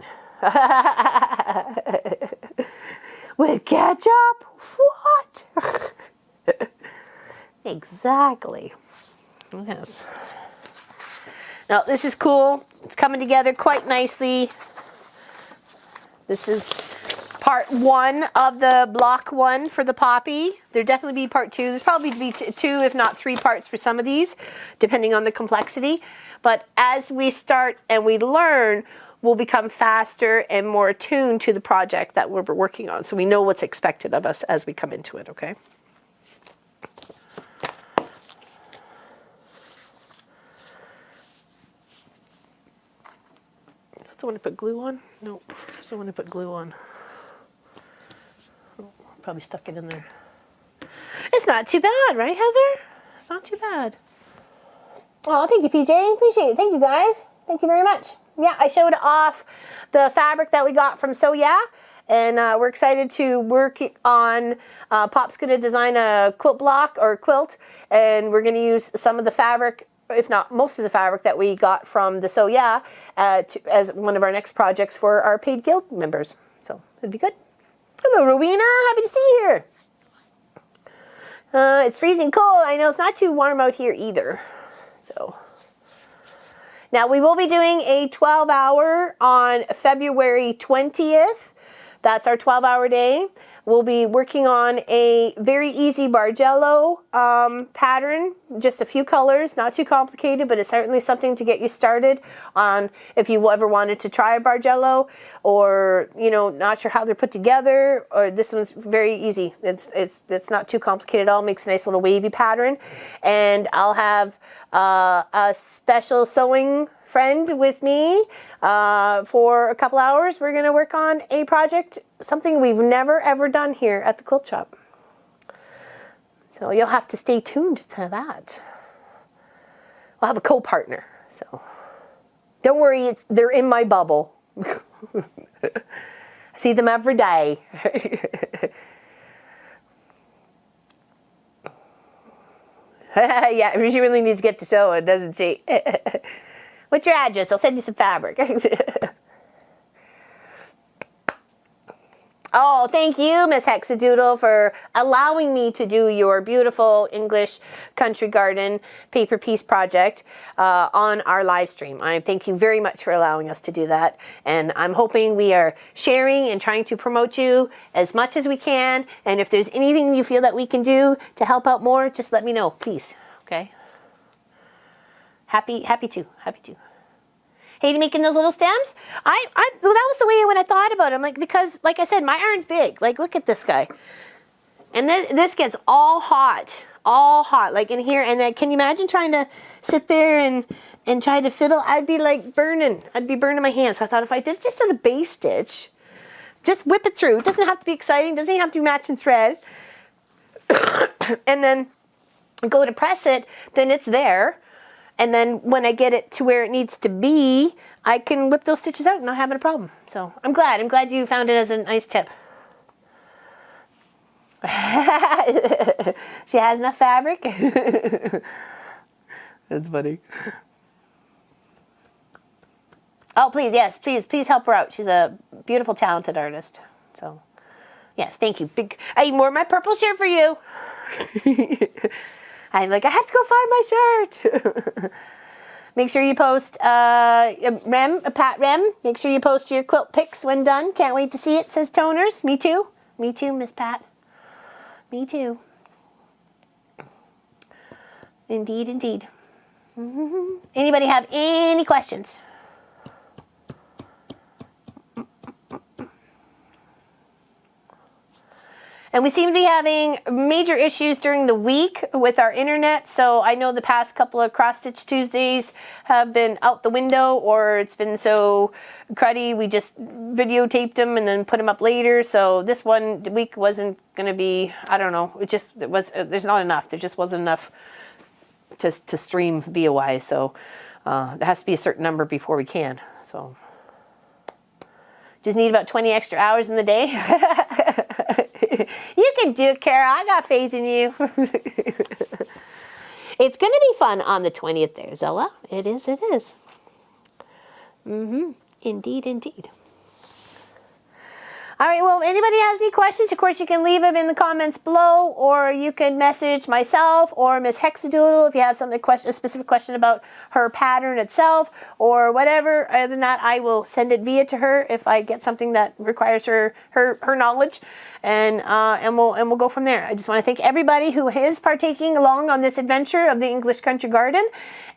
With ketchup? What? Exactly. Yes. Now, this is cool. It's coming together quite nicely. This is part 1 of the block 1 for the poppy. There'll definitely be part 2. There's probably be 2, if not 3 parts for some of these, depending on the complexity. But as we start and we learn, we'll become faster and more attuned to the project that we're working on. So we know what's expected of us as we come into it, okay? Do I want to put glue on? No, I want to put glue on. Probably stuck it in there. It's not too bad, right, Heather? It's not too bad. Oh, thank you, PJ. Appreciate it. Thank you, guys. Thank you very much. Yeah, I showed off the fabric that we got from So Yeah, and we're excited to work on, Pop's going to design a quilt block or quilt, and we're going to use some of the fabric, if not most of the fabric that we got from the So Yeah, as one of our next projects for our paid guild members. So it'd be good. Hello, Rowena. Happy to see you here. It's freezing cold. I know it's not too warm out here either. So now we will be doing a 12-hour on February 20th. That's our 12-hour day. We'll be working on a very easy Bargello pattern, just a few colors, not too complicated, but it's certainly something to get you started on if you ever wanted to try a Bargello, or, you know, not sure how they're put together. Or this one's very easy. It's not too complicated at all. Makes a nice little wavy pattern. And I'll have a special sewing friend with me for a couple hours. We're going to work on a project, something we've never ever done here at the quilt shop. So you'll have to stay tuned to that. I'll have a co-partner, so don't worry, they're in my bubble. I see them every day. Yeah, she really needs to get to sewing, doesn't she? What's your address? I'll send you some fabric. Oh, thank you, Miss Hexadoodle, for allowing me to do your beautiful English country garden paper piece project on our live stream. I thank you very much for allowing us to do that. And I'm hoping we are sharing and trying to promote you as much as we can. And if there's anything you feel that we can do to help out more, just let me know, please. Okay? Happy to. Hated making those little stems. Well, that was the way when I thought about it. I'm like, because like I said, my iron's big. Like, look at this guy. And then this gets all hot, like in here. And then can you imagine trying to sit there and try to fiddle? I'd be like burning. I'd be burning my hands. So I thought if I did it just on a base stitch, just whip it through. It doesn't have to be exciting. Doesn't even have to be matching thread. And then go to press it, then it's there. And then when I get it to where it needs to be, I can whip those stitches out and not having a problem. So I'm glad you found it as a nice tip. She has enough fabric. That's funny. Oh, please, yes, please help her out. She's a beautiful, talented artist. So, yes, thank you. I wore my purple shirt for you. I'm like, I have to go find my shirt. Make sure you post, Pat Rem, make sure you post your quilt pics when done. Can't wait to see it, says Toners. Me too, Miss Pat. Me too. Indeed. Anybody have any questions? And we seem to be having major issues during the week with our internet. So I know the past couple of Cross Stitch Tuesdays have been out the window, or it's been so cruddy we just videotaped them and then put them up later. So this one week wasn't going to be, I don't know, there's not enough. There just wasn't enough to stream VOI. So there has to be a certain number before we can. So just need about 20 extra hours in the day. You can do it, Kara. I got faith in you. It's going to be fun on the 20th there, Zella. It is. Indeed. All right, well, if anybody has any questions, of course, you can leave them in the comments below, or you can message myself or Miss Hexadoodle if you have a specific question about her pattern itself or whatever. Other than that, I will send it via to her if I get something that requires her knowledge, and we'll go from there. I just want to thank everybody who is partaking along on this adventure of the English Country Garden.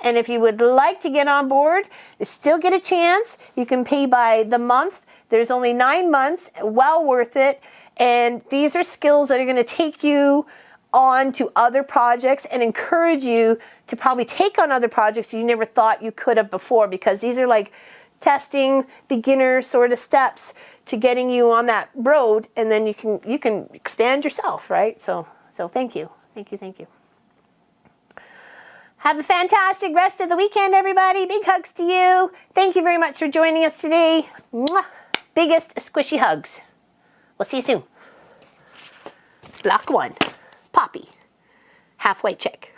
And if you would like to get on board, you still get a chance. You can pay by the month. There's only 9 months, well worth it. And these are skills that are going to take you on to other projects and encourage you to probably take on other projects you never thought you could have before, because these are like testing beginner sort of steps to getting you on that road, and then you can expand yourself, right? So thank you. Have a fantastic rest of the weekend, everybody. Big hugs to you. Thank you very much for joining us today. Mwah. Biggest squishy hugs. We'll see you soon. Block 1. Poppy. Halfway check.